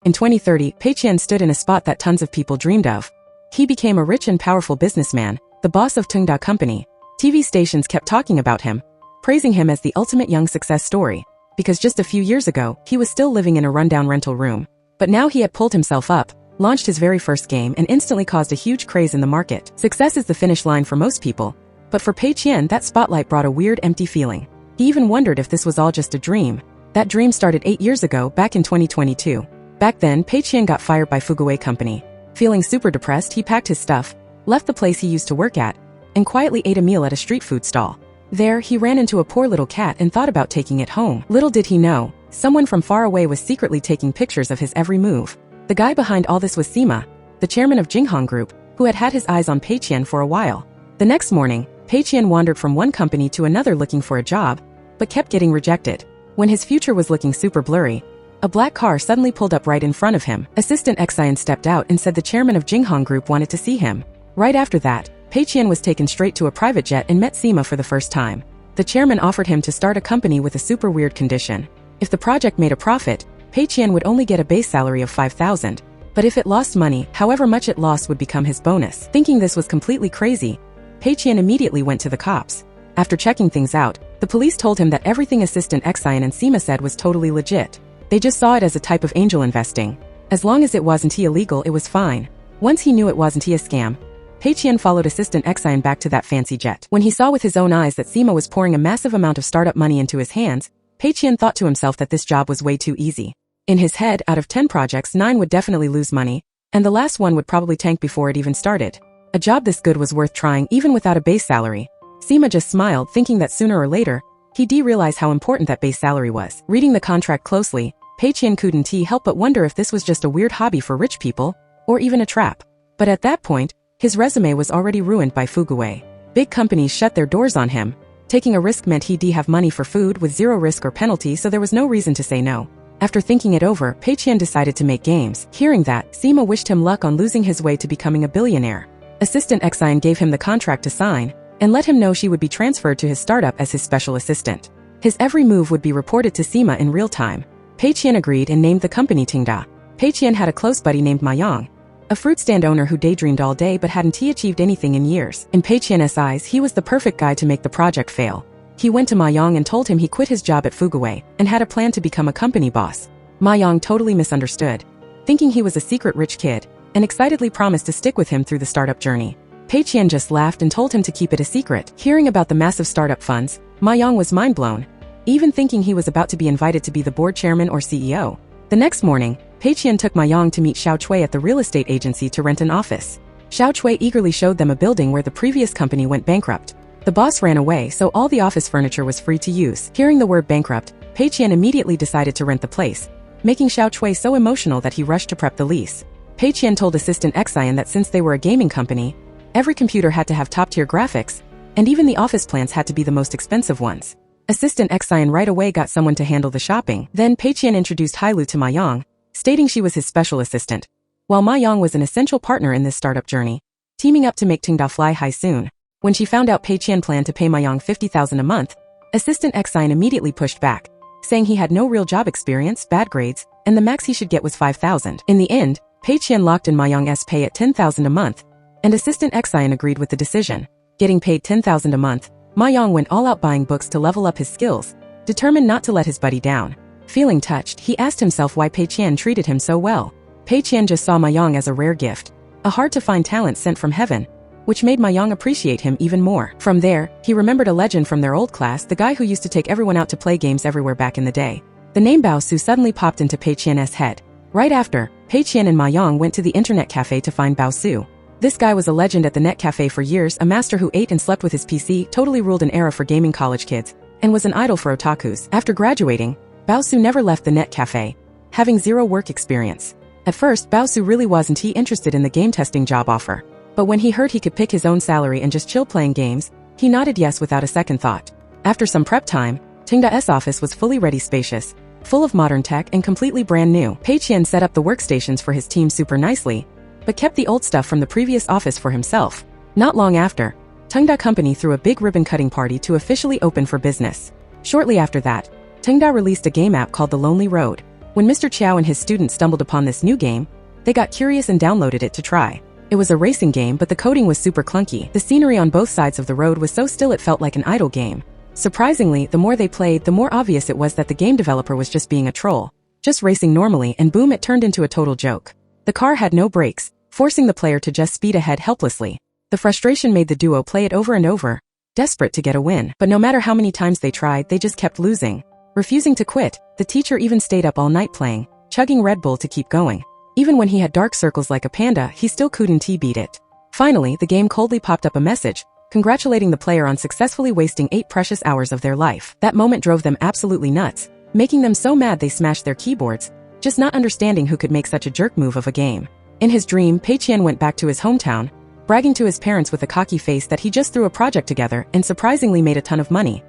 In 2030, Pei Qian stood in a spot that tons of people dreamed of. He became a rich and powerful businessman, the boss of Tengda Company. TV stations kept talking about him, praising him as the ultimate young success story, because just a few years ago, he was still living in a rundown rental room. But now he had pulled himself up, launched his very first game and instantly caused a huge craze in the market. Success is the finish line for most people, but for Pei Qian that spotlight brought a weird empty feeling. He even wondered if this was all just a dream. That dream started 8 years ago, back in 2022. Back then, Pei Qian got fired by Fuguwei Company. Feeling super depressed, he packed his stuff, left the place he used to work at, and quietly ate a meal at a street food stall. There, he ran into a poor little cat and thought about taking it home. Little did he know, someone from far away was secretly taking pictures of his every move. The guy behind all this was Sima, the chairman of Jinghong Group, who had had his eyes on Pei Qian for a while. The next morning, Pei Qian wandered from one company to another looking for a job, but kept getting rejected. When his future was looking super blurry, a black car suddenly pulled up right in front of him. Assistant Xian stepped out and said the chairman of Jinghong Group wanted to see him. Right after that, Pei Qian was taken straight to a private jet and met Sima for the first time. The chairman offered him to start a company with a super weird condition. If the project made a profit, Pei Qian would only get a base salary of 5,000. But if it lost money, however much it lost would become his bonus. Thinking this was completely crazy, Pei Qian immediately went to the cops. After checking things out, the police told him that everything Assistant Xian and Sima said was totally legit. They just saw it as a type of angel investing. As long as it wasn't illegal, it was fine. Once he knew it wasn't a scam, Pei Qian followed Assistant Xian back to that fancy jet. When he saw with his own eyes that Sima was pouring a massive amount of startup money into his hands, Pei Qian thought to himself that this job was way too easy. In his head, out of 10 projects, 9 would definitely lose money, and the last one would probably tank before it even started. A job this good was worth trying even without a base salary. Sima just smiled, thinking that sooner or later, he'd realize how important that base salary was. Reading the contract closely, Pei Qian couldn't help but wonder if this was just a weird hobby for rich people, or even a trap. But at that point, his resume was already ruined by Fuguwei. Big companies shut their doors on him. Taking a risk meant he'd have money for food with zero risk or penalty, so there was no reason to say no. After thinking it over, Pei Qian decided to make games. Hearing that, Sima wished him luck on losing his way to becoming a billionaire. Assistant Xian gave him the contract to sign, and let him know she would be transferred to his startup as his special assistant. His every move would be reported to Sima in real time. Pei Qian agreed and named the company Tengda. Pei Qian had a close buddy named Ma Yang, a fruit stand owner who daydreamed all day but hadn't achieved anything in years. In Pei Qian's eyes, he was the perfect guy to make the project fail. He went to Ma Yang and told him he quit his job at Fuguwei and had a plan to become a company boss. Ma Yang totally misunderstood, thinking he was a secret rich kid, and excitedly promised to stick with him through the startup journey. Pei Qian just laughed and told him to keep it a secret. Hearing about the massive startup funds, Ma Yang was mind-blown, even thinking he was about to be invited to be the board chairman or CEO. The next morning, Pei Qian took Ma Yang to meet Xiao Chui at the real estate agency to rent an office. Xiao Chui eagerly showed them a building where the previous company went bankrupt. The boss ran away, so all the office furniture was free to use. Hearing the word bankrupt, Pei Qian immediately decided to rent the place, making Xiao Chui so emotional that he rushed to prep the lease. Pei Qian told Assistant Xian that since they were a gaming company, every computer had to have top-tier graphics, and even the office plans had to be the most expensive ones. Assistant Xian right away got someone to handle the shopping. Then Pei Qian introduced Hailu to Ma Yang, stating she was his special assistant, while Ma Yang was an essential partner in this startup journey, teaming up to make Tengda fly high soon. When she found out Pei Qian planned to pay Ma Yang 50,000 a month, Assistant Xian immediately pushed back, saying he had no real job experience, bad grades, and the max he should get was 5,000. In the end, Pei Qian locked in Ma Yang's pay at 10,000 a month, and Assistant Xian agreed with the decision. Getting paid 10,000 a month, Ma Yang went all out buying books to level up his skills, determined not to let his buddy down. Feeling touched, he asked himself why Pei Qian treated him so well. Pei Qian just saw Ma Yang as a rare gift, a hard-to-find talent sent from heaven, which made Ma Yang appreciate him even more. From there, he remembered a legend from their old class, the guy who used to take everyone out to play games everywhere back in the day. The name Bao Su suddenly popped into Pei Qian's head. Right after, Pei Qian and Ma Yang went to the internet cafe to find Bao Su. This guy was a legend at the net cafe for years, a master who ate and slept with his PC, totally ruled an era for gaming college kids, and was an idol for otakus. After graduating, Bao Su never left the net cafe, having zero work experience. At first, Bao Su really wasn't interested in the game testing job offer, but when he heard he could pick his own salary and just chill playing games, he nodded yes without a second thought. After some prep time, Tengda's office was fully ready, spacious, full of modern tech and completely brand new. Pei Qian set up the workstations for his team super nicely, but kept the old stuff from the previous office for himself. Not long after, Tengda Company threw a big ribbon-cutting party to officially open for business. Shortly after that, Tengda released a game app called The Lonely Road. When Mr. Chiao and his students stumbled upon this new game, they got curious and downloaded it to try. It was a racing game, but the coding was super clunky. The scenery on both sides of the road was so still it felt like an idle game. Surprisingly, the more they played, the more obvious it was that the game developer was just being a troll. Just racing normally, and boom, it turned into a total joke. The car had no brakes, forcing the player to just speed ahead helplessly. The frustration made the duo play it over and over, desperate to get a win. But no matter how many times they tried, they just kept losing. Refusing to quit, the teacher even stayed up all night playing, chugging Red Bull to keep going. Even when he had dark circles like a panda, he still couldn't beat it. Finally, the game coldly popped up a message, congratulating the player on successfully wasting 8 precious hours of their life. That moment drove them absolutely nuts, making them so mad they smashed their keyboards, just not understanding who could make such a jerk move of a game. In his dream, Pei Qian went back to his hometown, bragging to his parents with a cocky face that he just threw a project together and surprisingly made a ton of money.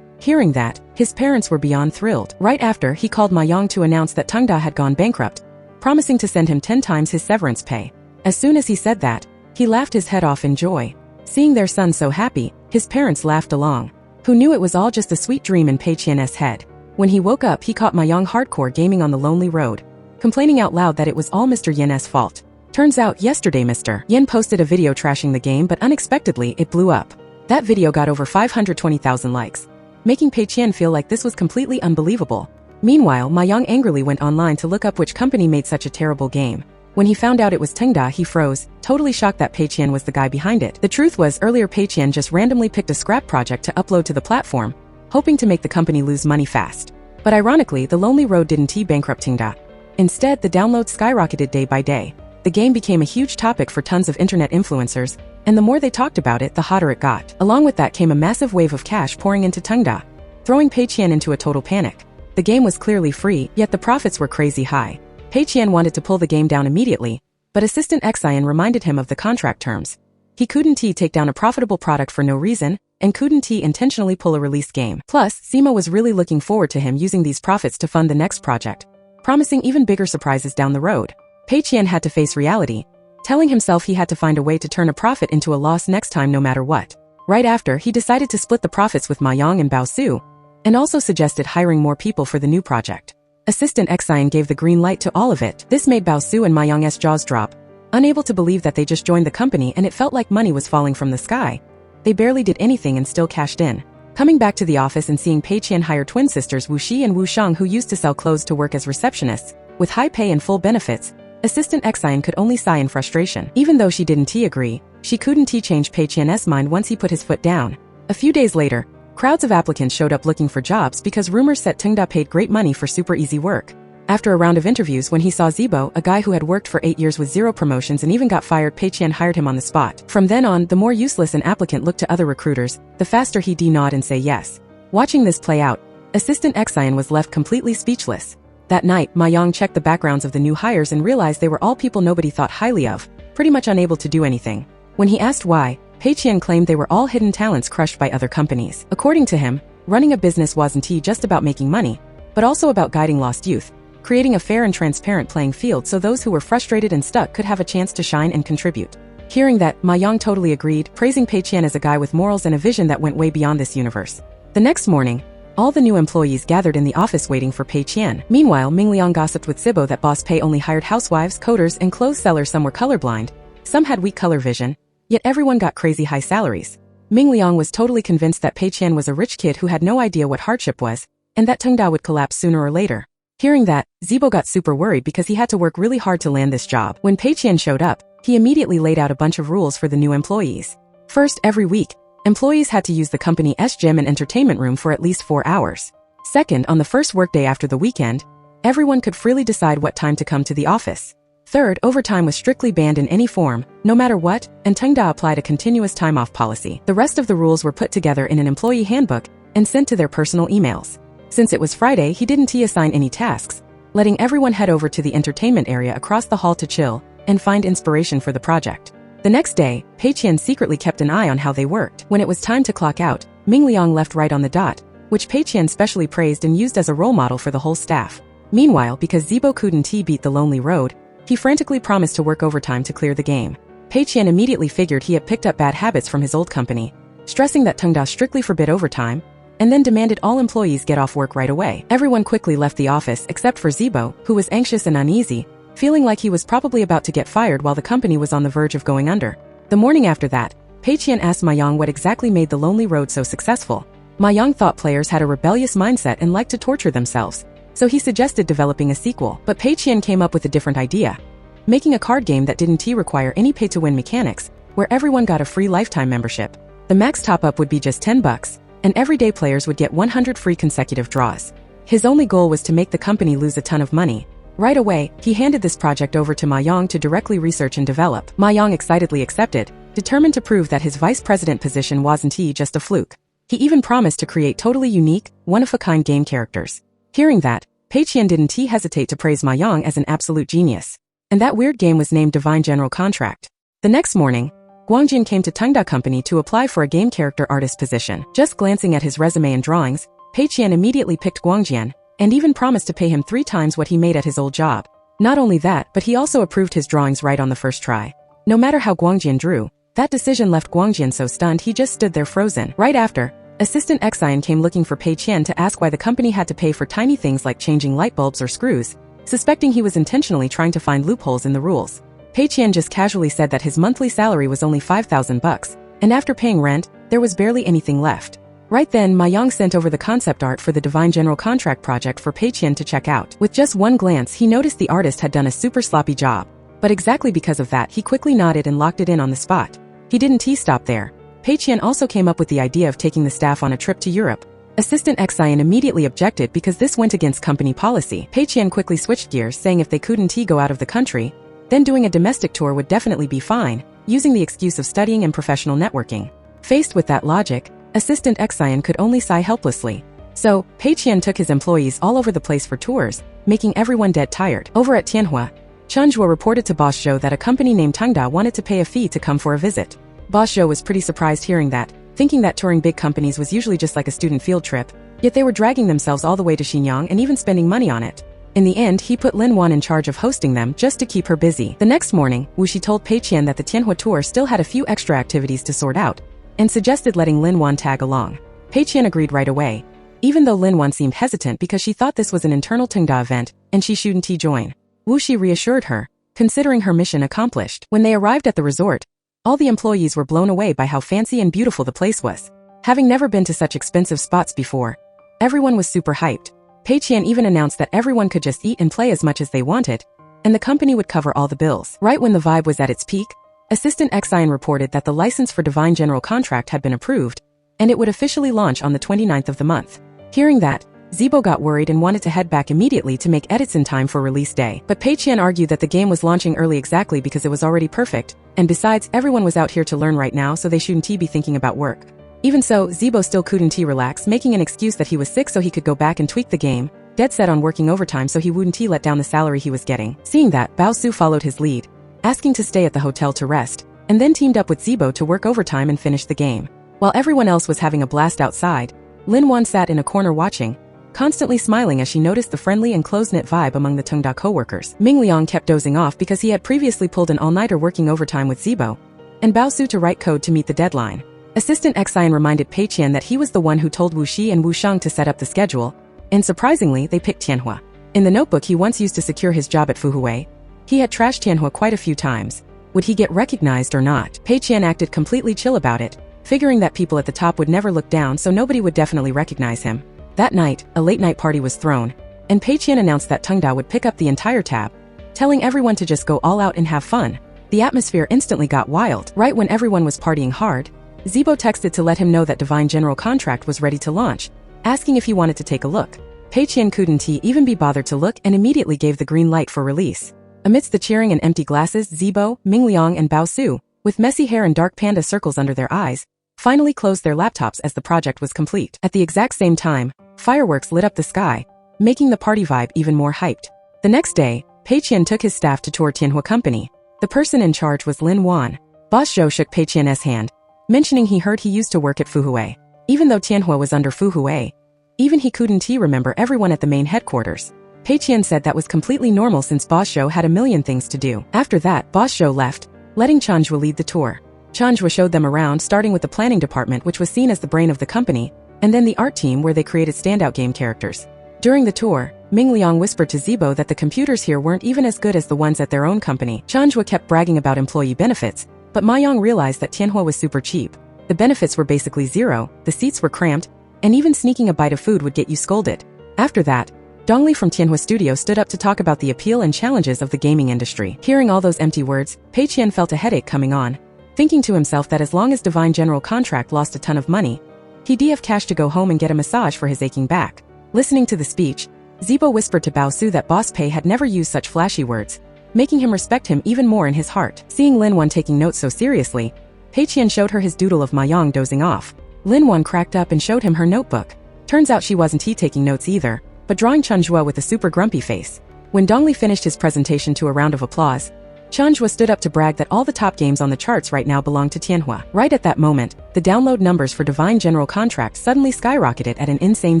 Hearing that, his parents were beyond thrilled. Right after, he called Ma Yang to announce that Tengda had gone bankrupt, promising to send him 10 times his severance pay. As soon as he said that, he laughed his head off in joy. Seeing their son so happy, his parents laughed along. Who knew it was all just a sweet dream in Pei Qian's head? When he woke up, he caught Ma Yang hardcore gaming on the lonely road, complaining out loud that it was all Mr. Yen's fault. Turns out yesterday Mr. Yen posted a video trashing the game, but unexpectedly it blew up. That video got over 520,000 likes, making Pei Qian feel like this was completely unbelievable. Meanwhile, Ma Yang angrily went online to look up which company made such a terrible game. When he found out it was Tengda, he froze, totally shocked that Pei Qian was the guy behind it. The truth was, earlier Pei Qian just randomly picked a scrap project to upload to the platform, hoping to make the company lose money fast. But ironically, the lonely road didn't bankrupt Tengda. Instead, the downloads skyrocketed day by day. The game became a huge topic for tons of internet influencers, and the more they talked about it, the hotter it got. Along with that came a massive wave of cash pouring into Tengda, throwing Pei Qian into a total panic. The game was clearly free, yet the profits were crazy high. Pei Qian wanted to pull the game down immediately, but assistant Xian reminded him of the contract terms. He couldn't take down a profitable product for no reason, and couldn't intentionally pull a release game. Plus, Sima was really looking forward to him using these profits to fund the next project, promising even bigger surprises down the road. Pei Qian had to face reality, telling himself he had to find a way to turn a profit into a loss next time no matter what. Right after, he decided to split the profits with Ma Yang and Bao Su, and also suggested hiring more people for the new project. Assistant Xian gave the green light to all of it. This made Bao Su and Ma Yang's jaws drop, unable to believe that they just joined the company and it felt like money was falling from the sky. They barely did anything and still cashed in. Coming back to the office and seeing Pei Qian hire twin sisters Wu Xi and Wu Shang who used to sell clothes to work as receptionists, with high pay and full benefits, Assistant Xian could only sigh in frustration. Even though she didn't agree, she couldn't change Pei Qian's mind once he put his foot down. A few days later, crowds of applicants showed up looking for jobs because rumors said Tengda paid great money for super easy work. After a round of interviews, when he saw Zibo, a guy who had worked for 8 years with 0 promotions and even got fired, Pei Qian hired him on the spot. From then on, the more useless an applicant looked to other recruiters, the faster he'd nod and say yes. Watching this play out, Assistant Xian was left completely speechless. That night, Ma Yang checked the backgrounds of the new hires and realized they were all people nobody thought highly of, pretty much unable to do anything. When he asked why, Pei Qian claimed they were all hidden talents crushed by other companies. According to him, running a business wasn't just about making money, but also about guiding lost youth, creating a fair and transparent playing field so those who were frustrated and stuck could have a chance to shine and contribute. Hearing that, Ma Yang totally agreed, praising Pei Qian as a guy with morals and a vision that went way beyond this universe. The next morning, all the new employees gathered in the office waiting for Pei Qian. Meanwhile, Ming Liang gossiped with Zibo that Boss Pei only hired housewives, coders, and clothes sellers. Some were colorblind, some had weak color vision, yet everyone got crazy high salaries. Ming Liang was totally convinced that Pei Qian was a rich kid who had no idea what hardship was, and that Tengda would collapse sooner or later. Hearing that, Zibo got super worried because he had to work really hard to land this job. When Pei Qian showed up, he immediately laid out a bunch of rules for the new employees. First, every week, employees had to use the company's gym and entertainment room for at least 4 hours. Second, on the first workday after the weekend, everyone could freely decide what time to come to the office. Third, overtime was strictly banned in any form, no matter what, and Tengda applied a continuous time-off policy. The rest of the rules were put together in an employee handbook and sent to their personal emails. Since it was Friday, he didn't assign any tasks, letting everyone head over to the entertainment area across the hall to chill and find inspiration for the project. The next day, Pei Qian secretly kept an eye on how they worked. When it was time to clock out, Ming Liang left right on the dot, which Pei Qian specially praised and used as a role model for the whole staff. Meanwhile, because Zibo couldn't beat the lonely road, he frantically promised to work overtime to clear the game. Pei Qian immediately figured he had picked up bad habits from his old company, stressing that Tengda strictly forbid overtime, and then demanded all employees get off work right away. Everyone quickly left the office except for Zibo, who was anxious and uneasy, feeling like he was probably about to get fired while the company was on the verge of going under. The morning after that, Pei Qian asked Ma Yang what exactly made the Lonely Road so successful. Ma Yang thought players had a rebellious mindset and liked to torture themselves, so he suggested developing a sequel. But Pei Qian came up with a different idea, making a card game that didn't require any pay-to-win mechanics, where everyone got a free lifetime membership. The max top-up would be just $10, and everyday players would get 100 free consecutive draws. His only goal was to make the company lose a ton of money. Right away, he handed this project over to Ma Yang to directly research and develop. Ma Yang excitedly accepted, determined to prove that his vice president position wasn't just a fluke. He even promised to create totally unique, one-of-a-kind game characters. Hearing that, Pei Qian didn't hesitate to praise Ma Yang as an absolute genius. And that weird game was named Divine General Contract. The next morning, Guangjian came to Tungda Company to apply for a game character artist position. Just glancing at his resume and drawings, Pei Qian immediately picked Guangjian, and even promised to pay him 3 times what he made at his old job. Not only that, but he also approved his drawings right on the first try. No matter how Guangjian drew, that decision left Guangjian so stunned he just stood there frozen. Right after, Assistant Xian came looking for Pei Qian to ask why the company had to pay for tiny things like changing light bulbs or screws, suspecting he was intentionally trying to find loopholes in the rules. Pei Qian just casually said that his monthly salary was only $5,000, and after paying rent, there was barely anything left. Right then, Ma Yang sent over the concept art for the Divine General Contract project for Pei Qian to check out. With just one glance, he noticed the artist had done a super sloppy job. But exactly because of that, he quickly nodded and locked it in on the spot. He didn't stop there. Pei Qian also came up with the idea of taking the staff on a trip to Europe. Assistant Xian immediately objected because this went against company policy. Pei Qian quickly switched gears, saying if they couldn't go out of the country, then doing a domestic tour would definitely be fine, using the excuse of studying and professional networking. Faced with that logic, Assistant Xian could only sigh helplessly. So, Pei Qian took his employees all over the place for tours, making everyone dead tired. Over at Tianhua, Chen Zhuo reported to Boss Zhou that a company named Tungda wanted to pay a fee to come for a visit. Boss Zhou was pretty surprised hearing that, thinking that touring big companies was usually just like a student field trip, yet they were dragging themselves all the way to Xinyang and even spending money on it. In the end, he put Lin Wan in charge of hosting them just to keep her busy. The next morning, Wu Shi told Pei Qian that the Tianhua tour still had a few extra activities to sort out, and suggested letting Lin Wan tag along. Pei Qian agreed right away, even though Lin Wan seemed hesitant because she thought this was an internal Tungda event, and she shouldn't join. Wu Shi reassured her, considering her mission accomplished. When they arrived at the resort, all the employees were blown away by how fancy and beautiful the place was. Having never been to such expensive spots before, everyone was super hyped. Pei Qian even announced that everyone could just eat and play as much as they wanted, and the company would cover all the bills. Right when the vibe was at its peak, Assistant Xian reported that the license for Divine General Contract had been approved, and it would officially launch on the 29th of the month. Hearing that, Zibo got worried and wanted to head back immediately to make edits in time for release day. But Pei Qian argued that the game was launching early exactly because it was already perfect, and besides, everyone was out here to learn right now, so they shouldn't be thinking about work. Even so, Zibo still couldn't relax, making an excuse that he was sick so he could go back and tweak the game, dead set on working overtime so he wouldn't let down the salary he was getting. Seeing that, Bao Su followed his lead, asking to stay at the hotel to rest, and then teamed up with Zibo to work overtime and finish the game. While everyone else was having a blast outside, Lin Wan sat in a corner watching, constantly smiling as she noticed the friendly and close-knit vibe among the Tungda co-workers. Ming Liang kept dozing off because he had previously pulled an all-nighter working overtime with Zibo, and Bao Su to write code to meet the deadline. Assistant Xian reminded Pei Qian that he was the one who told Wu Shi and Wu Shang to set up the schedule, and surprisingly, they picked Tianhua. In the notebook he once used to secure his job at Fuhui, he had trashed Tianhua quite a few times. Would he get recognized or not? Pei Qian acted completely chill about it, figuring that people at the top would never look down so nobody would definitely recognize him. That night, a late-night party was thrown, and Pei Qian announced that Tungda would pick up the entire tab, telling everyone to just go all out and have fun. The atmosphere instantly got wild. Right when everyone was partying hard, Zibo texted to let him know that Divine General Contract was ready to launch, asking if he wanted to take a look. Pei Qian couldn't even be bothered to look and immediately gave the green light for release. Amidst the cheering and empty glasses, Zibo, Ming Liang and Bao Su, with messy hair and dark panda circles under their eyes, finally closed their laptops as the project was complete. At the exact same time, fireworks lit up the sky, making the party vibe even more hyped. The next day, Pei Qian took his staff to tour Tianhua Company. The person in charge was Lin Wan. Boss Zhou shook Pei Qian's hand, mentioning he heard he used to work at Fuhui. Even though Tianhua was under Fuhui, even he couldn't remember everyone at the main headquarters. Pei Qian said that was completely normal since Boss Zhou had a million things to do. After that, Boss Zhou left, letting Chen Zhuo lead the tour. Chen Zhuo showed them around, starting with the planning department, which was seen as the brain of the company, and then the art team where they created standout game characters. During the tour, Ming Liang whispered to Zibo that the computers here weren't even as good as the ones at their own company. Chanjua kept bragging about employee benefits, but Ma Yang realized that Tianhua was super cheap. The benefits were basically zero, the seats were cramped, and even sneaking a bite of food would get you scolded. After that, Dongli from Tianhua Studio stood up to talk about the appeal and challenges of the gaming industry. Hearing all those empty words, Pei Qian felt a headache coming on, thinking to himself that as long as Divine General Contract lost a ton of money, he'd have cash to go home and get a massage for his aching back. Listening to the speech, Zibo whispered to Bao Su that Boss Pei had never used such flashy words, making him respect him even more in his heart. Seeing Lin Wan taking notes so seriously, Pei Qian showed her his doodle of Ma Yang dozing off. Lin Wan cracked up and showed him her notebook. Turns out she wasn't taking notes either, but drawing Chanjua with a super grumpy face. When Dongli finished his presentation to a round of applause, Chanjua stood up to brag that all the top games on the charts right now belong to Tianhua. Right at that moment, the download numbers for Divine General Contract suddenly skyrocketed at an insane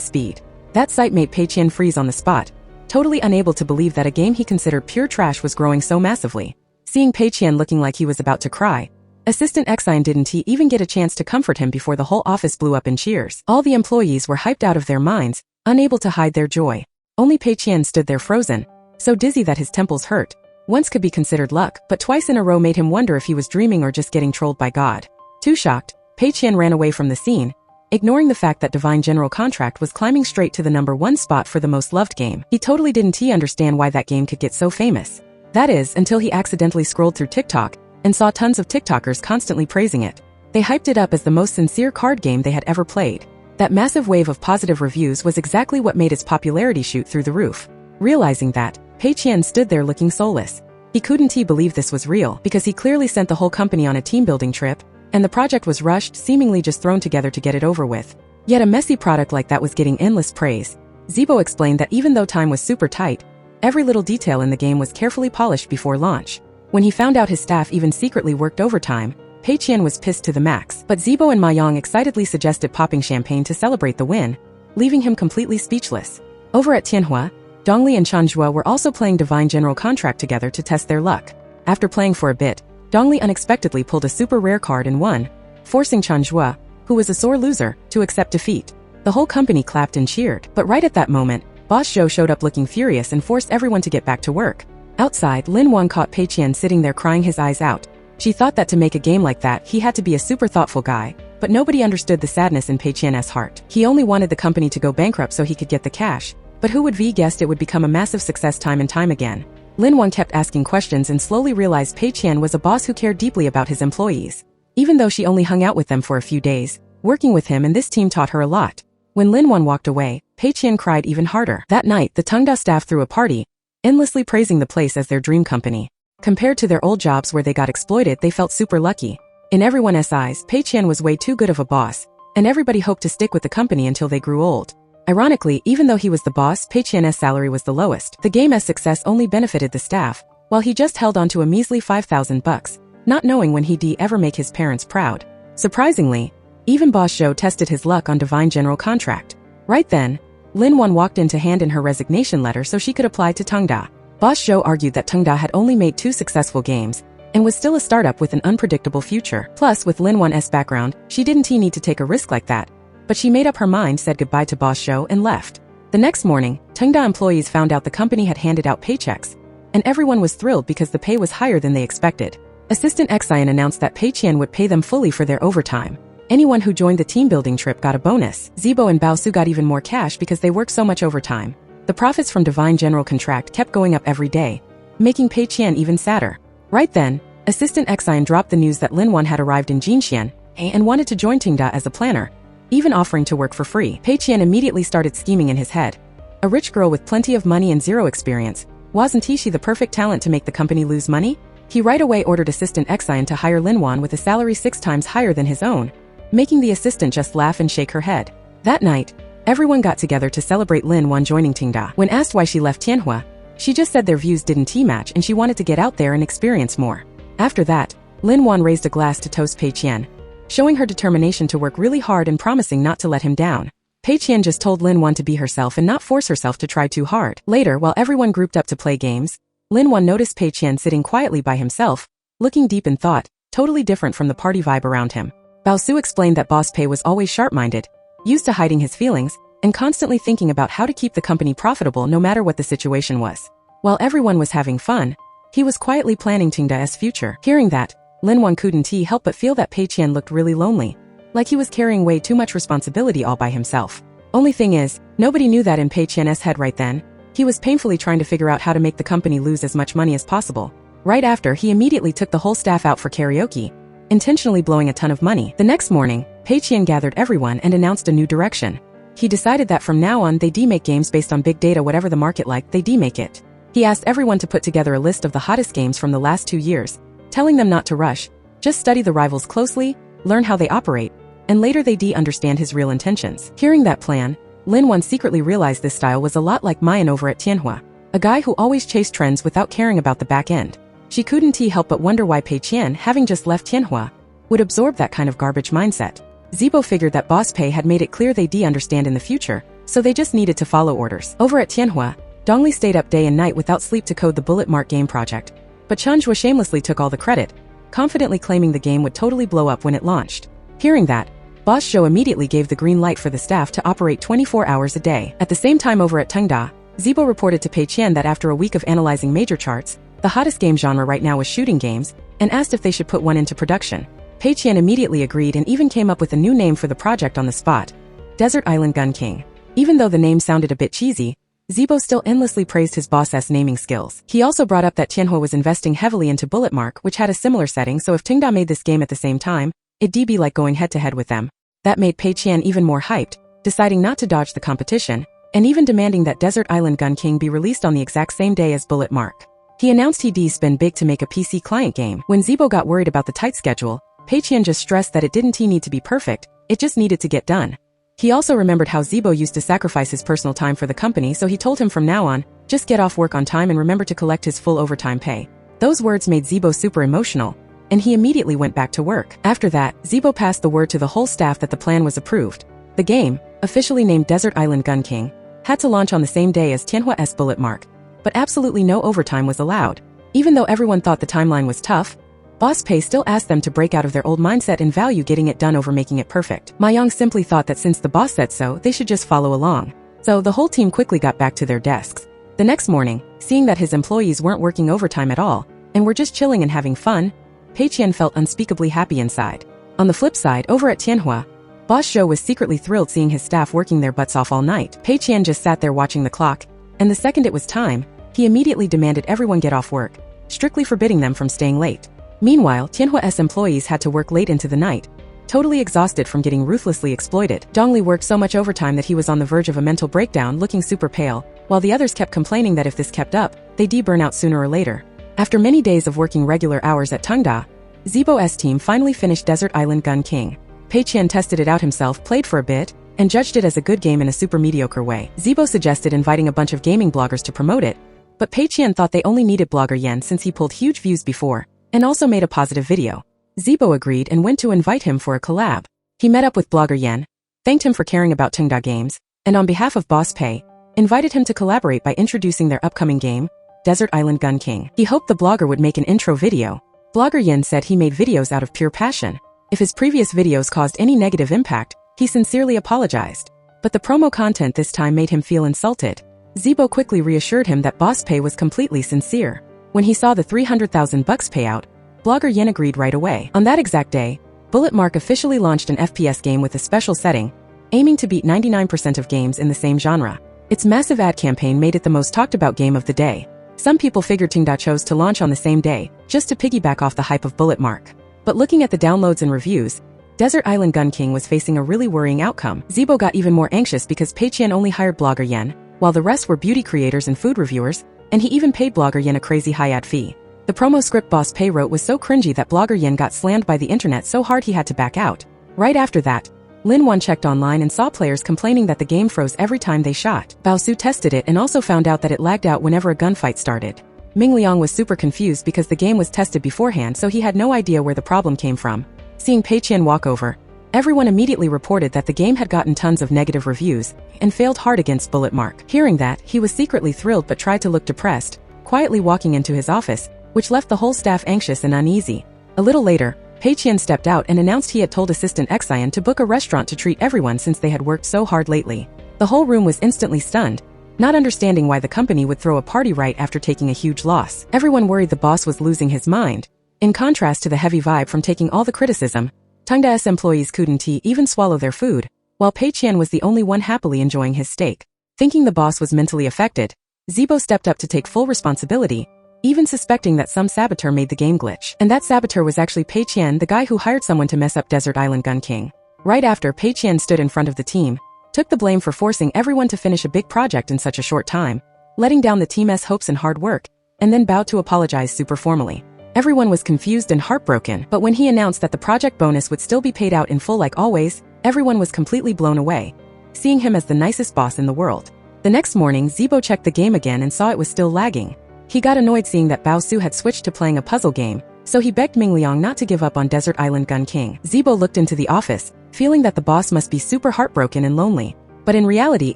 speed. That sight made Pei Qian freeze on the spot, totally unable to believe that a game he considered pure trash was growing so massively. Seeing Pei Qian looking like he was about to cry, Assistant Exine didn't even get a chance to comfort him before the whole office blew up in cheers. All the employees were hyped out of their minds, unable to hide their joy. Only Pei Qian stood there frozen, so dizzy that his temples hurt. Once could be considered luck, but twice in a row made him wonder if he was dreaming or just getting trolled by God. Too shocked, Pei Qian ran away from the scene, ignoring the fact that Divine General Contract was climbing straight to the #1 spot for the most loved game. He totally didn't understand why that game could get so famous. That is, until he accidentally scrolled through TikTok and saw tons of TikTokers constantly praising it. They hyped it up as the most sincere card game they had ever played. That massive wave of positive reviews was exactly what made its popularity shoot through the roof. Realizing that, Pei Qian stood there looking soulless. He couldn't believe this was real, because he clearly sent the whole company on a team-building trip, and the project was rushed, seemingly just thrown together to get it over with. Yet a messy product like that was getting endless praise. Zibo explained that even though time was super tight, every little detail in the game was carefully polished before launch. When he found out his staff even secretly worked overtime, Pei Qian was pissed to the max. But Zibo and Ma Yang excitedly suggested popping champagne to celebrate the win, leaving him completely speechless. Over at Tianhua, Dongli and Chanjua were also playing Divine General Contract together to test their luck. After playing for a bit, Dongli unexpectedly pulled a super rare card and won, forcing Chanjua, who was a sore loser, to accept defeat. The whole company clapped and cheered, but right at that moment, Boss Zhou showed up looking furious and forced everyone to get back to work. Outside, Lin Wan caught Pei Qian sitting there crying his eyes out. She thought that to make a game like that, he had to be a super thoughtful guy, but nobody understood the sadness in Pei Qian's heart. He only wanted the company to go bankrupt so he could get the cash, but who would have guessed it would become a massive success time and time again. Lin Wan kept asking questions and slowly realized Pei Qian was a boss who cared deeply about his employees. Even though she only hung out with them for a few days, working with him and this team taught her a lot. When Lin Wan walked away, Pei Qian cried even harder. That night, the Tengda staff threw a party, endlessly praising the place as their dream company. Compared to their old jobs where they got exploited, they felt super lucky. In everyone's eyes, Pei Qian was way too good of a boss, and everybody hoped to stick with the company until they grew old. Ironically, even though he was the boss, Pei Qian's salary was the lowest. The game's success only benefited the staff, while he just held on to a measly $5,000, not knowing when he'd ever make his parents proud. Surprisingly, even Boss Zhou tested his luck on Divine General Contract. Right then, Lin Wan walked in to hand in her resignation letter so she could apply to Tengda. Boss Zhou argued that Tengda had only made 2 successful games, and was still a startup with an unpredictable future. Plus, with Lin Wan's background, she didn't need to take a risk like that. But she made up her mind, said goodbye to Boss Zhou and left. The next morning, Tengda employees found out the company had handed out paychecks, and everyone was thrilled because the pay was higher than they expected. Assistant Exine announced that Pei Qian would pay them fully for their overtime. Anyone who joined the team-building trip got a bonus. Zibo and Bao Su got even more cash because they worked so much overtime. The profits from Divine General Contract kept going up every day, making Pei Qian even sadder. Right then, Assistant Exine dropped the news that Lin Wan had arrived in Jinxian and wanted to join Tengda as a planner, even offering to work for free. Pei Qian immediately started scheming in his head. A rich girl with plenty of money and zero experience, wasn't she the perfect talent to make the company lose money? He right away ordered Assistant Exine to hire Lin Wan with a salary 6 times higher than his own, making the assistant just laugh and shake her head. That night, everyone got together to celebrate Lin Wan joining Tengda. When asked why she left Tianhua, she just said their views didn't match and she wanted to get out there and experience more. After that, Lin Wan raised a glass to toast Pei Qian, showing her determination to work really hard and promising not to let him down. Pei Qian just told Lin Wan to be herself and not force herself to try too hard. Later, while everyone grouped up to play games, Lin Wan noticed Pei Qian sitting quietly by himself, looking deep in thought, totally different from the party vibe around him. Bao Su explained that Boss Pei was always sharp-minded, used to hiding his feelings, and constantly thinking about how to keep the company profitable no matter what the situation was. While everyone was having fun, he was quietly planning Tingda's future. Hearing that, Lin Wan couldn't help but feel that Pei Qian looked really lonely, like he was carrying way too much responsibility all by himself. Only thing is, nobody knew that in Pei Qian's head right then. He was painfully trying to figure out how to make the company lose as much money as possible. Right after, he immediately took the whole staff out for karaoke, intentionally blowing a ton of money. The next morning, Pei Qian gathered everyone and announced a new direction. He decided that from now on they'd make games based on big data, whatever the market liked, they'd make it. He asked everyone to put together a list of the hottest games from the last 2 years, telling them not to rush, just study the rivals closely, learn how they operate, and later they'd understand his real intentions. Hearing that plan, Lin Wan secretly realized this style was a lot like Mayan over at Tianhua, a guy who always chased trends without caring about the back end. She couldn't help but wonder why Pei Qian, having just left Tianhua, would absorb that kind of garbage mindset. Zibo figured that Boss Pei had made it clear they'd understand in the future, so they just needed to follow orders. Over at Tianhua, Dongli stayed up day and night without sleep to code the Bullet Mark game project, but Chunhua shamelessly took all the credit, confidently claiming the game would totally blow up when it launched. Hearing that, Boss Zhou immediately gave the green light for the staff to operate 24 hours a day. At the same time over at Tengda, Zibo reported to Pei Qian that after a week of analyzing major charts, the hottest game genre right now was shooting games, and asked if they should put one into production. Pei Qian immediately agreed and even came up with a new name for the project on the spot: Desert Island Gun King. Even though the name sounded a bit cheesy, Zibo still endlessly praised his boss's naming skills. He also brought up that Tianhua was investing heavily into Bullet Mark, which had a similar setting, so if Tengda made this game at the same time, it'd be like going head-to-head with them. That made Pei Qian even more hyped, deciding not to dodge the competition, and even demanding that Desert Island Gun King be released on the exact same day as Bullet Mark. He announced he'd spend big to make a PC client game. When Zibo got worried about the tight schedule, Pei Qian just stressed that it didn't need to be perfect, it just needed to get done. He also remembered how Zibo used to sacrifice his personal time for the company, so he told him from now on, just get off work on time and remember to collect his full overtime pay. Those words made Zibo super emotional, and he immediately went back to work. After that, Zibo passed the word to the whole staff that the plan was approved. The game, officially named Desert Island Gun King, had to launch on the same day as Tianhua's Bullet Mark, but absolutely no overtime was allowed. Even though everyone thought the timeline was tough, Boss Pei still asked them to break out of their old mindset and value getting it done over making it perfect. Ma Yang simply thought that since the boss said so, they should just follow along. So the whole team quickly got back to their desks. The next morning, seeing that his employees weren't working overtime at all, and were just chilling and having fun, Pei Qian felt unspeakably happy inside. On the flip side, over at Tianhua, Boss Zhou was secretly thrilled seeing his staff working their butts off all night. Pei Qian just sat there watching the clock, and the second it was time, he immediately demanded everyone get off work, strictly forbidding them from staying late. Meanwhile, Tianhua's employees had to work late into the night, totally exhausted from getting ruthlessly exploited. Dongli worked so much overtime that he was on the verge of a mental breakdown, looking super pale, while the others kept complaining that if this kept up, they'd burn out sooner or later. After many days of working regular hours at Tengda, Zibo's team finally finished Desert Island Gun King. Pei Qian tested it out himself, played for a bit, and judged it as a good game in a super mediocre way. Zibo suggested inviting a bunch of gaming bloggers to promote it, but Pei Qian thought they only needed Blogger Yen since he pulled huge views before, and also made a positive video. Zibo agreed and went to invite him for a collab. He met up with Blogger Yen, thanked him for caring about Tengda games, and on behalf of Boss Pei, invited him to collaborate by introducing their upcoming game, Desert Island Gun King. He hoped the blogger would make an intro video. Blogger Yen said he made videos out of pure passion. If his previous videos caused any negative impact, he sincerely apologized. But the promo content this time made him feel insulted. Zibo quickly reassured him that Boss Pei was completely sincere. When he saw the 300,000 bucks payout, Blogger Yen agreed right away. On that exact day, Bullet Mark officially launched an FPS game with a special setting, aiming to beat 99% of games in the same genre. Its massive ad campaign made it the most talked about game of the day. Some people figured Tengda chose to launch on the same day, just to piggyback off the hype of Bullet Mark. But looking at the downloads and reviews, Desert Island Gun King was facing a really worrying outcome. Zibo got even more anxious because Pei Qian only hired Blogger Yen, while the rest were beauty creators and food reviewers, and he even paid Blogger Yen a crazy high ad fee. The promo script Boss Pei wrote was so cringy that Blogger Yen got slammed by the internet so hard he had to back out. Right after that, Lin Wan checked online and saw players complaining that the game froze every time they shot. Bao Su tested it and also found out that it lagged out whenever a gunfight started. Ming Liang was super confused because the game was tested beforehand, so he had no idea where the problem came from. Seeing Pei Qian walk over, everyone immediately reported that the game had gotten tons of negative reviews and failed hard against Bullet Mark. Hearing that, he was secretly thrilled but tried to look depressed, quietly walking into his office, which left the whole staff anxious and uneasy. A little later, Pei Qian stepped out and announced he had told assistant Xian to book a restaurant to treat everyone since they had worked so hard lately. The whole room was instantly stunned, not understanding why the company would throw a party right after taking a huge loss. Everyone worried the boss was losing his mind. In contrast to the heavy vibe from taking all the criticism, Tengda's employees couldn't even swallow their food, while Pei Qian was the only one happily enjoying his steak. Thinking the boss was mentally affected, Zibo stepped up to take full responsibility, even suspecting that some saboteur made the game glitch. And that saboteur was actually Pei Qian, the guy who hired someone to mess up Desert Island Gun King. Right after, Pei Qian stood in front of the team, took the blame for forcing everyone to finish a big project in such a short time, letting down the team's hopes and hard work, and then bowed to apologize super formally. Everyone was confused and heartbroken, but when he announced that the project bonus would still be paid out in full like always, everyone was completely blown away, seeing him as the nicest boss in the world. The next morning, Zibo checked the game again and saw it was still lagging. He got annoyed seeing that Bao Su had switched to playing a puzzle game, so he begged Ming Liang not to give up on Desert Island Gun King. Zibo looked into the office, feeling that the boss must be super heartbroken and lonely. But in reality,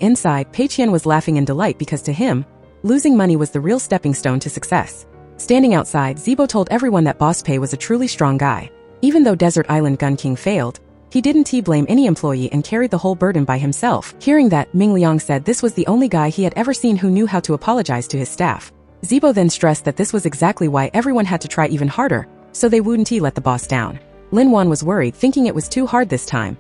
inside, Pei Qian was laughing in delight because to him, losing money was the real stepping stone to success. Standing outside, Zibo told everyone that Boss Pei was a truly strong guy. Even though Desert Island Gun King failed, he didn't blame any employee and carried the whole burden by himself. Hearing that, Ming Liang said this was the only guy he had ever seen who knew how to apologize to his staff. Zibo then stressed that this was exactly why everyone had to try even harder, so they wouldn't let the boss down. Lin Wan was worried, thinking it was too hard this time.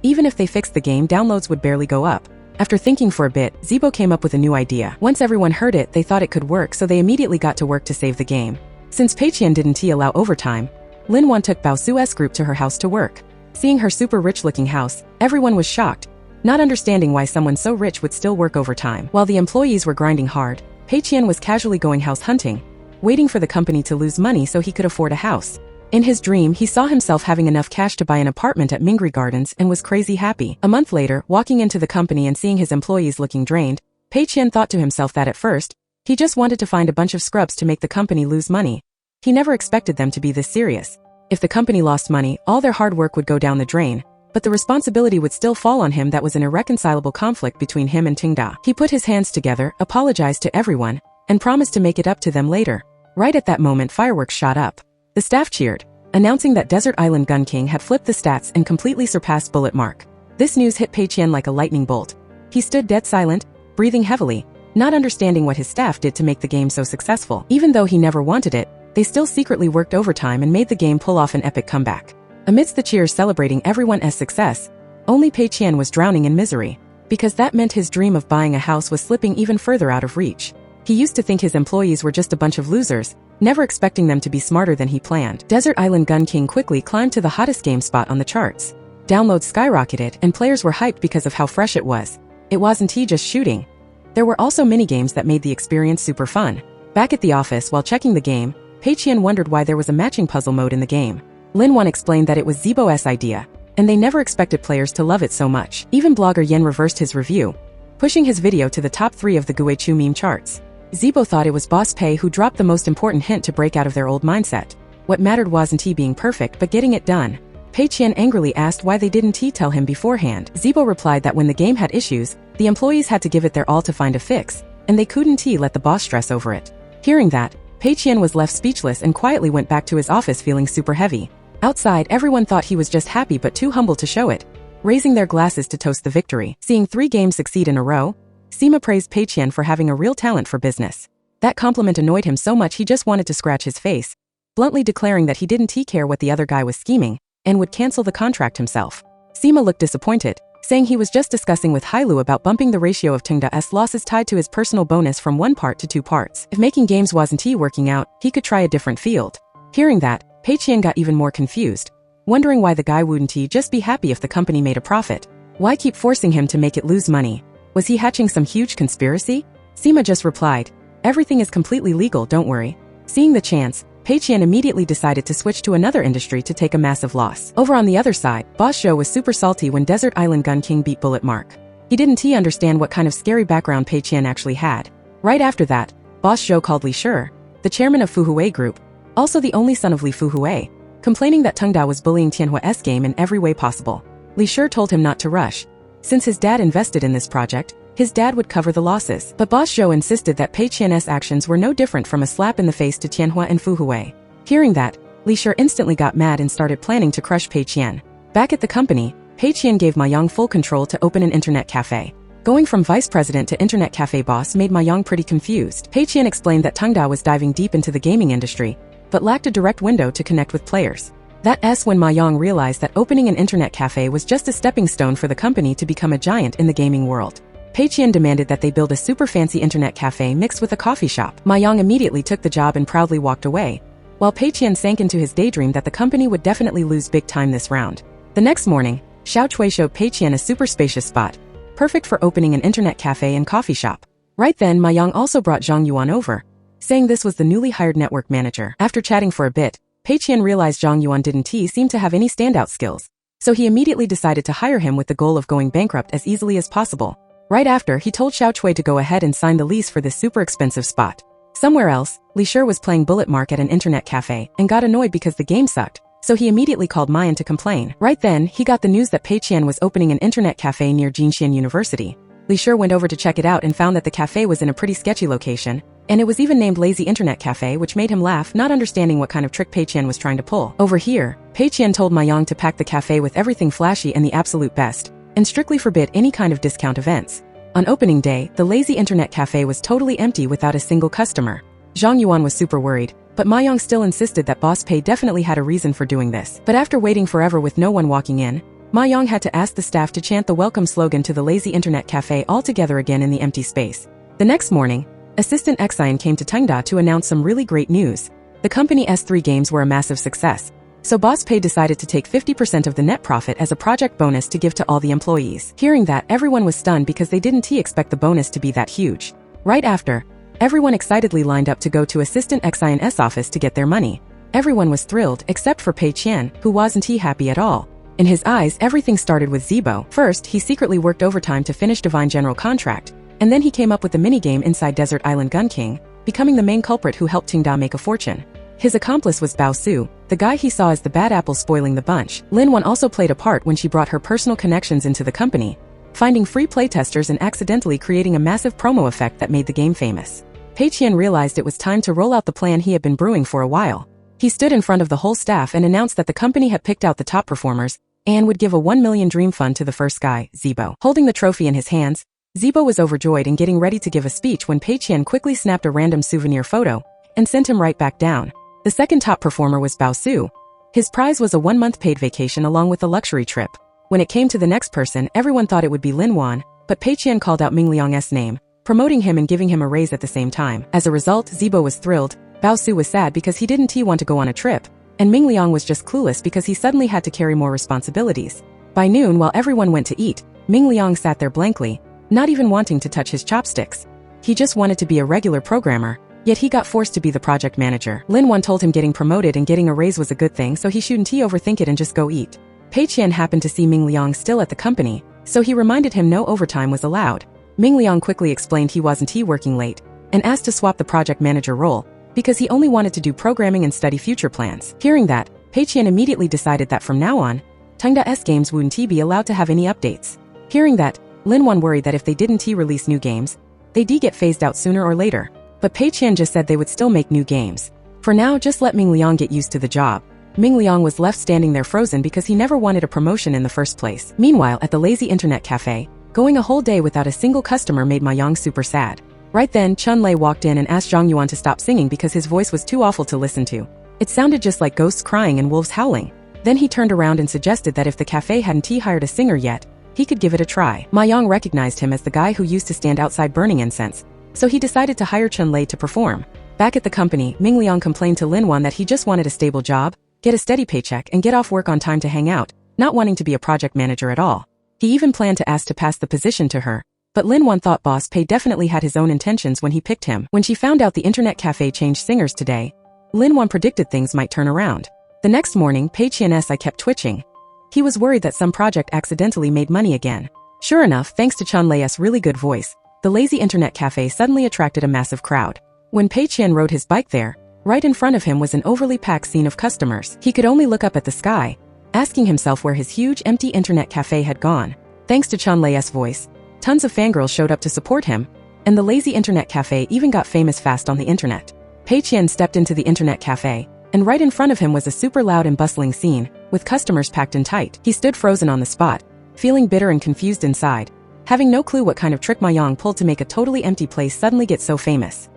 Even if they fixed the game, downloads would barely go up. After thinking for a bit, Zibo came up with a new idea. Once everyone heard it, they thought it could work, so they immediately got to work to save the game. Since Pei Qian didn't allow overtime, Lin Wan took Bao Su's group to her house to work. Seeing her super rich-looking house, everyone was shocked, not understanding why someone so rich would still work overtime. While the employees were grinding hard, Pei Qian was casually going house hunting, waiting for the company to lose money so he could afford a house. In his dream, he saw himself having enough cash to buy an apartment at Mingri Gardens and was crazy happy. A month later, walking into the company and seeing his employees looking drained, Pei Qian thought to himself that at first, he just wanted to find a bunch of scrubs to make the company lose money. He never expected them to be this serious. If the company lost money, all their hard work would go down the drain, but the responsibility would still fall on him. That was an irreconcilable conflict between him and Tengda. He put his hands together, apologized to everyone, and promised to make it up to them later. Right at that moment, fireworks shot up. The staff cheered, announcing that Desert Island Gun King had flipped the stats and completely surpassed Bullet Mark. This news hit Pei Qian like a lightning bolt. He stood dead silent, breathing heavily, not understanding what his staff did to make the game so successful. Even though he never wanted it, they still secretly worked overtime and made the game pull off an epic comeback. Amidst the cheers celebrating everyone's success, only Pei Qian was drowning in misery, because that meant his dream of buying a house was slipping even further out of reach. He used to think his employees were just a bunch of losers, never expecting them to be smarter than he planned. Desert Island Gun King quickly climbed to the hottest game spot on the charts. Downloads skyrocketed and players were hyped because of how fresh it was. It wasn't just shooting. There were also minigames that made the experience super fun. Back at the office while checking the game, Pei Qian wondered why there was a matching puzzle mode in the game. Lin Wan explained that it was Zibo's idea, and they never expected players to love it so much. Even blogger Yen reversed his review, pushing his video to the top 3 of the Guichu meme charts. Zibo thought it was Boss Pei who dropped the most important hint to break out of their old mindset. What mattered wasn't he being perfect but getting it done. Pei Qian angrily asked why they didn't tell him beforehand. Zibo replied that when the game had issues, the employees had to give it their all to find a fix, and they couldn't let the boss stress over it. Hearing that, Pei Qian was left speechless and quietly went back to his office feeling super heavy. Outside, everyone thought he was just happy but too humble to show it, raising their glasses to toast the victory. Seeing 3 games succeed in a row, Sima praised Pei Qian for having a real talent for business. That compliment annoyed him so much he just wanted to scratch his face, bluntly declaring that he didn't care what the other guy was scheming, and would cancel the contract himself. Sima looked disappointed, saying he was just discussing with Hailu about bumping the ratio of Tengda's losses tied to his personal bonus from 1 part to 2 parts. If making games wasn't working out, he could try a different field. Hearing that, Pei Qian got even more confused, wondering why the guy wouldn't just be happy if the company made a profit. Why keep forcing him to make it lose money? Was he hatching some huge conspiracy? Sima just replied, "Everything is completely legal, don't worry." Seeing the chance, Pei Qian immediately decided to switch to another industry to take a massive loss. Over on the other side, Boss Zhou was super salty when Desert Island Gun King beat Bullet Mark. He didn't understand what kind of scary background Pei Qian actually had. Right after that, Boss Zhou called Li Shi, the chairman of Fuhui Group, also the only son of Li Fuhui, complaining that Tengda was bullying Tianhua's game in every way possible. Li Shi told him not to rush. Since his dad invested in this project, his dad would cover the losses. But Boss Zhou insisted that Pei Qian's actions were no different from a slap in the face to Tianhua and Fuhui. Hearing that, Li Shi instantly got mad and started planning to crush Pei Qian. Back at the company, Pei Qian gave Ma Yang full control to open an internet cafe. Going from vice president to internet cafe boss made Ma Yang pretty confused. Pei Qian explained that Tengda was diving deep into the gaming industry, but lacked a direct window to connect with players. That's when Ma Yang realized that opening an internet cafe was just a stepping stone for the company to become a giant in the gaming world. Pei Qian demanded that they build a super fancy internet cafe mixed with a coffee shop. Ma Yang immediately took the job and proudly walked away, while Pei Qian sank into his daydream that the company would definitely lose big time this round. The next morning, Xiao Chui showed Pei Qian a super spacious spot, perfect for opening an internet cafe and coffee shop. Right then, Ma Yang also brought Zhang Yuan over, saying this was the newly hired network manager. After chatting for a bit, Pei Qian realized Zhang Yuan didn't seem to have any standout skills, so he immediately decided to hire him with the goal of going bankrupt as easily as possible. Right after, he told Xiao Chui to go ahead and sign the lease for this super expensive spot. Somewhere else, Li Shi was playing Bullet Mark at an internet cafe and got annoyed because the game sucked, so he immediately called Mayan to complain. Right then, he got the news that Pei Qian was opening an internet cafe near Jinxian University. Li Shi went over to check it out and found that the cafe was in a pretty sketchy location, and it was even named Lazy Internet Cafe, which made him laugh, not understanding what kind of trick Pei Qian was trying to pull. Over here, Pei Qian told Ma Yang to pack the cafe with everything flashy and the absolute best, and strictly forbid any kind of discount events. On opening day, the Lazy Internet Cafe was totally empty without a single customer. Zhang Yuan was super worried, but Ma Yang still insisted that Boss Pei definitely had a reason for doing this. But after waiting forever with no one walking in, Ma Yang had to ask the staff to chant the welcome slogan to the Lazy Internet Cafe all together again in the empty space. The next morning, Assistant Xian came to Tengda to announce some really great news. The company S3 games were a massive success, so Boss Pei decided to take 50% of the net profit as a project bonus to give to all the employees. Hearing that, everyone was stunned because they didn't expect the bonus to be that huge. Right after, everyone excitedly lined up to go to Assistant Xian's office to get their money. Everyone was thrilled except for Pei Qian, who wasn't happy at all. In his eyes, everything started with Zibo. First, he secretly worked overtime to finish Divine General contract, and then he came up with the minigame inside Desert Island Gun King, becoming the main culprit who helped Tengda make a fortune. His accomplice was Bao Su, the guy he saw as the bad apple spoiling the bunch. Lin Wan also played a part when she brought her personal connections into the company, finding free playtesters and accidentally creating a massive promo effect that made the game famous. Pei Qian realized it was time to roll out the plan he had been brewing for a while. He stood in front of the whole staff and announced that the company had picked out the top performers and would give a 1 million dream fund to the first guy, Zibo. Holding the trophy in his hands, Zibo was overjoyed and getting ready to give a speech when Pei Qian quickly snapped a random souvenir photo and sent him right back down. The second top performer was Bao Su. His prize was a 1-month paid vacation along with a luxury trip. When it came to the next person, everyone thought it would be Lin Wan, but Pei Qian called out Ming Liang's name, promoting him and giving him a raise at the same time. As a result, Zibo was thrilled, Bao Su was sad because he didn't want to go on a trip, and Ming Liang was just clueless because he suddenly had to carry more responsibilities. By noon, while everyone went to eat, Ming Liang sat there blankly, not even wanting to touch his chopsticks. He just wanted to be a regular programmer, yet he got forced to be the project manager. Lin Wan told him getting promoted and getting a raise was a good thing, so he shouldn't overthink it and just go eat. Pei Qian happened to see Ming Liang still at the company, so he reminded him no overtime was allowed. Ming Liang quickly explained he wasn't working late, and asked to swap the project manager role, because he only wanted to do programming and study future plans. Hearing that, Pei Qian immediately decided that from now on, Tengda's games wouldn't be allowed to have any updates. Hearing that, Lin Wan worried that if they didn't release new games, they'd get phased out sooner or later. But Pei Qian just said they would still make new games. For now, just let Ming Liang get used to the job. Ming Liang was left standing there frozen because he never wanted a promotion in the first place. Meanwhile, at the Lazy Internet Cafe, going a whole day without a single customer made Ma Yang super sad. Right then, Chun Lei walked in and asked Zhang Yuan to stop singing because his voice was too awful to listen to. It sounded just like ghosts crying and wolves howling. Then he turned around and suggested that if the cafe hadn't hired a singer yet, he could give it a try. Ma Yang recognized him as the guy who used to stand outside burning incense, so he decided to hire Chun Lei to perform. Back at the company, Ming Liang complained to Lin Wan that he just wanted a stable job, get a steady paycheck and get off work on time to hang out, not wanting to be a project manager at all. He even planned to ask to pass the position to her, but Lin Wan thought Boss Pei definitely had his own intentions when he picked him. When she found out the internet cafe changed singers today, Lin Wan predicted things might turn around. The next morning, Pei Qian's eye kept twitching. He was worried that some project accidentally made money again. Sure enough, thanks to Chun Lei's really good voice, the Lazy Internet Cafe suddenly attracted a massive crowd. When Pei Qian rode his bike there, right in front of him was an overly packed scene of customers. He could only look up at the sky, asking himself where his huge empty internet cafe had gone. Thanks to Chun Lei's voice, tons of fangirls showed up to support him, and the Lazy Internet Cafe even got famous fast on the internet. Pei Qian stepped into the internet cafe, and right in front of him was a super loud and bustling scene, with customers packed in tight. He stood frozen on the spot, feeling bitter and confused inside, having no clue what kind of trick Ma Yang pulled to make a totally empty place suddenly get so famous.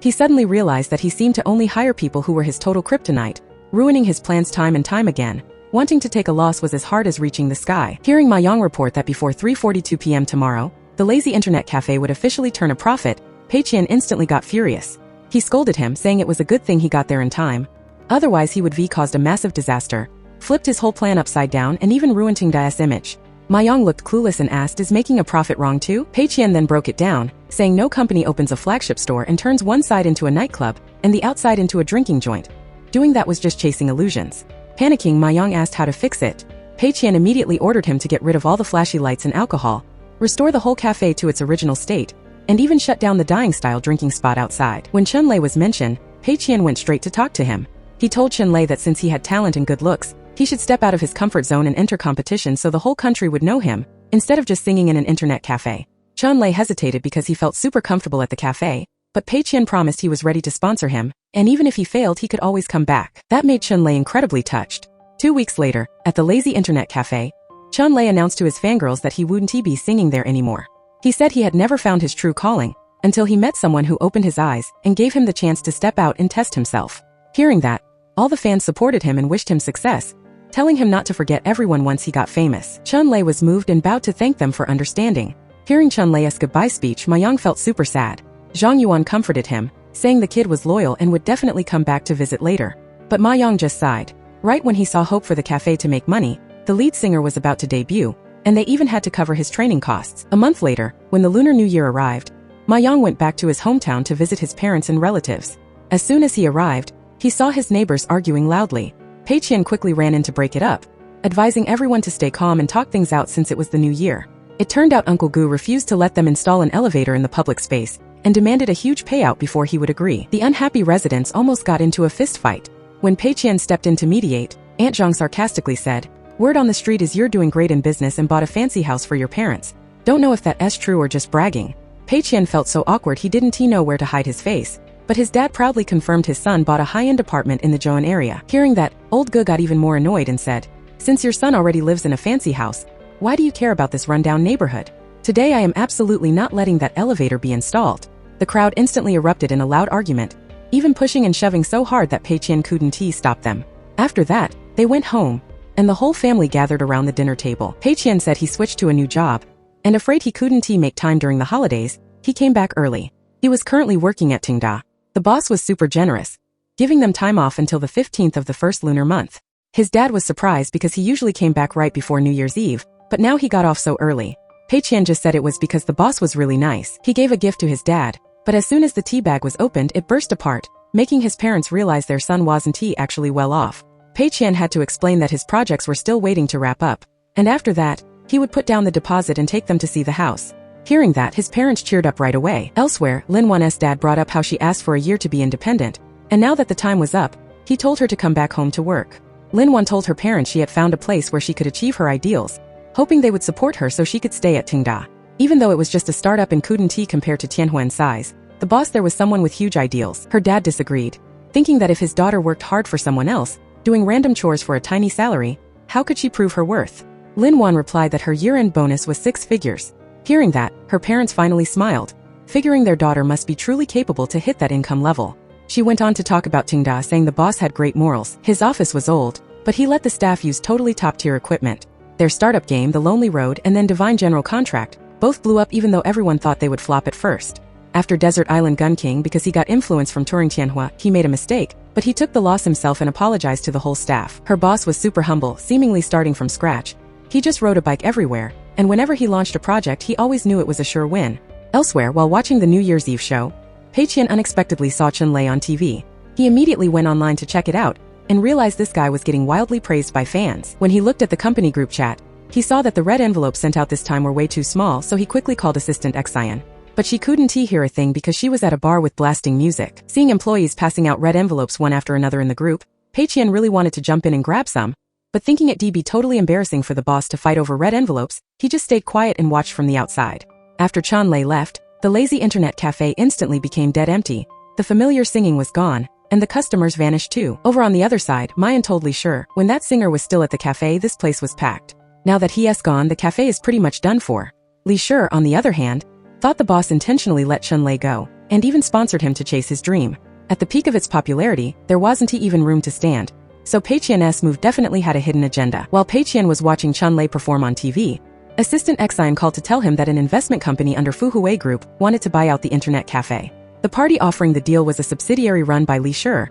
He suddenly realized that he seemed to only hire people who were his total kryptonite, ruining his plans time and time again. Wanting to take a loss was as hard as reaching the sky. Hearing Ma Yang report that before 3:42 p.m. tomorrow, the lazy internet cafe would officially turn a profit, Pei Qian instantly got furious. He scolded him, saying it was a good thing he got there in time. Otherwise he would have caused a massive disaster, flipped his whole plan upside down and even ruined Tingda's image. Ma Yang looked clueless and asked, is making a profit wrong too? Pei Qian then broke it down, saying no company opens a flagship store and turns one side into a nightclub and the outside into a drinking joint. Doing that was just chasing illusions. Panicking, Ma Yang asked how to fix it. Pei Qian immediately ordered him to get rid of all the flashy lights and alcohol, restore the whole cafe to its original state, and even shut down the dying-style drinking spot outside. When Chunlei was mentioned, Pei Qian went straight to talk to him. He told Chunlei that since he had talent and good looks, he should step out of his comfort zone and enter competition so the whole country would know him, instead of just singing in an internet cafe. Chunlei hesitated because he felt super comfortable at the cafe, but Pei Qian promised he was ready to sponsor him, and even if he failed he could always come back. That made Chunlei incredibly touched. 2 weeks later, at the lazy internet cafe, Chunlei announced to his fangirls that he wouldn't be singing there anymore. He said he had never found his true calling, until he met someone who opened his eyes and gave him the chance to step out and test himself. Hearing that, all the fans supported him and wished him success, telling him not to forget everyone once he got famous. Chunlei was moved and bowed to thank them for understanding. Hearing Chunlei's goodbye speech, Ma Yang felt super sad. Zhang Yuan comforted him, saying the kid was loyal and would definitely come back to visit later. But Ma Yang just sighed. Right when he saw hope for the cafe to make money, the lead singer was about to debut, and they even had to cover his training costs. A month later, when the Lunar New Year arrived, Ma Yang went back to his hometown to visit his parents and relatives. As soon as he arrived, he saw his neighbors arguing loudly. Pei Qian quickly ran in to break it up, advising everyone to stay calm and talk things out since it was the new year. It turned out Uncle Gu refused to let them install an elevator in the public space, and demanded a huge payout before he would agree. The unhappy residents almost got into a fist fight. When Pei Qian stepped in to mediate, Aunt Zhang sarcastically said, "Word on the street is you're doing great in business and bought a fancy house for your parents. Don't know if that's true or just bragging." Pei Qian felt so awkward he didn't know where to hide his face, but his dad proudly confirmed his son bought a high-end apartment in the Zhoan area. Hearing that, old Gu got even more annoyed and said, "Since your son already lives in a fancy house, why do you care about this rundown neighborhood? Today I am absolutely not letting that elevator be installed." The crowd instantly erupted in a loud argument, even pushing and shoving so hard that Pei Qian couldn't stop them. After that, they went home, and the whole family gathered around the dinner table. Pei Qian said he switched to a new job, and afraid he couldn't make time during the holidays, he came back early. He was currently working at Tingda. The boss was super generous, giving them time off until the 15th of the first lunar month. His dad was surprised because he usually came back right before New Year's Eve, but now he got off so early. Pei Qian just said it was because the boss was really nice. He gave a gift to his dad, but as soon as the tea bag was opened it burst apart, making his parents realize their son wasn't actually well off. Pei Qian had to explain that his projects were still waiting to wrap up, and after that, he would put down the deposit and take them to see the house. Hearing that, his parents cheered up right away. Elsewhere, Lin Wan's dad brought up how she asked for a year to be independent, and now that the time was up, he told her to come back home to work. Lin Wan told her parents she had found a place where she could achieve her ideals, hoping they would support her so she could stay at Tingda. Even though it was just a startup and couldn't compared to Tianhuan's size, the boss there was someone with huge ideals. Her dad disagreed, thinking that if his daughter worked hard for someone else, doing random chores for a tiny salary, how could she prove her worth? Lin Wan replied that her year-end bonus was 6 figures. Hearing that, her parents finally smiled, figuring their daughter must be truly capable to hit that income level. She went on to talk about Tingda, saying the boss had great morals. His office was old, but he let the staff use totally top-tier equipment. Their startup game, The Lonely Road and then Divine General Contract, both blew up even though everyone thought they would flop at first. After Desert Island Gun King, because he got influence from touring Tianhua, he made a mistake, but he took the loss himself and apologized to the whole staff. Her boss was super humble, seemingly starting from scratch. He just rode a bike everywhere, and whenever he launched a project he always knew it was a sure win. Elsewhere, while watching the New Year's Eve show, Pei Qian unexpectedly saw Chunlei on TV. He immediately went online to check it out, and realized this guy was getting wildly praised by fans. When he looked at the company group chat, he saw that the red envelopes sent out this time were way too small, so he quickly called assistant Xian. But she couldn't hear a thing because she was at a bar with blasting music. Seeing employees passing out red envelopes one after another in the group, Pei Qian really wanted to jump in and grab some, but thinking it'd be totally embarrassing for the boss to fight over red envelopes, he just stayed quiet and watched from the outside. After Chunlei left, the lazy internet cafe instantly became dead empty. The familiar singing was gone, and the customers vanished too. Over on the other side, Mayan told Li Shi, when that singer was still at the cafe, this place was packed. Now that he has gone, the cafe is pretty much done for. Li Shi, on the other hand, thought the boss intentionally let Chunlei go, and even sponsored him to chase his dream. At the peak of its popularity, there wasn't even room to stand. So Pei Qian's move definitely had a hidden agenda. While Pei Qian was watching Chunlei perform on TV, Assistant Exine called to tell him that an investment company under Fuhui Group wanted to buy out the internet cafe. The party offering the deal was a subsidiary run by Li Shi,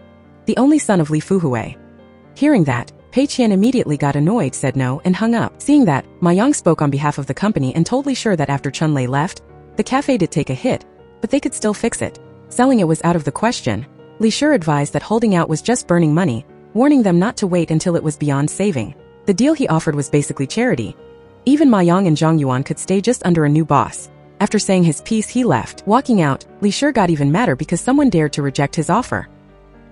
the only son of Li Fuhui. Hearing that, Pei Qian immediately got annoyed, said no, and hung up. Seeing that, Ma Yang spoke on behalf of the company and told Li Shi that after Chunlei left, the cafe did take a hit, but they could still fix it. Selling it was out of the question. Li Shi advised that holding out was just burning money, warning them not to wait until it was beyond saving. The deal he offered was basically charity. Even Ma Yang and Zhang Yuan could stay just under a new boss. After saying his piece, he left. Walking out, Li Shi got even madder because someone dared to reject his offer.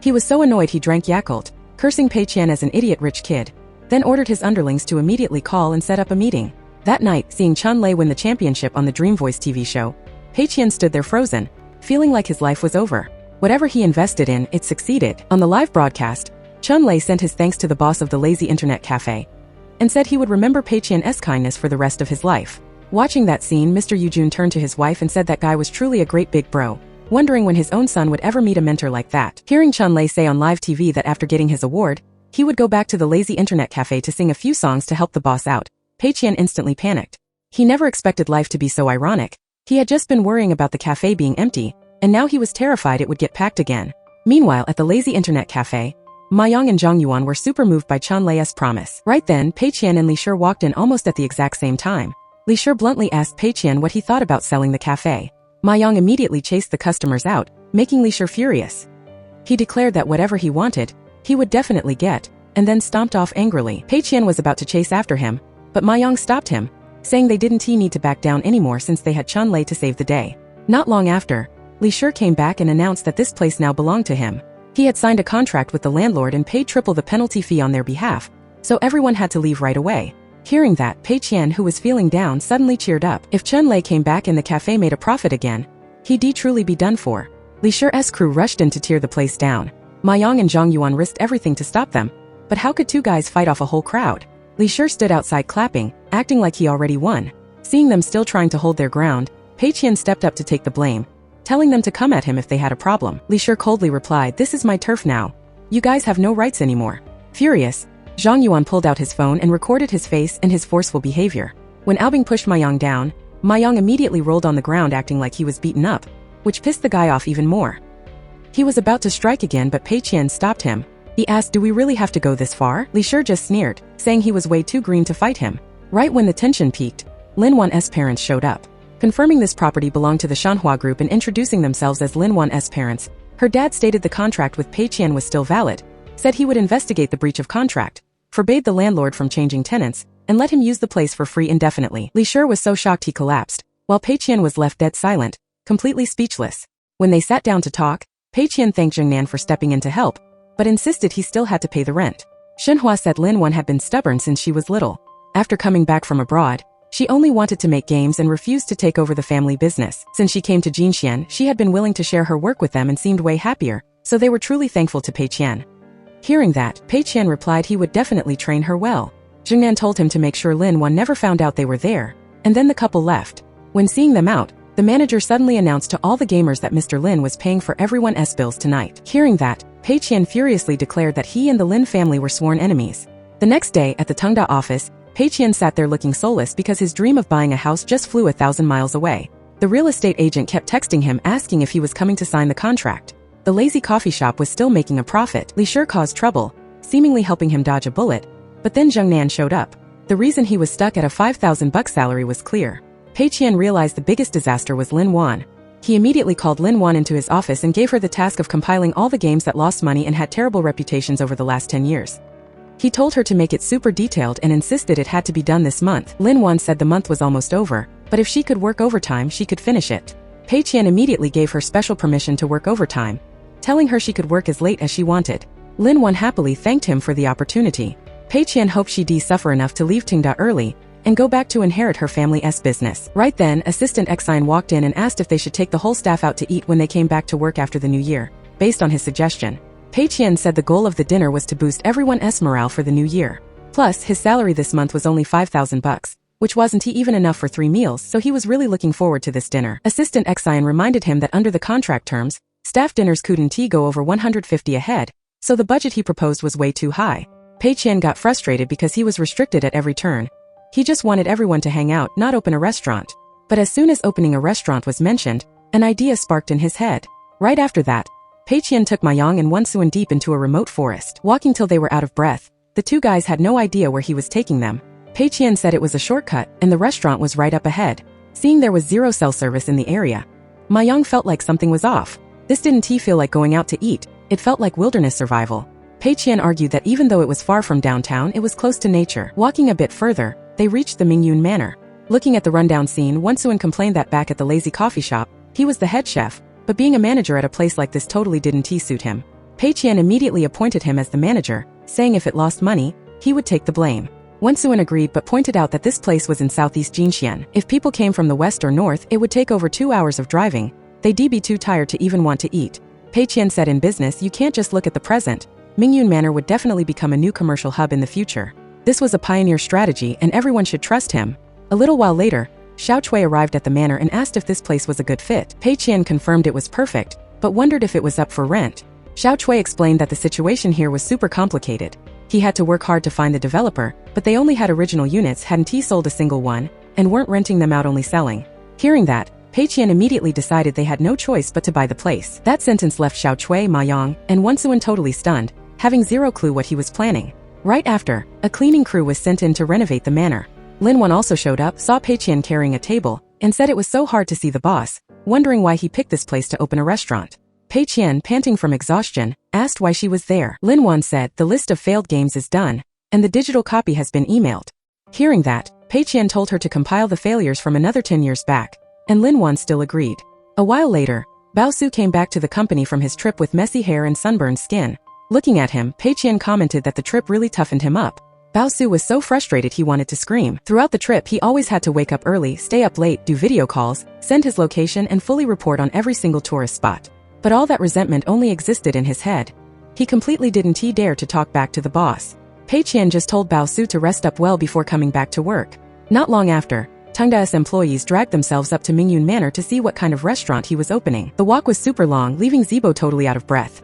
He was so annoyed he drank Yakult, cursing Pei Qian as an idiot rich kid, then ordered his underlings to immediately call and set up a meeting. That night, seeing Chunlei win the championship on the Dream Voice TV show, Pei Qian stood there frozen, feeling like his life was over. Whatever he invested in, it succeeded. On the live broadcast, Chunlei sent his thanks to the boss of the lazy internet cafe, and said he would remember Pei Qian's kindness for the rest of his life. Watching that scene, Mr. Yujun turned to his wife and said that guy was truly a great big bro, wondering when his own son would ever meet a mentor like that. Hearing Chunlei say on live TV that after getting his award, he would go back to the lazy internet cafe to sing a few songs to help the boss out, Pei Qian instantly panicked. He never expected life to be so ironic. He had just been worrying about the cafe being empty, and now he was terrified it would get packed again. Meanwhile, at the lazy internet cafe, Ma Yang and Zhang Yuan were super moved by Chunlei's promise. Right then, Pei Qian and Li Shi walked in almost at the exact same time. Li Shi bluntly asked Pei Qian what he thought about selling the cafe. Ma Yang immediately chased the customers out, making Li Shi furious. He declared that whatever he wanted, he would definitely get, and then stomped off angrily. Pei Qian was about to chase after him, but Ma Yang stopped him, saying they didn't need to back down anymore since they had Chunlei to save the day. Not long after, Li Shi came back and announced that this place now belonged to him. He had signed a contract with the landlord and paid triple the penalty fee on their behalf, so everyone had to leave right away. Hearing that, Pei Qian, who was feeling down, suddenly cheered up. If Chunlei came back and the cafe made a profit again, he'd truly be done for. Li Shi's crew rushed in to tear the place down. Ma Yang and Zhang Yuan risked everything to stop them, but how could two guys fight off a whole crowd? Li Shi stood outside clapping, acting like he already won. Seeing them still trying to hold their ground, Pei Qian stepped up to take the blame, telling them to come at him if they had a problem. Li Shi coldly replied, "This is my turf now. You guys have no rights anymore." Furious, Zhang Yuan pulled out his phone and recorded his face and his forceful behavior. When Aobing pushed Ma Yang down, Ma Yang immediately rolled on the ground acting like he was beaten up, which pissed the guy off even more. He was about to strike again, but Pei Qian stopped him. He asked, "Do we really have to go this far?" Li Shi just sneered, saying he was way too green to fight him. Right when the tension peaked, Lin Wan's parents showed up. Confirming this property belonged to the Shanhua Group and introducing themselves as Lin Wan's parents, her dad stated the contract with Pei Qian was still valid, said he would investigate the breach of contract, forbade the landlord from changing tenants, and let him use the place for free indefinitely. Li Shi was so shocked he collapsed, while Pei Qian was left dead silent, completely speechless. When they sat down to talk, Pei Qian thanked Zhengnan for stepping in to help, but insisted he still had to pay the rent. Shenhua said Lin Wan had been stubborn since she was little. After coming back from abroad, she only wanted to make games and refused to take over the family business. Since she came to Jinxian, she had been willing to share her work with them and seemed way happier, so they were truly thankful to Pei Qian. Hearing that, Pei Qian replied he would definitely train her well. Zhengnan told him to make sure Lin Wan never found out they were there, and then the couple left. When seeing them out, the manager suddenly announced to all the gamers that Mr. Lin was paying for everyone's bills tonight. Hearing that, Pei Qian furiously declared that he and the Lin family were sworn enemies. The next day, at the Tengda office, Pei Qian sat there looking soulless because his dream of buying a house just flew 1,000 miles away. The real estate agent kept texting him asking if he was coming to sign the contract. The lazy coffee shop was still making a profit. Li Shi caused trouble, seemingly helping him dodge a bullet, but then Zhengnan showed up. The reason he was stuck at a $5,000 salary was clear. Pei Qian realized the biggest disaster was Lin Wan. He immediately called Lin Wan into his office and gave her the task of compiling all the games that lost money and had terrible reputations over the last 10 years. He told her to make it super detailed and insisted it had to be done this month. Lin Wan said the month was almost over, but if she could work overtime, she could finish it. Pei Qian immediately gave her special permission to work overtime, telling her she could work as late as she wanted. Lin Wan happily thanked him for the opportunity. Pei Qian hoped she'd suffer enough to leave Tengda early and go back to inherit her family's business. Right then, Assistant Exine walked in and asked if they should take the whole staff out to eat when they came back to work after the new year. Based on his suggestion, Pei Qian said the goal of the dinner was to boost everyone's morale for the new year. Plus, his salary this month was only 5,000 bucks, which wasn't even enough for 3 meals, so he was really looking forward to this dinner. Assistant Xian reminded him that under the contract terms, staff dinners couldn't go over 150 a head, so the budget he proposed was way too high. Pei Qian got frustrated because he was restricted at every turn. He just wanted everyone to hang out, not open a restaurant. But as soon as opening a restaurant was mentioned, an idea sparked in his head. Right after that, Pei Qian took Mayang and Wensuan deep into a remote forest. Walking till they were out of breath, the two guys had no idea where he was taking them. Pei Qian said it was a shortcut, and the restaurant was right up ahead. Seeing there was zero cell service in the area, Mayang felt like something was off. This didn't feel like going out to eat, it felt like wilderness survival. Pei Qian argued that even though it was far from downtown, it was close to nature. Walking a bit further, they reached the Mingyun Manor. Looking at the rundown scene, Wensuan complained that back at the lazy coffee shop, he was the head chef, but being a manager at a place like this totally didn't suit him. Pei Qian immediately appointed him as the manager, saying if it lost money, he would take the blame. Wensuan agreed but pointed out that this place was in southeast Jinxian. If people came from the west or north, it would take over 2 hours of driving. They'd be too tired to even want to eat. Pei Qian said in business you can't just look at the present. Mingyun Manor would definitely become a new commercial hub in the future. This was a pioneer strategy and everyone should trust him. A little while later, Xiao Chui arrived at the manor and asked if this place was a good fit. Pei Qian confirmed it was perfect, but wondered if it was up for rent. Xiao Chui explained that the situation here was super complicated. He had to work hard to find the developer, but they only had original units, hadn't sold a single one, and weren't renting them out, only selling. Hearing that, Pei Qian immediately decided they had no choice but to buy the place. That sentence left Xiao Chui, Ma Yang, and Wensuan totally stunned, having zero clue what he was planning. Right after, a cleaning crew was sent in to renovate the manor. Lin Wan also showed up, saw Pei Qian carrying a table, and said it was so hard to see the boss, wondering why he picked this place to open a restaurant. Pei Qian, panting from exhaustion, asked why she was there. Lin Wan said the list of failed games is done, and the digital copy has been emailed. Hearing that, Pei Qian told her to compile the failures from another 10 years back, and Lin Wan still agreed. A while later, Bao Su came back to the company from his trip with messy hair and sunburned skin. Looking at him, Pei Qian commented that the trip really toughened him up. Bao Su was so frustrated he wanted to scream. Throughout the trip he always had to wake up early, stay up late, do video calls, send his location and fully report on every single tourist spot. But all that resentment only existed in his head. He completely didn't dare to talk back to the boss. Pei Qian just told Bao Su to rest up well before coming back to work. Not long after, Tengda's employees dragged themselves up to Mingyun Manor to see what kind of restaurant he was opening. The walk was super long, leaving Zibo totally out of breath.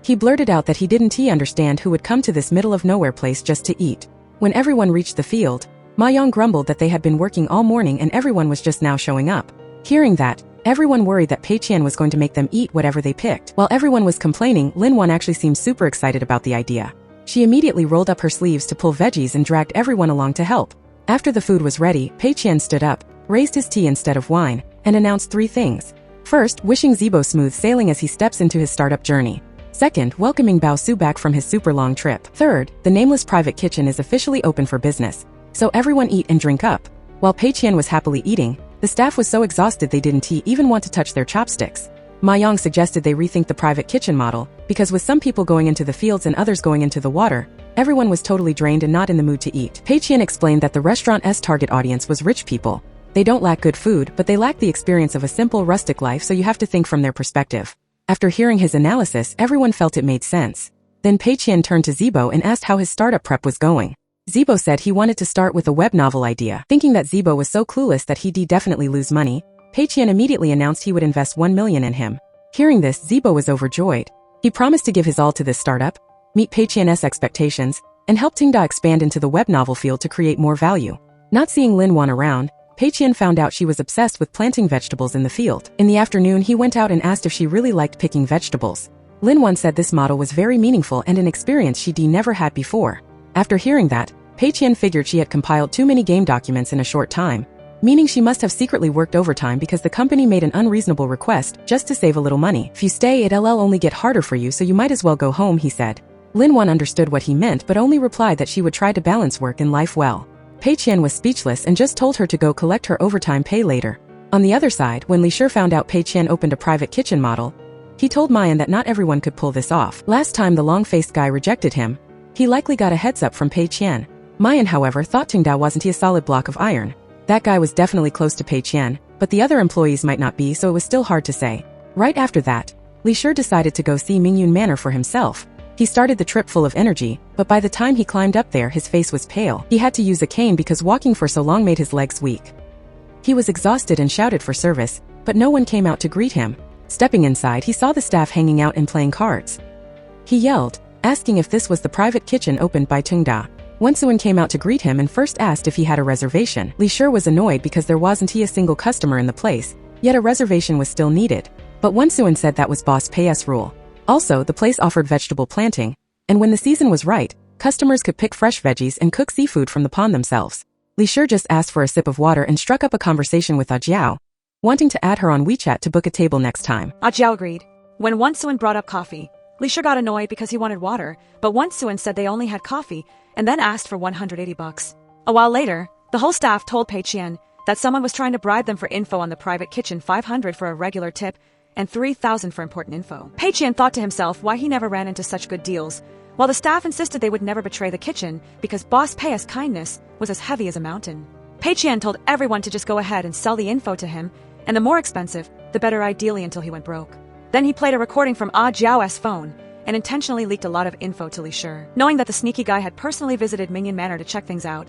He blurted out that he didn't understand who would come to this middle-of-nowhere place just to eat. When everyone reached the field, Ma Yang grumbled that they had been working all morning and everyone was just now showing up. Hearing that, everyone worried that Pei Qian was going to make them eat whatever they picked. While everyone was complaining, Lin Wan actually seemed super excited about the idea. She immediately rolled up her sleeves to pull veggies and dragged everyone along to help. After the food was ready, Pei Qian stood up, raised his tea instead of wine, and announced 3 things. First, wishing Zibo smooth sailing as he steps into his startup journey. Second, welcoming Bao Su back from his super long trip. Third, the nameless private kitchen is officially open for business, so everyone eat and drink up. While Pei Qian was happily eating, the staff was so exhausted they didn't even want to touch their chopsticks. Ma Yang suggested they rethink the private kitchen model, because with some people going into the fields and others going into the water, everyone was totally drained and not in the mood to eat. Pei Qian explained that the restaurant's target audience was rich people. They don't lack good food, but they lack the experience of a simple rustic life, so you have to think from their perspective. After hearing his analysis, everyone felt it made sense. Then Pei Qian turned to Zibo and asked how his startup prep was going. Zibo said he wanted to start with a web novel idea. Thinking that Zibo was so clueless that he'd definitely lose money, Pei Qian immediately announced he would invest 1 million in him. Hearing this, Zibo was overjoyed. He promised to give his all to this startup, meet Pei Qian's expectations, and help Tengda expand into the web novel field to create more value. Not seeing Lin Wan around, Pei Qian found out she was obsessed with planting vegetables in the field. In the afternoon, he went out and asked if she really liked picking vegetables. Lin Wan said this model was very meaningful and an experience she'd never had before. After hearing that, Pei Qian figured she had compiled too many game documents in a short time, meaning she must have secretly worked overtime because the company made an unreasonable request just to save a little money. If you stay, it'll only get harder for you, so you might as well go home, he said. Lin Wan understood what he meant but only replied that she would try to balance work and life well. Pei Qian was speechless and just told her to go collect her overtime pay later. On the other side, when Li Shi found out Pei Qian opened a private kitchen model, he told Mayan that not everyone could pull this off. Last time the long-faced guy rejected him, he likely got a heads up from Pei Qian. Mayan, however, thought Tengda wasn't a solid block of iron. That guy was definitely close to Pei Qian, but the other employees might not be, so it was still hard to say. Right after that, Li Shi decided to go see Mingyun Manor for himself. He started the trip full of energy, but by the time he climbed up there his face was pale. He had to use a cane because walking for so long made his legs weak. He was exhausted and shouted for service, but no one came out to greet him. Stepping inside, he saw the staff hanging out and playing cards. He yelled, asking if this was the private kitchen opened by Tungda. Wensuin came out to greet him and first asked if he had a reservation. Li Shi was annoyed because there wasn't a single customer in the place, yet a reservation was still needed. But Wensuin said that was boss pay's rule. Also, the place offered vegetable planting, and when the season was right, customers could pick fresh veggies and cook seafood from the pond themselves. Li Shi just asked for a sip of water and struck up a conversation with Jiao, wanting to add her on WeChat to book a table next time. Jiao agreed. When Wensuin brought up coffee, Li Shi got annoyed because he wanted water, but Wensuin said they only had coffee and then asked for $180. A while later, the whole staff told Pei Qian that someone was trying to bribe them for info on the private kitchen, $500 for a regular tip and $3,000 for important info. Pei Qian thought to himself why he never ran into such good deals, while the staff insisted they would never betray the kitchen because boss Pei's kindness was as heavy as a mountain. Pei Qian told everyone to just go ahead and sell the info to him, and the more expensive, the better, ideally until he went broke. Then he played a recording from Jiao's phone and intentionally leaked a lot of info to Li Shi. Knowing that the sneaky guy had personally visited Mingyun Manor to check things out,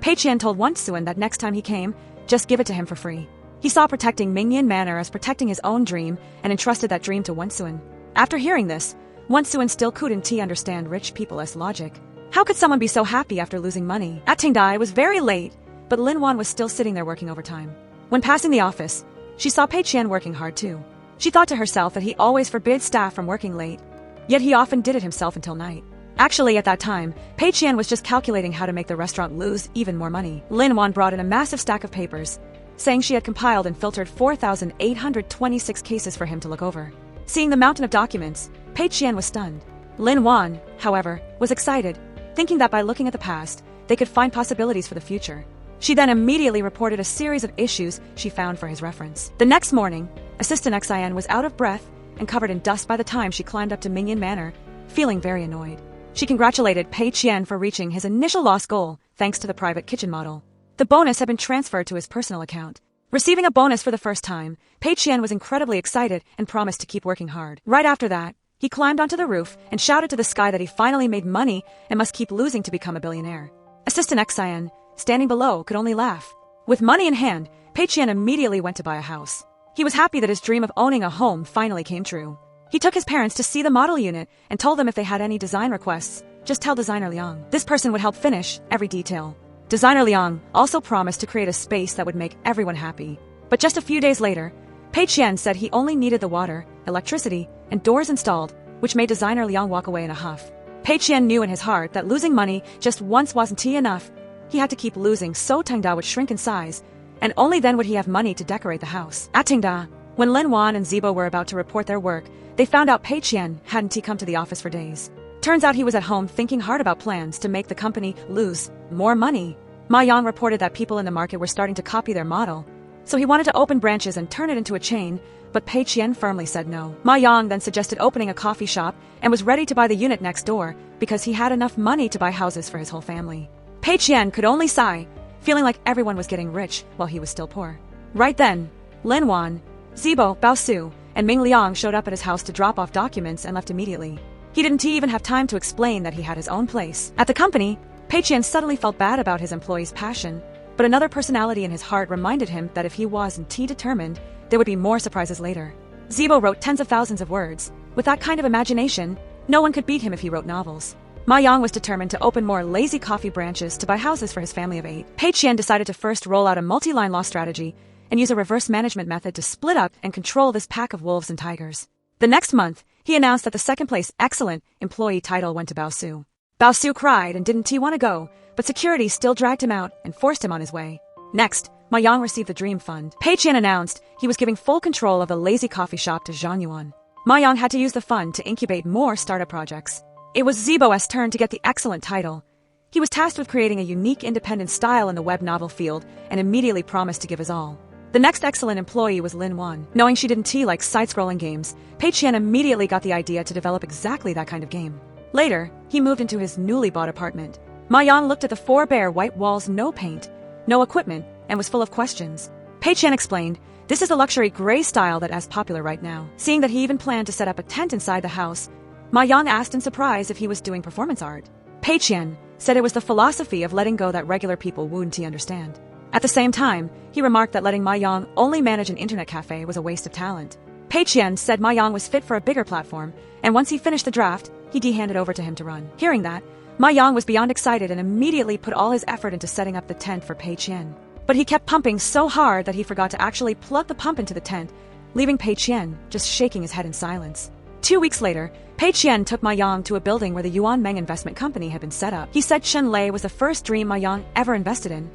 Pei Qian told Wensuin that next time he came, just give it to him for free. He saw protecting Mingyun Manor as protecting his own dream and entrusted that dream to Wensuin. After hearing this, Wensuin still couldn't understand rich people's logic. How could someone be so happy after losing money? At Tingdai, it was very late, but Lin Wan was still sitting there working overtime. When passing the office, she saw Pei Qian working hard too. She thought to herself that he always forbids staff from working late, yet he often did it himself until night. Actually, at that time, Pei Qian was just calculating how to make the restaurant lose even more money. Lin Wan brought in a massive stack of papers, saying she had compiled and filtered 4,826 cases for him to look over. Seeing the mountain of documents, Pei Qian was stunned. Lin Wan, however, was excited, thinking that by looking at the past, they could find possibilities for the future. She then immediately reported a series of issues she found for his reference. The next morning, Assistant Xian was out of breath and covered in dust by the time she climbed up to Mingyun Manor, feeling very annoyed. She congratulated Pei Qian for reaching his initial loss goal thanks to the private kitchen model. The bonus had been transferred to his personal account. Receiving a bonus for the first time, Pei Qian was incredibly excited and promised to keep working hard. Right after that, he climbed onto the roof and shouted to the sky that he finally made money and must keep losing to become a billionaire. Assistant Xian, standing below, could only laugh. With money in hand, Pei Qian immediately went to buy a house. He was happy that his dream of owning a home finally came true. He took his parents to see the model unit and told them if they had any design requests, just tell designer Liang. This person would help finish every detail. Designer Liang also promised to create a space that would make everyone happy. But just a few days later, Pei Qian said he only needed the water, electricity, and doors installed, which made designer Liang walk away in a huff. Pei Qian knew in his heart that losing money just once wasn't enough. He had to keep losing so Tengda would shrink in size, and only then would he have money to decorate the house. At Tengda, when Lin Wan and Zibo were about to report their work, they found out Pei Qian hadn't come to the office for days. Turns out he was at home thinking hard about plans to make the company lose more money. Ma Yang reported that people in the market were starting to copy their model, so he wanted to open branches and turn it into a chain, but Pei Qian firmly said no. Ma Yang then suggested opening a coffee shop and was ready to buy the unit next door because he had enough money to buy houses for his whole family. Pei Qian could only sigh, feeling like everyone was getting rich while he was still poor. Right then, Lin Wan, Zibo, Bao Su, and Ming Liang showed up at his house to drop off documents and left immediately. He didn't even have time to explain that he had his own place. At the company, Pei Qian suddenly felt bad about his employee's passion, but another personality in his heart reminded him that if he wasn't determined, there would be more surprises later. Zibo wrote tens of thousands of words. With that kind of imagination, no one could beat him if he wrote novels. Ma Yang was determined to open more lazy coffee branches to buy houses for his family of 8. Pei Qian decided to first roll out a multi-line law strategy and use a reverse management method to split up and control this pack of wolves and tigers. The next month, he announced that the second place excellent employee title went to Bao Su. Bao Su cried and didn't want to go, but security still dragged him out and forced him on his way. Next, Ma Yang received the Dream Fund. Pei Qian announced he was giving full control of the lazy coffee shop to Zhang Yuan. Ma Yang had to use the fund to incubate more startup projects. It was Zibo's turn to get the excellent title. He was tasked with creating a unique independent style in the web novel field and immediately promised to give his all. The next excellent employee was Lin Wan. Knowing she didn't like side-scrolling games, Pei Qian immediately got the idea to develop exactly that kind of game. Later, he moved into his newly bought apartment. Ma Yang looked at the 4 bare white walls, no paint, no equipment, and was full of questions. Pei Qian explained This is the luxury gray style that is popular right now. Seeing that he even planned to set up a tent inside the house, Ma Yang asked in surprise if he was doing performance art. Pei Qian said it was the philosophy of letting go that regular people wouldn't understand. At the same time, he remarked that letting Ma Yang only manage an internet cafe was a waste of talent. Pei Qian said Ma Yang was fit for a bigger platform, and once he finished the draft, he handed over to him to run. Hearing that, Ma Yang was beyond excited and immediately put all his effort into setting up the tent for Pei Qian. But he kept pumping so hard that he forgot to actually plug the pump into the tent, leaving Pei Qian just shaking his head in silence. 2 weeks later, Pei Qian took Ma Yang to a building where the Yuan Meng investment company had been set up. He said Chen Lei was the first dream Ma Yang ever invested in.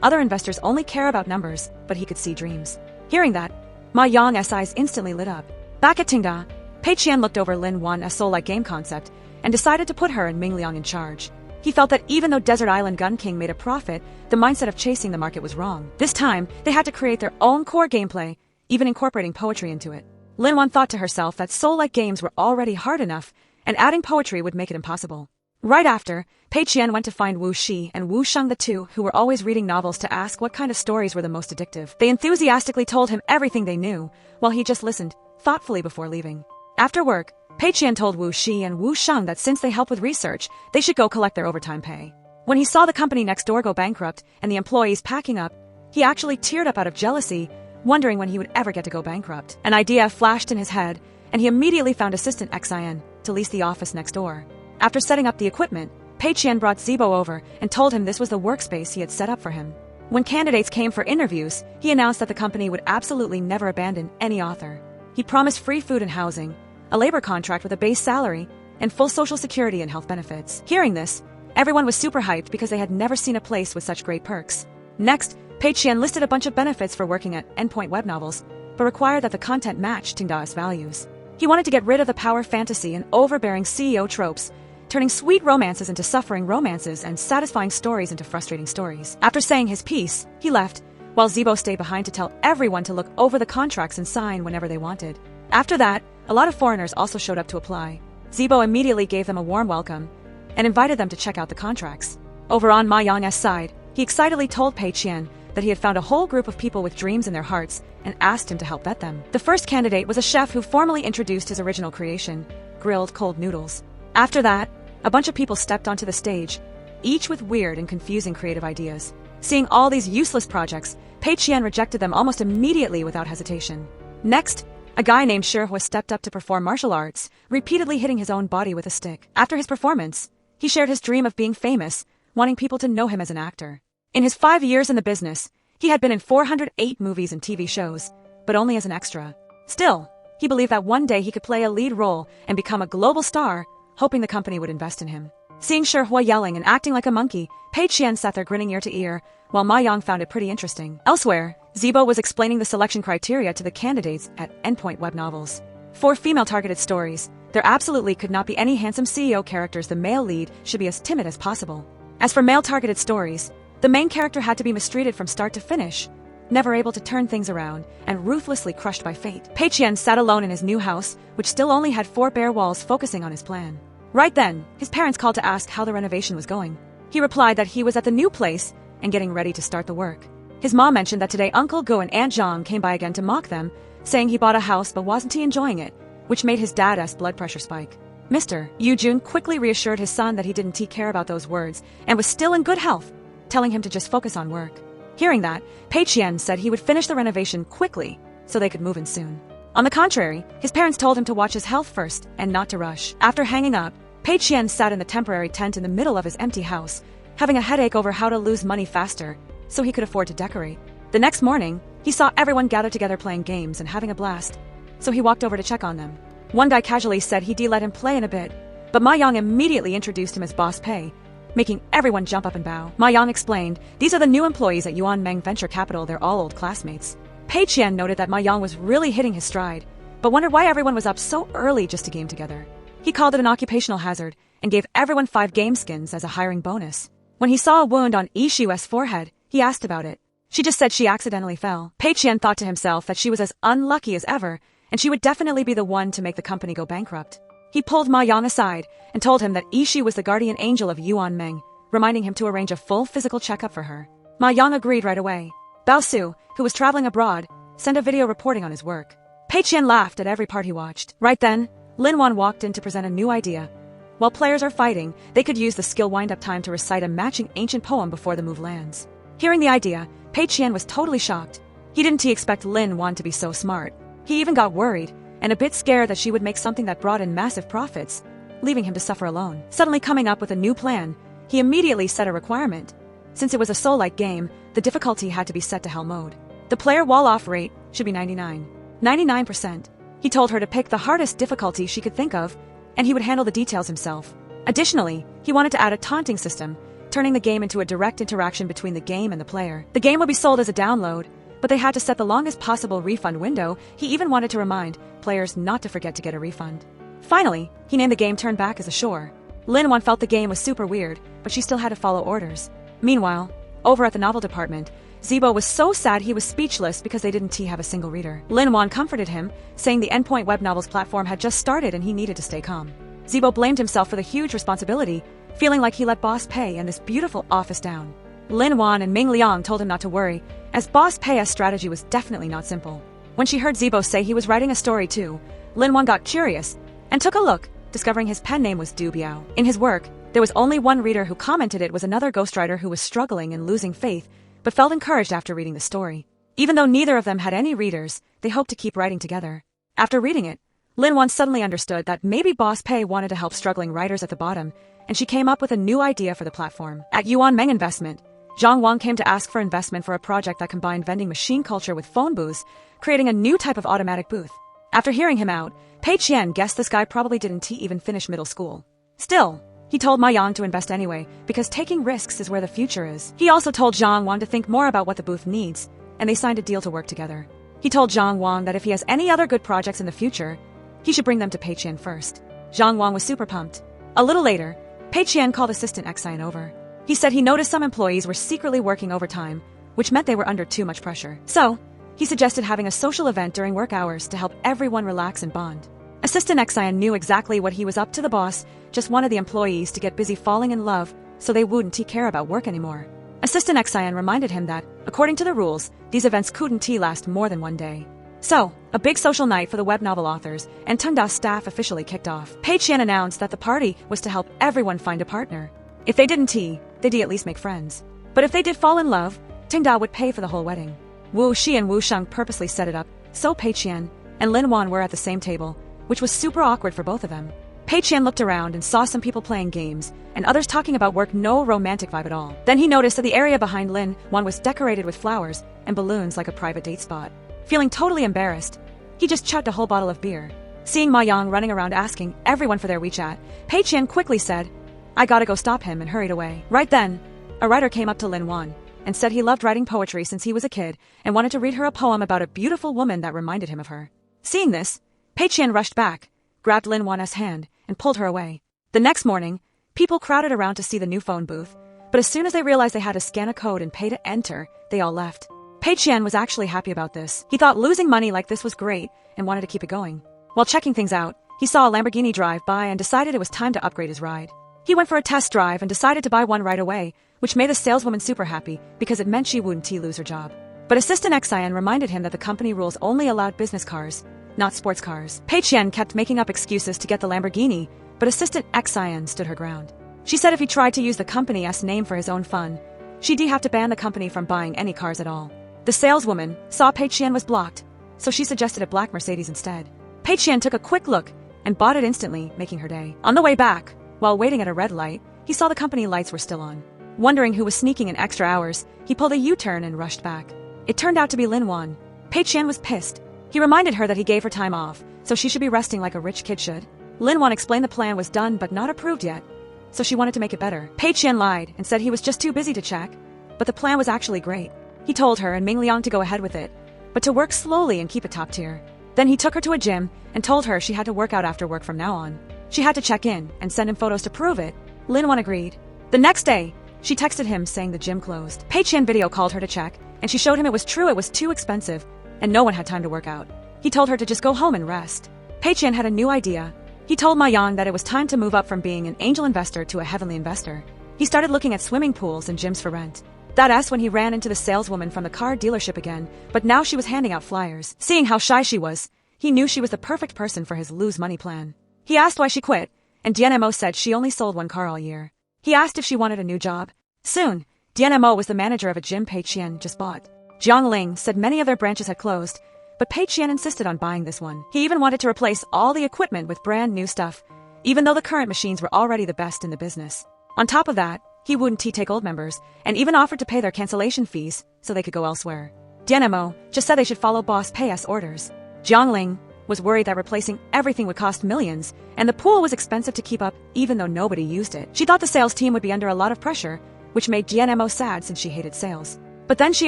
Other investors only care about numbers, but he could see dreams. Hearing that, Ma Yang's eyes instantly lit up. Back at Tingda, Pei Qian looked over Lin Wan's soul-like game concept and decided to put her and Ming Liang in charge. He felt that even though Desert Island Gun King made a profit, the mindset of chasing the market was wrong. This time, they had to create their own core gameplay, even incorporating poetry into it. Lin Wan thought to herself that soul-like games were already hard enough, and adding poetry would make it impossible. Right after, Pei Qian went to find Wu Shi and Wu Sheng, the two who were always reading novels, to ask what kind of stories were the most addictive. They enthusiastically told him everything they knew, while he just listened thoughtfully before leaving. After work, Pei Qian told Wu Shi and Wu Sheng that since they help with research, they should go collect their overtime pay. When he saw the company next door go bankrupt and the employees packing up, he actually teared up out of jealousy, wondering when he would ever get to go bankrupt. An idea flashed in his head, and he immediately found assistant XIN to lease the office next door. After setting up the equipment, Pei Qian brought Zibo over and told him this was the workspace he had set up for him. When candidates came for interviews, he announced that the company would absolutely never abandon any author. He promised free food and housing, a labor contract with a base salary, and full social security and health benefits. Hearing this, everyone was super hyped because they had never seen a place with such great perks. Next, Pei Qian listed a bunch of benefits for working at Endpoint Web Novels, but required that the content match Tingda's values. He wanted to get rid of the power fantasy and overbearing CEO tropes, turning sweet romances into suffering romances and satisfying stories into frustrating stories. After saying his piece, he left, while Zibo stayed behind to tell everyone to look over the contracts and sign whenever they wanted. After that, a lot of foreigners also showed up to apply. Zibo immediately gave them a warm welcome and invited them to check out the contracts. Over on Ma Yang's side, he excitedly told Pei Qian that he had found a whole group of people with dreams in their hearts and asked him to help vet them. The first candidate was a chef who formally introduced his original creation, grilled cold noodles. After that, a bunch of people stepped onto the stage, each with weird and confusing creative ideas. Seeing all these useless projects, Pei Qian rejected them almost immediately without hesitation. Next, a guy named Shihua stepped up to perform martial arts, repeatedly hitting his own body with a stick. After his performance, he shared his dream of being famous, wanting people to know him as an actor. In his 5 years in the business, he had been in 408 movies and TV shows, but only as an extra. Still, he believed that one day he could play a lead role and become a global star, hoping the company would invest in him. Seeing Shihua yelling and acting like a monkey, Pei Qian sat there grinning ear to ear, while Ma Yang found it pretty interesting. Elsewhere, Zibo was explaining the selection criteria to the candidates at Endpoint Web Novels. For female-targeted stories, there absolutely could not be any handsome CEO characters. The male lead should be as timid as possible. As for male-targeted stories, the main character had to be mistreated from start to finish, never able to turn things around, and ruthlessly crushed by fate. Pei Qian sat alone in his new house, which still only had 4 bare walls, focusing on his plan. Right then, his parents called to ask how the renovation was going. He replied that he was at the new place and getting ready to start the work. His mom mentioned that today Uncle Go and Aunt Zhang came by again to mock them, saying he bought a house but wasn't he enjoying it, which made his dad's blood pressure spike. Mr. Yu Jun quickly reassured his son that he didn't care about those words and was still in good health, telling him to just focus on work. Hearing that, Pei Qian said he would finish the renovation quickly so they could move in soon. On the contrary, his parents told him to watch his health first and not to rush. After hanging up, Pei Qian sat in the temporary tent in the middle of his empty house, having a headache over how to lose money faster so he could afford to decorate. The next morning, he saw everyone gathered together playing games and having a blast, so he walked over to check on them. One guy casually said he'd let him play in a bit, but Ma Yang immediately introduced him as Boss Pei, making everyone jump up and bow. Ma Yang explained, "These are the new employees at Yuan Meng Venture Capital, they're all old classmates." Pei Qian noted that Ma Yang was really hitting his stride, but wondered why everyone was up so early just to game together. He called it an occupational hazard and gave everyone 5 game skins as a hiring bonus. When he saw a wound on Ishiu's forehead, he asked about it. She just said she accidentally fell. Pei Qian thought to himself that she was as unlucky as ever, and she would definitely be the one to make the company go bankrupt. He pulled Ma Yang aside and told him that Ishi was the guardian angel of Yuan Meng, reminding him to arrange a full physical checkup for her. Ma Yang agreed right away. Bao Su, who was traveling abroad, send a video reporting on his work. Pei Qian laughed at every part he watched. Right then, Lin Wan walked in to present a new idea. While players are fighting, they could use the skill wind-up time to recite a matching ancient poem before the move lands. Hearing the idea, Pei Qian was totally shocked. He didn't expect Lin Wan to be so smart. He even got worried, and a bit scared that she would make something that brought in massive profits, leaving him to suffer alone. Suddenly coming up with a new plan, he immediately set a requirement. Since it was a soul-like game, the difficulty had to be set to hell mode. The player wall-off rate should be 99%. He told her to pick the hardest difficulty she could think of, and he would handle the details himself. Additionally, he wanted to add a taunting system, turning the game into a direct interaction between the game and the player. The game would be sold as a download, but they had to set the longest possible refund window. He even wanted to remind players not to forget to get a refund. Finally, he named the game Turn Back as a Shore. Lin Wan felt the game was super weird, but she still had to follow orders. Meanwhile, over at the novel department, Zibo was so sad he was speechless because they didn't have a single reader. Lin Wan comforted him, saying the Endpoint web novels platform had just started and he needed to stay calm. Zibo blamed himself for the huge responsibility, feeling like he let Boss Pei and this beautiful office down. Lin Wan and Ming Liang told him not to worry, as Boss Pei's strategy was definitely not simple. When she heard Zibo say he was writing a story too, Lin Wan got curious and took a look, discovering his pen name was Du Biao. In his work, there was only one reader who commented it was another ghostwriter who was struggling and losing faith, but felt encouraged after reading the story. Even though neither of them had any readers, they hoped to keep writing together. After reading it, Lin Wan suddenly understood that maybe Boss Pei wanted to help struggling writers at the bottom, and she came up with a new idea for the platform. At Yuan Meng Investment, Zhang Wang came to ask for investment for a project that combined vending machine culture with phone booths, creating a new type of automatic booth. After hearing him out, Pei Qian guessed this guy probably didn't even finish middle school. Still, he told Ma Yang to invest anyway, because taking risks is where the future is. He also told Zhang Wang to think more about what the booth needs, and they signed a deal to work together. He told Zhang Wang that if he has any other good projects in the future, he should bring them to Pei Qian first. Zhang Wang was super pumped. A little later, Pei Qian called Assistant Xian over. He said he noticed some employees were secretly working overtime, which meant they were under too much pressure. So, he suggested having a social event during work hours to help everyone relax and bond. Assistant Xian knew exactly what he was up to. The boss just wanted the employees to get busy falling in love so they wouldn't care about work anymore. Assistant Xian reminded him that, according to the rules, these events couldn't last more than one day. So, a big social night for the web novel authors and Tengda's staff officially kicked off. Pei Qian announced that the party was to help everyone find a partner. If they didn't they'd at least make friends. But if they did fall in love, Tengda would pay for the whole wedding. Wu Xi and Wu Sheng purposely set it up, so Pei Qian and Lin Wan were at the same table, which was super awkward for both of them. Pei Qian looked around and saw some people playing games, and others talking about work. No romantic vibe at all. Then he noticed that the area behind Lin Wan was decorated with flowers and balloons like a private date spot. Feeling totally embarrassed, he just chugged a whole bottle of beer. Seeing Ma Yang running around asking everyone for their WeChat, Pei Qian quickly said, "I gotta go stop him," and hurried away. Right then, a writer came up to Lin Wan and said he loved writing poetry since he was a kid and wanted to read her a poem about a beautiful woman that reminded him of her. Seeing this, Pei Qian rushed back, grabbed Lin Wan's hand, and pulled her away. The next morning, people crowded around to see the new phone booth, but as soon as they realized they had to scan a code and pay to enter, they all left. Pei Qian was actually happy about this. He thought losing money like this was great and wanted to keep it going. While checking things out, he saw a Lamborghini drive by and decided it was time to upgrade his ride. He went for a test drive and decided to buy one right away, which made the saleswoman super happy because it meant she wouldn't lose her job. But Assistant Xian reminded him that the company rules only allowed business cars, not sports cars. Pei Qian kept making up excuses to get the Lamborghini, but Assistant Xian stood her ground. She said if he tried to use the company's name for his own fun, she'd have to ban the company from buying any cars at all. The saleswoman saw Pei Qian was blocked, so she suggested a black Mercedes instead. Pei Qian took a quick look and bought it instantly, making her day. On the way back, while waiting at a red light, he saw the company lights were still on. Wondering who was sneaking in extra hours, he pulled a U-turn and rushed back. It turned out to be Lin Wan. Pei Qian was pissed. He reminded her that he gave her time off, so she should be resting like a rich kid should. Lin Wan explained the plan was done but not approved yet, so she wanted to make it better. Pei Qian lied and said he was just too busy to check, but the plan was actually great. He told her and Ming Liang to go ahead with it, but to work slowly and keep it top tier. Then he took her to a gym and told her she had to work out after work from now on. She had to check in and send him photos to prove it. Lin Wan agreed. The next day, she texted him saying the gym closed. Pei Qian video called her to check, and she showed him it was true. It was too expensive, and no one had time to work out. He told her to just go home and rest. Pei Qian had a new idea. He told Ma Yang that it was time to move up from being an angel investor to a heavenly investor. He started looking at swimming pools and gyms for rent. That's when he ran into the saleswoman from the car dealership again, but now she was handing out flyers. Seeing how shy she was, he knew she was the perfect person for his lose money plan. He asked why she quit, and DNMO said she only sold one car all year. He asked if she wanted a new job. Soon, DNMO was the manager of a gym Pei Qian just bought. Jiang Ling said many of their branches had closed, but Pei Qian insisted on buying this one. He even wanted to replace all the equipment with brand new stuff, even though the current machines were already the best in the business. On top of that, he wouldn't take old members, and even offered to pay their cancellation fees so they could go elsewhere. DNMO just said they should follow Boss Pei's orders. Jiang Ling was worried that replacing everything would cost millions, and the pool was expensive to keep up even though nobody used it. She thought the sales team would be under a lot of pressure, which made DNMO sad since she hated sales. But then she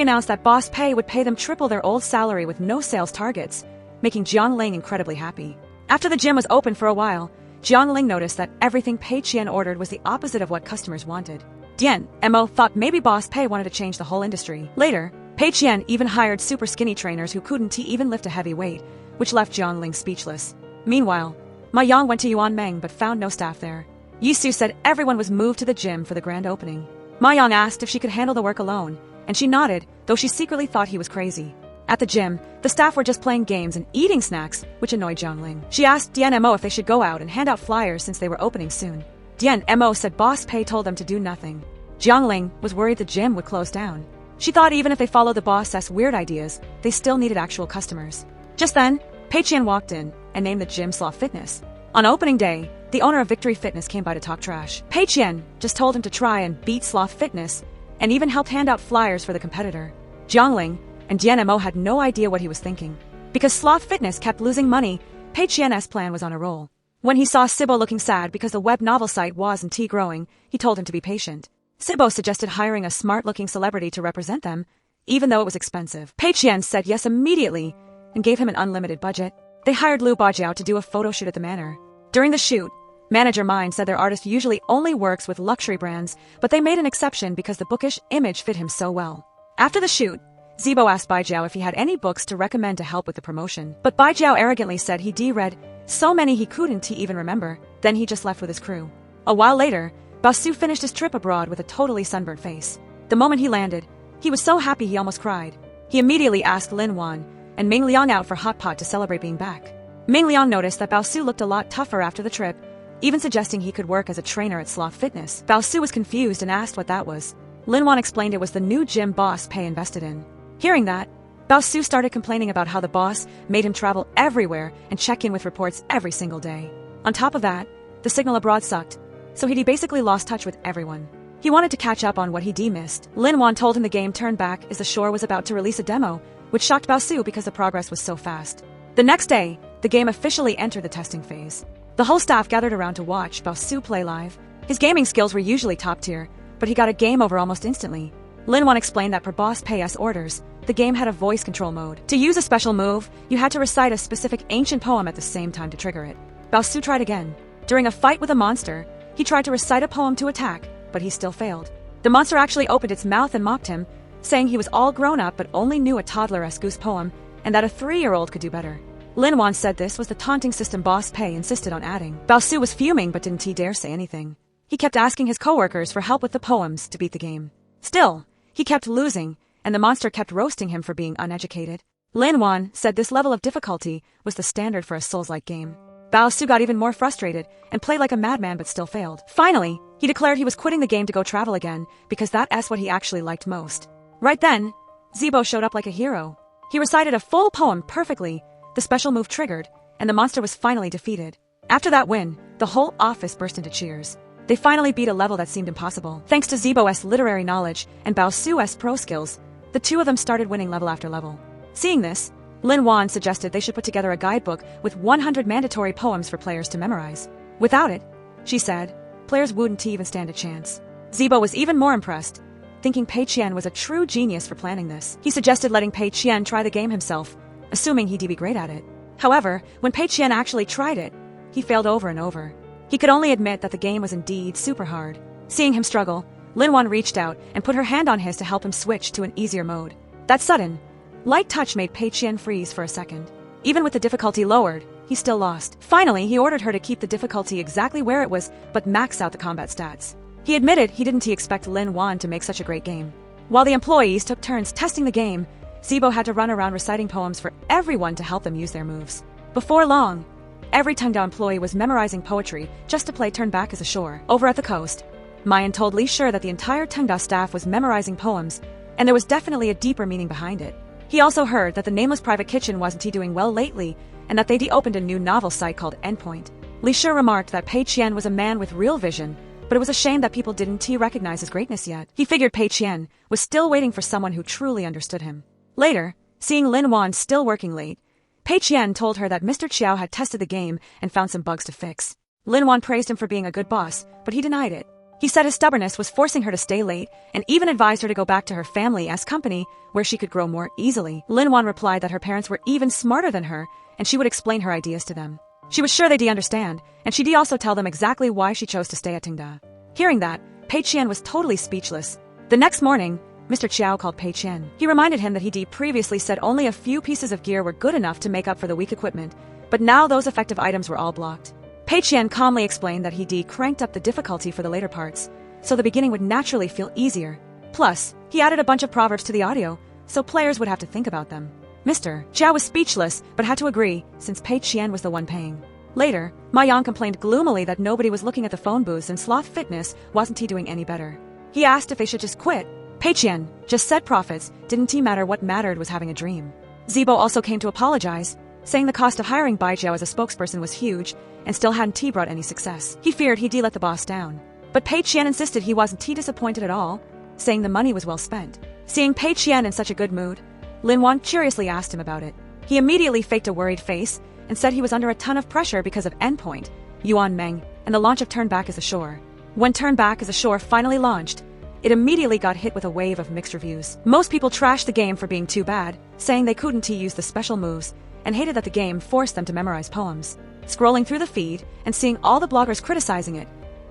announced that Boss Pei would pay them triple their old salary with no sales targets, making Jiang Ling incredibly happy. After the gym was open for a while, Jiang Ling noticed that everything Pei Qian ordered was the opposite of what customers wanted. DNMO thought maybe Boss Pei wanted to change the whole industry. Later, Pei Qian even hired super skinny trainers who couldn't even lift a heavy weight, which left Jiang Ling speechless. Meanwhile, Ma Yang went to Yuanmeng but found no staff there. Yisu said everyone was moved to the gym for the grand opening. Ma Yang asked if she could handle the work alone, and she nodded, though she secretly thought he was crazy. At the gym, the staff were just playing games and eating snacks, which annoyed Jiang Ling. She asked DNMO if they should go out and hand out flyers since they were opening soon. DNMO said Boss Pei told them to do nothing. Jiang Ling was worried the gym would close down. She thought even if they followed the boss's weird ideas, they still needed actual customers. Just then, Pei Qian walked in and named the gym Sloth Fitness. On opening day, the owner of Victory Fitness came by to talk trash. Pei Qian just told him to try and beat Sloth Fitness, and even helped hand out flyers for the competitor. Jiang Ling and DNMO had no idea what he was thinking. Because Sloth Fitness kept losing money, Pei Qian's plan was on a roll. When he saw Sibo looking sad because the web novel site wasn't growing, he told him to be patient. Sibo suggested hiring a smart-looking celebrity to represent them, even though it was expensive. Pei Qian said yes immediately and gave him an unlimited budget. They hired Liu Bajiao to do a photo shoot at the manor. During the shoot, Manager Mind said their artist usually only works with luxury brands, but they made an exception because the bookish image fit him so well. After the shoot, Zibo asked Baijiao if he had any books to recommend to help with the promotion. But Baijiao arrogantly said he'd read so many he couldn't even remember, then he just left with his crew. A while later, Baosu finished his trip abroad with a totally sunburnt face. The moment he landed, he was so happy he almost cried. He immediately asked Lin Wan and Ming Liang out for hot pot to celebrate being back. Ming Liang noticed that Baosu looked a lot tougher after the trip, even suggesting he could work as a trainer at Sloth Fitness. Baosu was confused and asked what that was. Lin Wan explained it was the new gym Boss Pei invested in. Hearing that, Baosu started complaining about how the boss made him travel everywhere and check in with reports every single day. On top of that, the signal abroad sucked, so he basically lost touch with everyone. He wanted to catch up on what he missed. Lin Wan told him the game turned back as the shore was about to release a demo, which shocked Baosu because the progress was so fast. The next day, the game officially entered the testing phase. The whole staff gathered around to watch Baosu play live. His gaming skills were usually top tier, but he got a game over almost instantly. Lin Wan explained that per Boss Pei's orders, the game had a voice control mode. To use a special move, you had to recite a specific ancient poem at the same time to trigger it. Baosu tried again. During a fight with a monster, he tried to recite a poem to attack, but he still failed. The monster actually opened its mouth and mocked him, saying he was all grown up but only knew a toddler-esque goose poem, and that a 3-year-old could do better. Lin Wan said this was the taunting system Boss Pei insisted on adding. Baosu was fuming but didn't dare say anything. He kept asking his coworkers for help with the poems to beat the game. Still, he kept losing, and the monster kept roasting him for being uneducated. Lin Wan said this level of difficulty was the standard for a Souls-like game. Baosu got even more frustrated and played like a madman but still failed. Finally, he declared he was quitting the game to go travel again because that's what he actually liked most. Right then, Zibo showed up like a hero. He recited a full poem perfectly, the special move triggered, and the monster was finally defeated. After that win, the whole office burst into cheers. They finally beat a level that seemed impossible. Thanks to Zibo's literary knowledge and Baosu's pro skills, the two of them started winning level after level. Seeing this, Lin Wan suggested they should put together a guidebook with 100 mandatory poems for players to memorize. Without it, she said, players wouldn't even stand a chance. Zibo was even more impressed, thinking Pei Qian was a true genius for planning this. He suggested letting Pei Qian try the game himself, assuming he'd be great at it. However, when Pei Qian actually tried it, he failed over and over. He could only admit that the game was indeed super hard. Seeing him struggle, Lin Wan reached out and put her hand on his to help him switch to an easier mode. That sudden, light touch made Pei Qian freeze for a second. Even with the difficulty lowered, he still lost. Finally, he ordered her to keep the difficulty exactly where it was, but max out the combat stats. He admitted he didn't expect Lin Wan to make such a great game. While the employees took turns testing the game, Zibo had to run around reciting poems for everyone to help them use their moves. Before long, every Tungda employee was memorizing poetry just to play Turn Back as a Shore. Over at the coast, Mayan told Li Shi that the entire Tungda staff was memorizing poems, and there was definitely a deeper meaning behind it. He also heard that the nameless private kitchen wasn't doing well lately, and that they'd opened a new novel site called Endpoint. Li Shi remarked that Pei Qian was a man with real vision, but it was a shame that people didn't recognize his greatness yet. He figured Pei Qian was still waiting for someone who truly understood him. Later, seeing Lin Wan still working late, Pei Qian told her that Mr. Chiao had tested the game and found some bugs to fix. Lin Wan praised him for being a good boss, but he denied it. He said his stubbornness was forcing her to stay late and even advised her to go back to her family's company where she could grow more easily. Lin Wan replied that her parents were even smarter than her and she would explain her ideas to them. She was sure they'd understand, and she'd also tell them exactly why she chose to stay at Tungda. Hearing that, Pei Qian was totally speechless. The next morning, Mr. Chiao called Pei Qian. He reminded him that he'd previously said only a few pieces of gear were good enough to make up for the weak equipment, but now those effective items were all blocked. Pei Qian calmly explained that he'd cranked up the difficulty for the later parts, so the beginning would naturally feel easier. Plus, he added a bunch of proverbs to the audio, so players would have to think about them. Mr. Chiao was speechless, but had to agree, since Pei Qian was the one paying. Later, Ma Yang complained gloomily that nobody was looking at the phone booths and Sloth Fitness wasn't doing any better. He asked if they should just quit. Pei Qian just said profits didn't matter, what mattered was having a dream. Zibo also came to apologize, saying the cost of hiring Bai Jiao as a spokesperson was huge and still hadn't brought any success. He feared he'd let the boss down. But Pei Qian insisted he wasn't disappointed at all, saying the money was well spent. Seeing Pei Qian in such a good mood, Lin Wan curiously asked him about it. He immediately faked a worried face and said he was under a ton of pressure because of Endpoint, Yuan Meng, and the launch of Turn Back as a Shore. When Turn Back as a Shore finally launched, it immediately got hit with a wave of mixed reviews. Most people trashed the game for being too bad, saying they couldn't use the special moves, and hated that the game forced them to memorize poems. Scrolling through the feed and seeing all the bloggers criticizing it,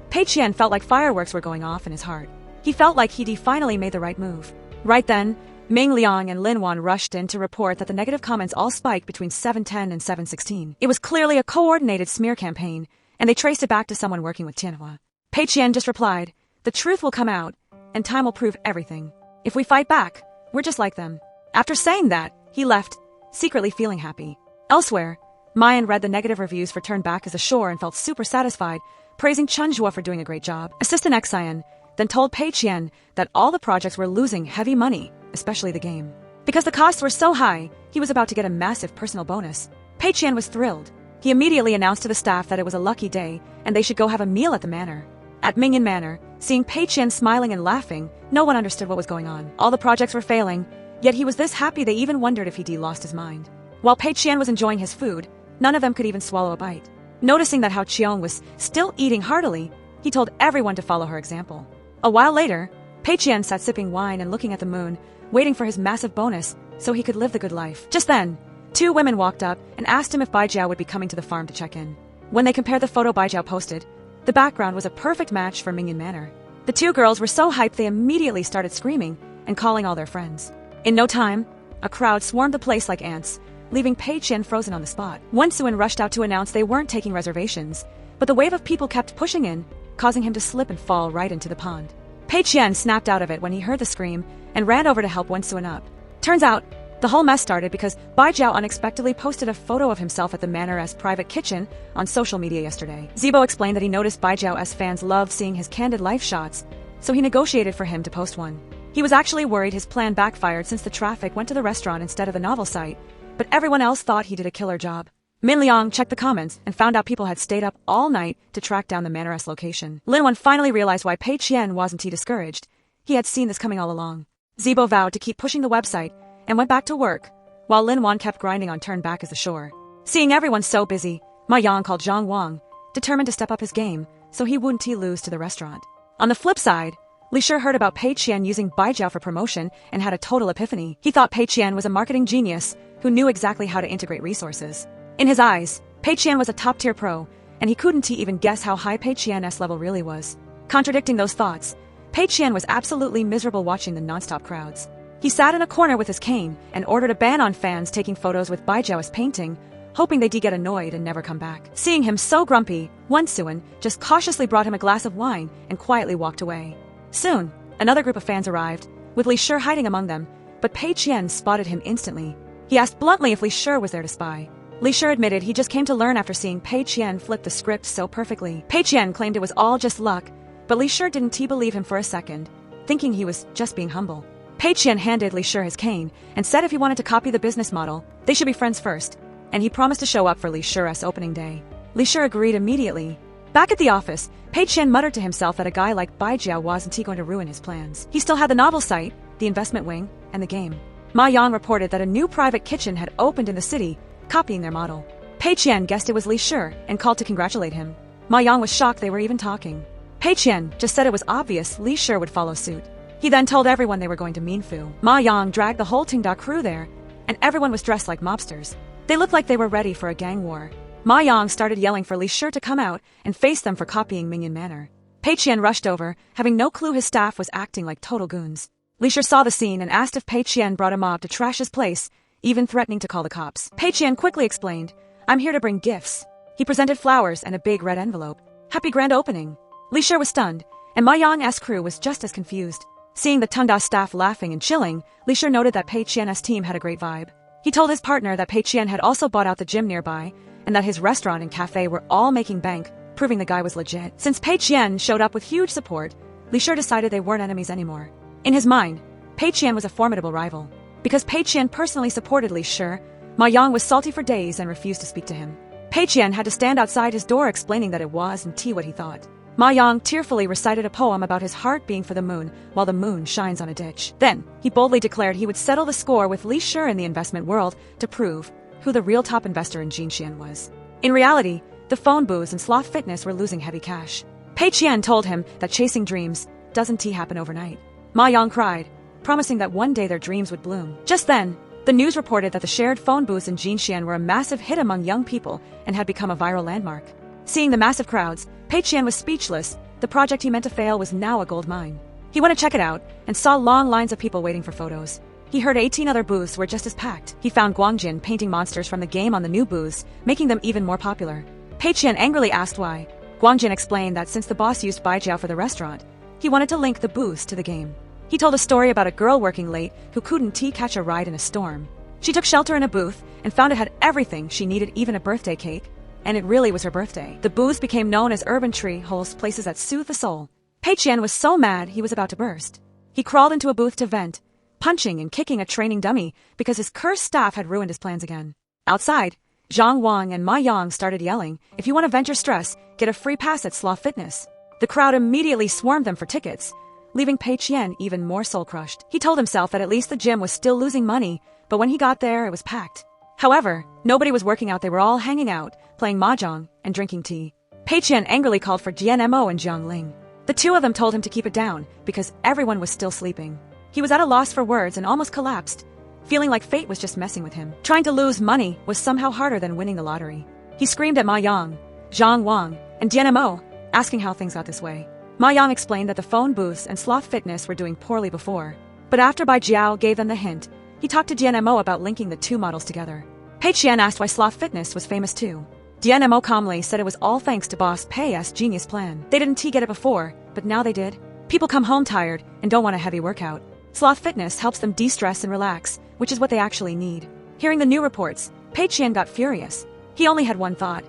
Pei Qian felt like fireworks were going off in his heart. He felt like he'd finally made the right move. Right then, Ming Liang and Lin Wan rushed in to report that the negative comments all spiked between 7:10 and 7:16. It was clearly a coordinated smear campaign, and they traced it back to someone working with Tianhua. Pei Qian just replied, "The truth will come out, and time will prove everything. If we fight back, we're just like them." After saying that, he left, secretly feeling happy. Elsewhere, Mayan read the negative reviews for Turn Back as a Shore and felt super satisfied, praising Chunjua for doing a great job. Assistant Xian then told Pei Qian that all the projects were losing heavy money, especially the game. Because the costs were so high, he was about to get a massive personal bonus. Pei Qian was thrilled. He immediately announced to the staff that it was a lucky day and they should go have a meal at the manor. At Mingyan Manor, seeing Pei Qian smiling and laughing, no one understood what was going on. All the projects were failing, yet he was this happy they even wondered if he'd lost his mind. While Pei Qian was enjoying his food, none of them could even swallow a bite. Noticing that Hao Qiong was still eating heartily, he told everyone to follow her example. A while later, Pei Qian sat sipping wine and looking at the moon, waiting for his massive bonus so he could live the good life. Just then, two women walked up and asked him if Bai Jiao would be coming to the farm to check in. When they compared the photo Bai Jiao posted, the background was a perfect match for Mingyan Manor. The two girls were so hyped they immediately started screaming and calling all their friends. In no time, a crowd swarmed the place like ants, leaving Pei Qian frozen on the spot. Wensuin rushed out to announce they weren't taking reservations, but the wave of people kept pushing in, causing him to slip and fall right into the pond. Pei Qian snapped out of it when he heard the scream and ran over to help Wensuin up. Turns out, the whole mess started because Bai Jiao unexpectedly posted a photo of himself at the manor's private kitchen on social media yesterday. Zibo explained that he noticed Bai Jiao's fans love seeing his candid life shots, so he negotiated for him to post one. He was actually worried his plan backfired since the traffic went to the restaurant instead of the novel site, but everyone else thought he did a killer job. Min Liang checked the comments and found out people had stayed up all night to track down the manor's location. Lin Wan finally realized why Pei Qian wasn't discouraged. He had seen this coming all along. Zibo vowed to keep pushing the website and went back to work, while Lin Wan kept grinding on Turn Back as a Shore. Seeing everyone so busy, Ma Yang called Zhang Wang, determined to step up his game so he wouldn't lose to the restaurant. On the flip side, Li Shi heard about Pei Qian using Bai Jiao for promotion and had a total epiphany. He thought Pei Qian was a marketing genius who knew exactly how to integrate resources. In his eyes, Pei Qian was a top-tier pro, and he couldn't even guess how high Pei Qian's level really was. Contradicting those thoughts, Pei Qian was absolutely miserable watching the non-stop crowds. He sat in a corner with his cane and ordered a ban on fans taking photos with Bai Jiao's painting, hoping they'd get annoyed and never come back. Seeing him so grumpy, Wensuin just cautiously brought him a glass of wine and quietly walked away. Soon, another group of fans arrived, with Li Shi hiding among them, but Pei Qian spotted him instantly. He asked bluntly if Li Shi was there to spy. Li Shi admitted he just came to learn after seeing Pei Qian flip the script so perfectly. Pei Qian claimed it was all just luck, but Li Shi didn't believe him for a second, thinking he was just being humble. Pei Qian handed Li Shi his cane and said if he wanted to copy the business model, they should be friends first, and he promised to show up for Li Shi's opening day. Li Shi agreed immediately. Back at the office, Pei Qian muttered to himself that a guy like Bai Jiao wasn't going to ruin his plans. He still had the novel site, the investment wing, and the game. Ma Yang reported that a new private kitchen had opened in the city, copying their model. Pei Qian guessed it was Li Shi and called to congratulate him. Ma Yang was shocked they were even talking. Pei Qian just said it was obvious Li Shi would follow suit. He then told everyone they were going to Minfu. Ma Yang dragged the whole Tingda crew there, and everyone was dressed like mobsters. They looked like they were ready for a gang war. Ma Yang started yelling for Li Shi to come out and face them for copying Mingyan Manor. Pei Qian rushed over, having no clue his staff was acting like total goons. Li Shi saw the scene and asked if Pei Qian brought a mob to trash his place, even threatening to call the cops. Pei Qian quickly explained, "I'm here to bring gifts." He presented flowers and a big red envelope. "Happy grand opening." Li Shi was stunned, and Ma Yang's crew was just as confused. Seeing the Tengda staff laughing and chilling, Li Shi noted that Pei Qian's team had a great vibe. He told his partner that Pei Qian had also bought out the gym nearby, and that his restaurant and cafe were all making bank, proving the guy was legit. Since Pei Qian showed up with huge support, Li Shi decided they weren't enemies anymore. In his mind, Pei Qian was a formidable rival. Because Pei Qian personally supported Li Shi, Ma Yang was salty for days and refused to speak to him. Pei Qian had to stand outside his door explaining that it wasn't what he thought. Ma Yang tearfully recited a poem about his heart being for the moon while the moon shines on a ditch. Then, he boldly declared he would settle the score with Li Shi in the investment world to prove who the real top investor in Jinxian was. In reality, the phone booths and sloth fitness were losing heavy cash. Pei Qian told him that chasing dreams doesn't happen overnight. Ma Yang cried, promising that one day their dreams would bloom. Just then, the news reported that the shared phone booths in Jinxian were a massive hit among young people and had become a viral landmark. Seeing the massive crowds, Pei Qian was speechless. The project he meant to fail was now a gold mine. He went to check it out and saw long lines of people waiting for photos. He heard 18 other booths were just as packed. He found Guangjin painting monsters from the game on the new booths, making them even more popular. Pei Qian angrily asked why. Guangjin explained that since the boss used Baijiao for the restaurant, he wanted to link the booths to the game. He told a story about a girl working late who couldn't catch a ride in a storm. She took shelter in a booth and found it had everything she needed, even a birthday cake, and it really was her birthday. The booths became known as urban tree holes, places that soothe the soul. Pei Qian was so mad he was about to burst. He crawled into a booth to vent, punching and kicking a training dummy because his cursed staff had ruined his plans again. Outside, Zhang Wang and Ma Yang started yelling, "If you want to vent your stress, get a free pass at Sloth Fitness." The crowd immediately swarmed them for tickets, leaving Pei Qian even more soul-crushed. He told himself that at least the gym was still losing money, but when he got there, it was packed. However, nobody was working out. They were all hanging out, playing mahjong, and drinking tea. Pei Qian angrily called for GNMO and Jiang Ling. The two of them told him to keep it down, because everyone was still sleeping. He was at a loss for words and almost collapsed, feeling like fate was just messing with him. Trying to lose money was somehow harder than winning the lottery. He screamed at Ma Yang, Zhang Wang, and GNMO, asking how things got this way. Ma Yang explained that the phone booths and Sloth Fitness were doing poorly before, but after Bai Jiao gave them the hint, he talked to GNMO about linking the two models together. Pei Qian asked why Sloth Fitness was famous too. GNMO calmly said it was all thanks to Boss Pei's genius plan. They didn't get it before, but now they did. People come home tired and don't want a heavy workout. Sloth Fitness helps them de-stress and relax, which is what they actually need. Hearing the new reports, Pei Qian got furious. He only had one thought.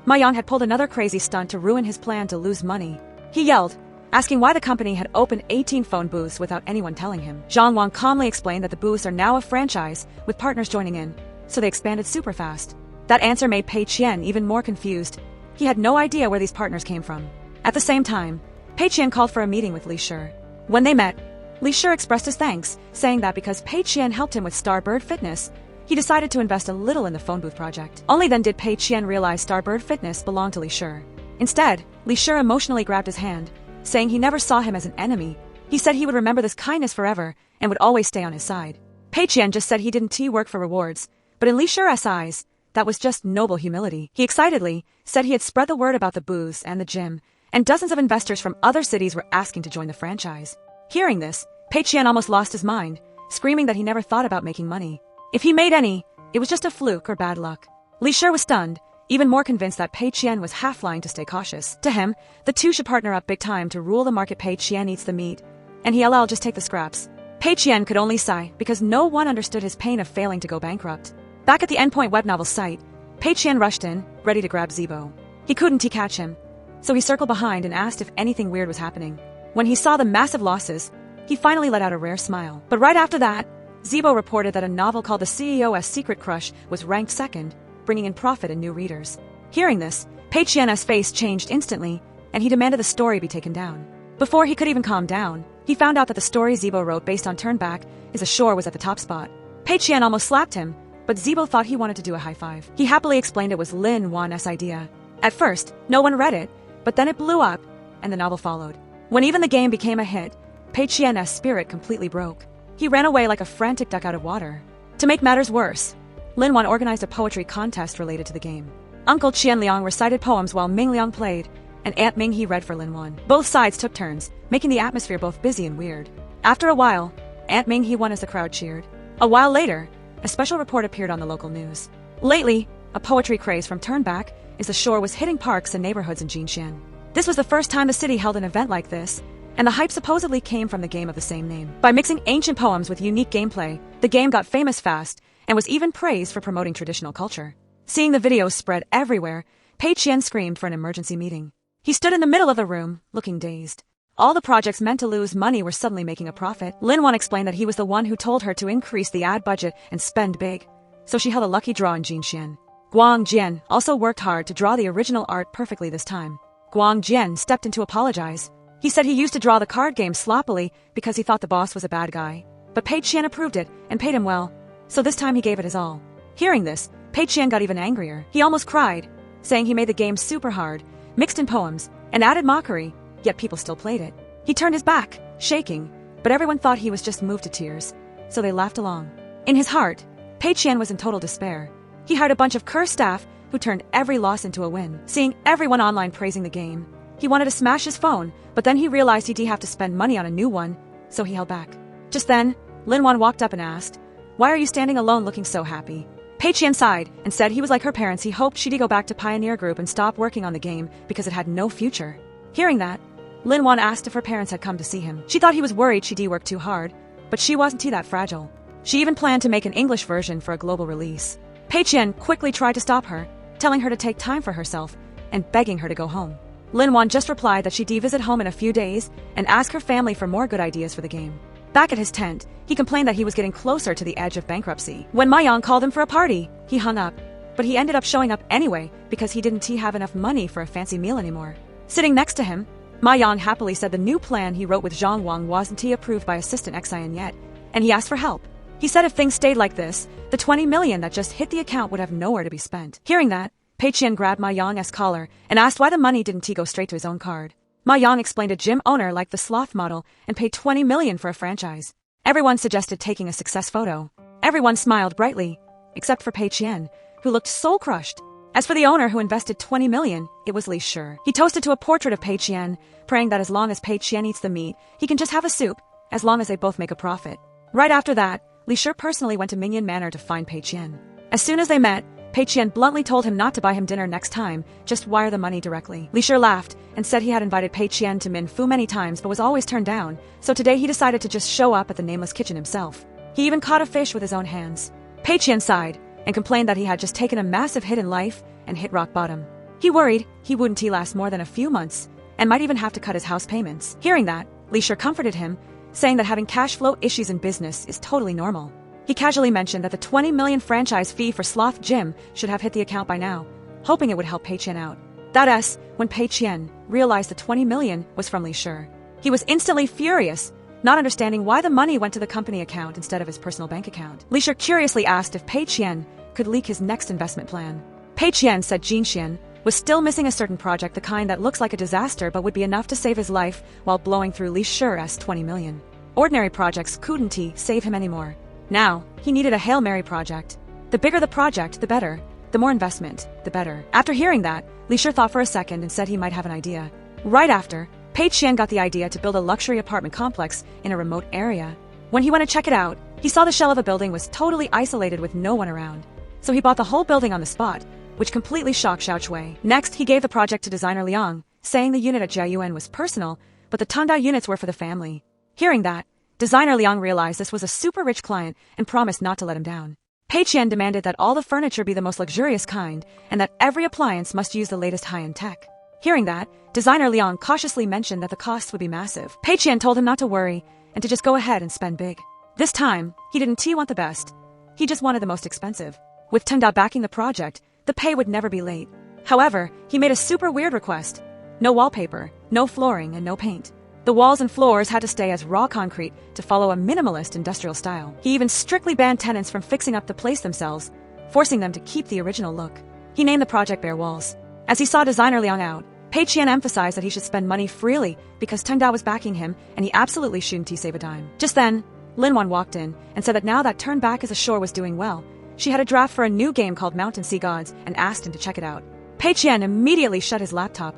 Ma Yang had pulled another crazy stunt to ruin his plan to lose money. He yelled, asking why the company had opened 18 phone booths without anyone telling him. Zhang Wang calmly explained that the booths are now a franchise, with partners joining in, so they expanded super fast. That answer made Pei Qian even more confused. He had no idea where these partners came from. At the same time, Pei Qian called for a meeting with Li Shi. When they met, Li Shi expressed his thanks, saying that because Pei Qian helped him with Starbird Fitness, he decided to invest a little in the phone booth project. Only then did Pei Qian realize Starbird Fitness belonged to Li Shi. Instead, Li Shi emotionally grabbed his hand, saying he never saw him as an enemy. He said he would remember this kindness forever and would always stay on his side. Pei Qian just said he didn't work for rewards, but in Li Shi's eyes, that was just noble humility. He excitedly said he had spread the word about the booths and the gym, and dozens of investors from other cities were asking to join the franchise. Hearing this, Pei Qian almost lost his mind, screaming that he never thought about making money. If he made any, it was just a fluke or bad luck. Li Shi was stunned, even more convinced that Pei Qian was half lying to stay cautious. To him, the two should partner up big time to rule the market. Pei Qian eats the meat, and he'll just take the scraps. Pei Qian could only sigh because no one understood his pain of failing to go bankrupt. Back at the Endpoint web novel site, Pei Qian rushed in, ready to grab Zibo. He couldn't catch him, so he circled behind and asked if anything weird was happening. When he saw the massive losses, he finally let out a rare smile. But right after that, Zibo reported that a novel called The CEO's Secret Crush was ranked second, bringing in profit and new readers. Hearing this, Pei Qian's face changed instantly, and he demanded the story be taken down. Before he could even calm down, he found out that the story Zibo wrote based on Turnback is ashore was at the top spot. Pei Qian almost slapped him, but Zibo thought he wanted to do a high five. He happily explained it was Lin Wan's idea. At first, no one read it, but then it blew up, and the novel followed. When even the game became a hit, Pei Qian's spirit completely broke. He ran away like a frantic duck out of water. To make matters worse, Lin Wan organized a poetry contest related to the game. Uncle Qian Liang recited poems while Ming Liang played, and Aunt Ming he read for Lin Wan. Both sides took turns, making the atmosphere both busy and weird. After a while, Aunt Ming he won as the crowd cheered. A while later, a special report appeared on the local news. Lately, a poetry craze from Turnback is the shore was hitting parks and neighborhoods in Jinxian. This was the first time the city held an event like this, and the hype supposedly came from the game of the same name. By mixing ancient poems with unique gameplay, the game got famous fast and was even praised for promoting traditional culture. Seeing the videos spread everywhere, Pei Qian screamed for an emergency meeting. He stood in the middle of the room, looking dazed. All the projects meant to lose money were suddenly making a profit. Lin Wan explained that he was the one who told her to increase the ad budget and spend big, so she held a lucky draw in Jinxian. Guang Jian also worked hard to draw the original art perfectly this time. Guang Jian stepped in to apologize. He said he used to draw the card game sloppily because he thought the boss was a bad guy. But Pei Qian approved it and paid him well, so this time he gave it his all. Hearing this, Pei Qian got even angrier. He almost cried, saying he made the game super hard, mixed in poems, and added mockery, yet people still played it. He turned his back, shaking, but everyone thought he was just moved to tears, so they laughed along. In his heart, Pei Qian was in total despair. He hired a bunch of cursed staff who turned every loss into a win. Seeing everyone online praising the game, he wanted to smash his phone, but then he realized he'd have to spend money on a new one, so he held back. Just then, Lin Wan walked up and asked, "Why are you standing alone looking so happy?" Pei Qian sighed and said he was like her parents. He hoped she'd go back to Pioneer Group and stop working on the game because it had no future. Hearing that, Lin Wan asked if her parents had come to see him. She thought he was worried she'd worked too hard, but she wasn't that fragile. She even planned to make an English version for a global release. Pei Qian quickly tried to stop her, telling her to take time for herself and begging her to go home. Lin Wan just replied that she'd visit home in a few days and ask her family for more good ideas for the game. Back at his tent, he complained that he was getting closer to the edge of bankruptcy. When Ma Yang called him for a party, he hung up, but he ended up showing up anyway because he didn't have enough money for a fancy meal anymore. Sitting next to him, Ma Yang happily said the new plan he wrote with Zhang Wang wasn't approved by Assistant Xian yet, and he asked for help. He said if things stayed like this, the 20 million that just hit the account would have nowhere to be spent. Hearing that, Pei Qian grabbed Ma Yang's collar and asked why the money didn't go straight to his own card. Ma Yang explained a gym owner liked the sloth model and paid 20 million for a franchise. Everyone suggested taking a success photo. Everyone smiled brightly, except for Pei Qian, who looked soul-crushed. As for the owner who invested 20 million, it was Li Shi. He toasted to a portrait of Pei Qian, praying that as long as Pei Qian eats the meat, he can just have a soup, as long as they both make a profit. Right after that, Li Shi personally went to Mingyan Manor to find Pei Qian. As soon as they met, Pei Qian bluntly told him not to buy him dinner next time, just wire the money directly. Li Shi laughed and said he had invited Pei Qian to Min Fu many times but was always turned down, so today he decided to just show up at the nameless kitchen himself. He even caught a fish with his own hands. Pei Qian sighed and complained that he had just taken a massive hit in life and hit rock bottom. He worried he wouldn't last more than a few months and might even have to cut his house payments. Hearing that, Li Shi comforted him, saying that having cash flow issues in business is totally normal. He casually mentioned that the 20 million franchise fee for Sloth Gym should have hit the account by now, hoping it would help Pei Qian out. That's when Pei Qian realized the 20 million was from Li Shi. He was instantly furious, not understanding why the money went to the company account instead of his personal bank account. Li Shi curiously asked if Pei Qian could leak his next investment plan. Pei Qian said Jinxian was still missing a certain project, the kind that looks like a disaster but would be enough to save his life while blowing through Li Shi's 20 million. Ordinary projects couldn't save him anymore. Now, he needed a Hail Mary project. The bigger the project, the better. The more investment, the better. After hearing that, Li Shi thought for a second and said he might have an idea. Right after, Pei Qian got the idea to build a luxury apartment complex in a remote area. When he went to check it out, he saw the shell of a building was totally isolated with no one around. So he bought the whole building on the spot, which completely shocked Xiao Chui. Next, he gave the project to designer Liang, saying the unit at Jiayuan was personal, but the Tanda units were for the family. Hearing that, Designer Liang realized this was a super rich client and promised not to let him down. Pei Qian demanded that all the furniture be the most luxurious kind and that every appliance must use the latest high-end tech. Hearing that, Designer Liang cautiously mentioned that the costs would be massive. Pei Qian told him not to worry and to just go ahead and spend big. This time, he didn't want the best. He just wanted the most expensive. With Tengda backing the project, the pay would never be late. However, he made a super weird request. No wallpaper, no flooring, and no paint. The walls and floors had to stay as raw concrete to follow a minimalist industrial style. He even strictly banned tenants from fixing up the place themselves, forcing them to keep the original look. He named the project Bare Walls. As he saw Designer Liang out, Pei Qian emphasized that he should spend money freely because Tengda was backing him and he absolutely shouldn't save a dime. Just then, Lin Wan walked in and said that now that Turn Back as a Shore was doing well, she had a draft for a new game called Mountain Sea Gods and asked him to check it out. Pei Qian immediately shut his laptop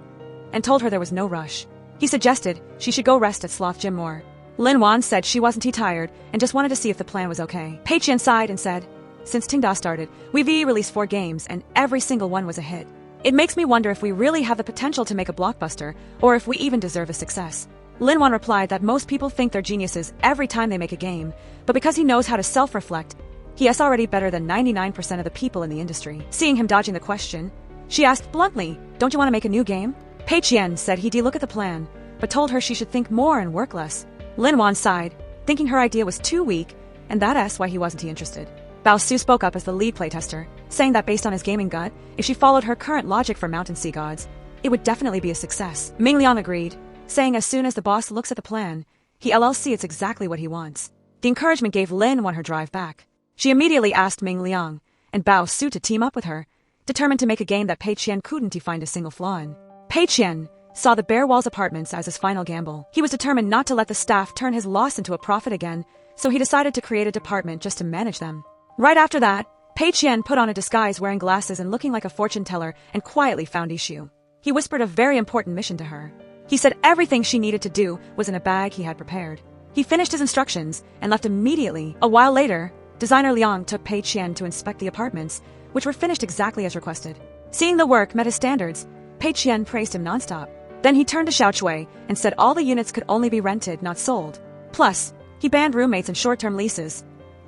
and told her there was no rush. He suggested she should go rest at Sloth Gym more. Lin Wan said she wasn't too tired and just wanted to see if the plan was okay. Pei Qian sighed and said, "Since Tengda started, we've released 4 games and every single one was a hit. It makes me wonder if we really have the potential to make a blockbuster or if we even deserve a success." Lin Wan replied that most people think they're geniuses every time they make a game, but because he knows how to self-reflect, he is already better than 99% of the people in the industry. Seeing him dodging the question, she asked bluntly, "Don't you want to make a new game?" Pei Qian said he'd look at the plan, but told her she should think more and work less. Lin Wan sighed, thinking her idea was too weak, and that's why he wasn't interested. Bao Su spoke up as the lead playtester, saying that based on his gaming gut, if she followed her current logic for Mountain Sea Gods, it would definitely be a success. Ming Liang agreed, saying as soon as the boss looks at the plan, he LLC it's exactly what he wants. The encouragement gave Lin Wan her drive back. She immediately asked Ming Liang and Bao Su to team up with her, determined to make a game that Pei Qian couldn't find a single flaw in. Pei Qian saw the Bare Walls apartments as his final gamble. He was determined not to let the staff turn his loss into a profit again, so he decided to create a department just to manage them. Right after that, Pei Qian put on a disguise wearing glasses and looking like a fortune teller and quietly found Ishu. He whispered a very important mission to her. He said everything she needed to do was in a bag he had prepared. He finished his instructions and left immediately. A while later, Designer Liang took Pei Qian to inspect the apartments, which were finished exactly as requested. Seeing the work met his standards, Pei Qian praised him nonstop. Then he turned to Xiao Chui and said all the units could only be rented, not sold. Plus, he banned roommates and short-term leases.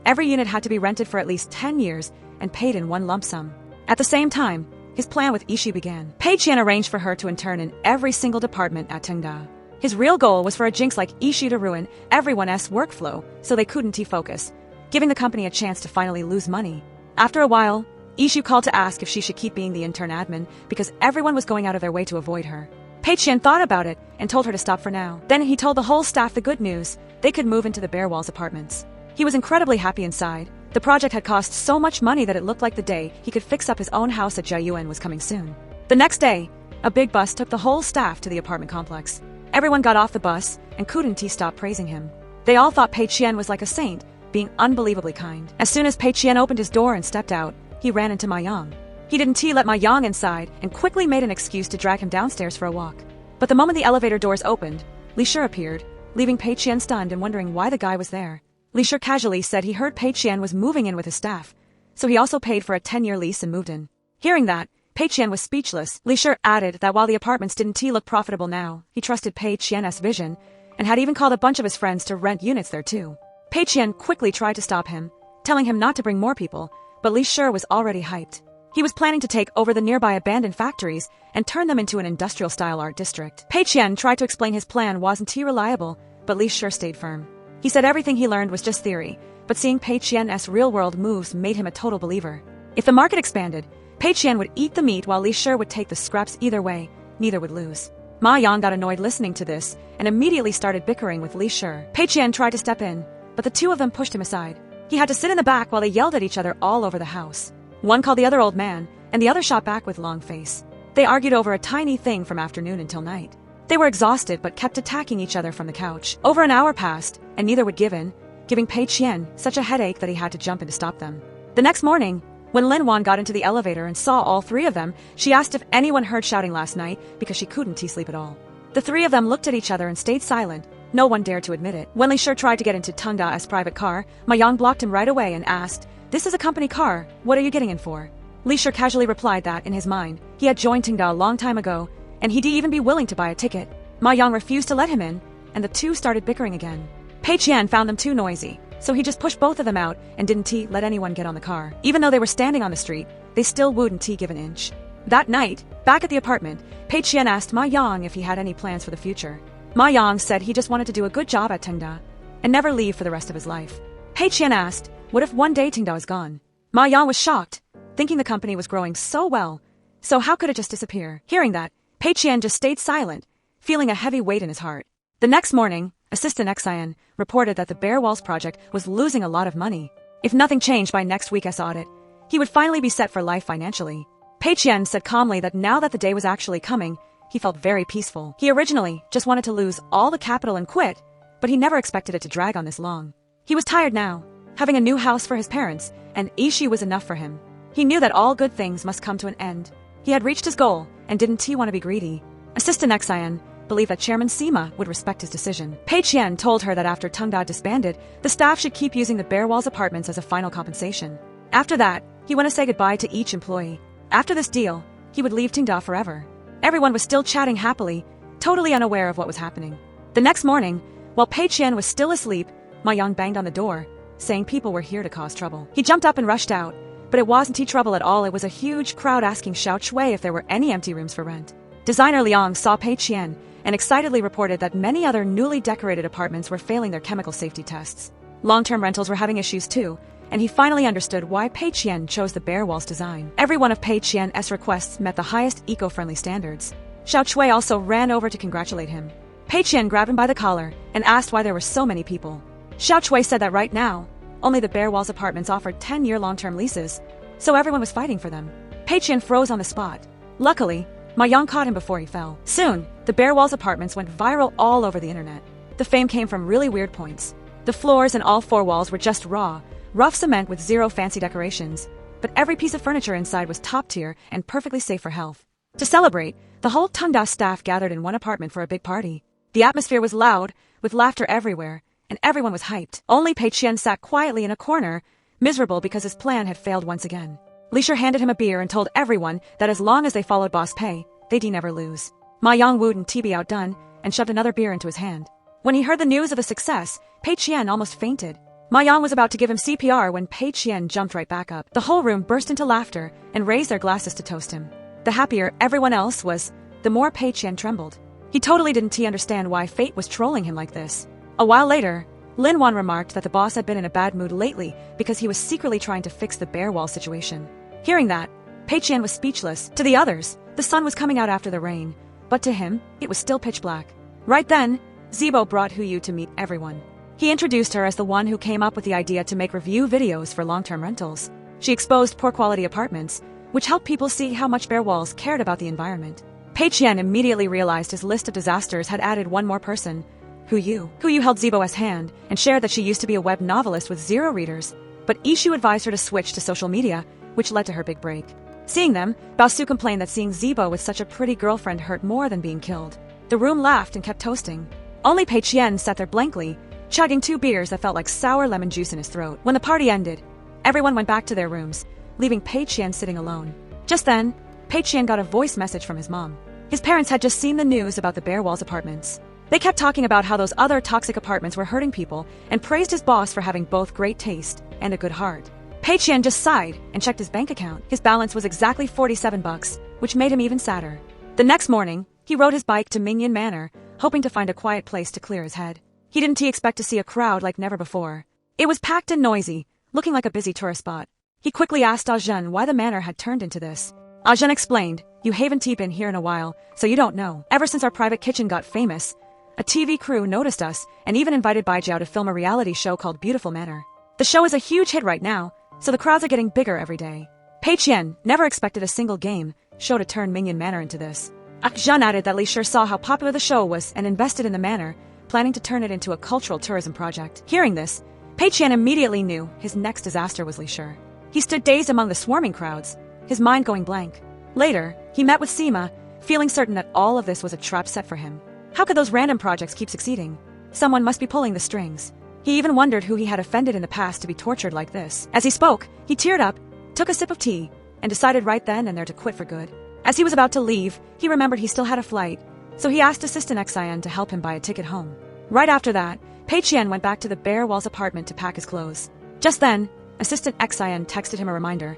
Every unit had to be rented for at least 10 years and paid in one lump sum. At the same time, his plan with Ishi began. Pei Qian arranged for her to intern in every single department at Tengda. His real goal was for a jinx like Ishi to ruin everyone's workflow so they couldn't focus, giving the company a chance to finally lose money. After a while, Ishu called to ask if she should keep being the intern admin because everyone was going out of their way to avoid her. Pei Qian thought about it and told her to stop for now. Then he told the whole staff the good news: they could move into the Bare Walls apartments. He was incredibly happy inside. The project had cost so much money that it looked like the day he could fix up his own house at Jiayuan was coming soon. The next day, a big bus took the whole staff to the apartment complex. Everyone got off the bus and couldn't stop praising him. They all thought Pei Qian was like a saint, being unbelievably kind. As soon as Pei Qian opened his door and stepped out, he ran into Ma Yang. He didn't let Ma Yang inside and quickly made an excuse to drag him downstairs for a walk. But the moment the elevator doors opened, Li Shi appeared, leaving Pei Qian stunned and wondering why the guy was there. Li Shi casually said he heard Pei Qian was moving in with his staff, so he also paid for a 10-year lease and moved in. Hearing that, Pei Qian was speechless. Li Shi added that while the apartments didn't look profitable now, he trusted Pei Qian's vision and had even called a bunch of his friends to rent units there too. Pei Qian quickly tried to stop him, telling him not to bring more people, but Li Shi was already hyped. He was planning to take over the nearby abandoned factories and turn them into an industrial-style art district. Pei Qian tried to explain his plan wasn't reliable, but Li Shi stayed firm. He said everything he learned was just theory, but seeing Pei Qian's real-world moves made him a total believer. If the market expanded, Pei Qian would eat the meat while Li Shi would take the scraps. Either way, neither would lose. Ma Yang got annoyed listening to this and immediately started bickering with Li Shi. Pei Qian tried to step in, but the two of them pushed him aside. He had to sit in the back while they yelled at each other all over the house. One called the other old man, and the other shot back with long face. They argued over a tiny thing from afternoon until night. They were exhausted but kept attacking each other from the couch. Over an hour passed, and neither would give in, giving Pei Qian such a headache that he had to jump in to stop them. The next morning, when Lin Wan got into the elevator and saw all three of them, she asked if anyone heard shouting last night because she couldn't sleep at all. The three of them looked at each other and stayed silent. No one dared to admit it. When Li Shi tried to get into Tengda's private car, Ma Yang blocked him right away and asked, "This is a company car, what are you getting in for?" Li Shi casually replied that, in his mind, he had joined Tengda a long time ago, and he'd even be willing to buy a ticket. Ma Yang refused to let him in, and the two started bickering again. Pei Qian found them too noisy, so he just pushed both of them out and didn't let anyone get on the car. Even though they were standing on the street, they still wouldn't give an inch. That night, back at the apartment, Pei Qian asked Ma Yang if he had any plans for the future. Ma Yang said he just wanted to do a good job at Tengda and never leave for the rest of his life. Pei Qian asked, what if one day Tengda is gone? Ma Yang was shocked, thinking the company was growing so well, so how could it just disappear? Hearing that, Pei Qian just stayed silent, feeling a heavy weight in his heart. The next morning, Assistant Xian reported that the Bare Walls project was losing a lot of money. If nothing changed by next week's audit, he would finally be set for life financially. Pei Qian said calmly that now that the day was actually coming, he felt very peaceful. He originally just wanted to lose all the capital and quit, but he never expected it to drag on this long. He was tired now, having a new house for his parents, and Ishi was enough for him. He knew that all good things must come to an end. He had reached his goal, and didn't he want to be greedy? Assistant Xian believed that Chairman Sima would respect his decision. Pei Qian told her that after Tengda disbanded, the staff should keep using the Bare Walls apartments as a final compensation. After that, he went to say goodbye to each employee. After this deal, he would leave Tengda forever. Everyone was still chatting happily, totally unaware of what was happening. The next morning, while Pei Qian was still asleep, Ma Yang banged on the door, saying people were here to cause trouble. He jumped up and rushed out, but it wasn't trouble at all. It was a huge crowd asking Xiao Chui if there were any empty rooms for rent. Designer Liang saw Pei Qian and excitedly reported that many other newly decorated apartments were failing their chemical safety tests. Long-term rentals were having issues too, and he finally understood why Pei Qian chose the Bare Walls design. Every one of Pei Qian's requests met the highest eco-friendly standards. Xiao Chui also ran over to congratulate him. Pei Qian grabbed him by the collar and asked why there were so many people. Xiao Chui said that right now, only the Bare Walls apartments offered 10-year long-term leases, so everyone was fighting for them. Pei Qian froze on the spot. Luckily, Ma Yang caught him before he fell. Soon, the Bare Walls apartments went viral all over the internet. The fame came from really weird points. The floors and all four walls were just rough cement with zero fancy decorations, but every piece of furniture inside was top tier and perfectly safe for health. To celebrate, the whole Tengda staff gathered in one apartment for a big party. The atmosphere was loud, with laughter everywhere, and everyone was hyped. Only Pei Qian sat quietly in a corner, miserable because his plan had failed once again. Li Shi handed him a beer and told everyone that as long as they followed Boss Pei, they'd never lose. Ma Yang wouldn't be outdone and shoved another beer into his hand. When he heard the news of the success, Pei Qian almost fainted. Ma Yang was about to give him CPR when Pei Qian jumped right back up. The whole room burst into laughter and raised their glasses to toast him. The happier everyone else was, the more Pei Qian trembled. He totally didn't understand why fate was trolling him like this. A while later, Lin Wan remarked that the boss had been in a bad mood lately because he was secretly trying to fix the Bare Wall situation. Hearing that, Pei Qian was speechless. To the others, the sun was coming out after the rain, but to him, it was still pitch black. Right then, Zibo brought Huyu to meet everyone. He introduced her as the one who came up with the idea to make review videos for long-term rentals. She exposed poor quality apartments, which helped people see how much Bare Walls cared about the environment. Pei Qian immediately realized his list of disasters had added one more person, Huyu. Huyu held Zibo's hand and shared that she used to be a web novelist with 0 readers, but Ishu advised her to switch to social media, which led to her big break. Seeing them, Baosu complained that seeing Zibo with such a pretty girlfriend hurt more than being killed. The room laughed and kept toasting. Only Pei Qian sat there blankly, chugging 2 beers that felt like sour lemon juice in his throat. When the party ended, everyone went back to their rooms, leaving Pei Qian sitting alone. Just then, Pei Qian got a voice message from his mom. His parents had just seen the news about the Bare Walls apartments. They kept talking about how those other toxic apartments were hurting people and praised his boss for having both great taste and a good heart. Pei Qian just sighed and checked his bank account. His balance was exactly $47, which made him even sadder. The next morning, he rode his bike to Mingyan Manor, hoping to find a quiet place to clear his head. He didn't expect to see a crowd like never before. It was packed and noisy, looking like a busy tourist spot. He quickly asked Ajun why the manor had turned into this. Ajun explained, "You haven't been here in a while, so you don't know. Ever since our private kitchen got famous, a TV crew noticed us and even invited Baijiao to film a reality show called Beautiful Manor. The show is a huge hit right now, so the crowds are getting bigger every day." Pei Qian never expected a single game show to turn Mingyan Manor into this. Ajun added that Li Shi saw how popular the show was and invested in the manor, planning to turn it into a cultural tourism project. Hearing this, Pei Qian immediately knew his next disaster was Li Shi. He stood dazed among the swarming crowds, his mind going blank. Later, he met with Sima, feeling certain that all of this was a trap set for him. How could those random projects keep succeeding? Someone must be pulling the strings. He even wondered who he had offended in the past to be tortured like this. As he spoke, he teared up, took a sip of tea, and decided right then and there to quit for good. As he was about to leave, he remembered he still had a flight, so he asked Assistant Xian to help him buy a ticket home. Right after that, Pei Qian went back to the bare walls apartment to pack his clothes. Just then, Assistant Xian texted him a reminder.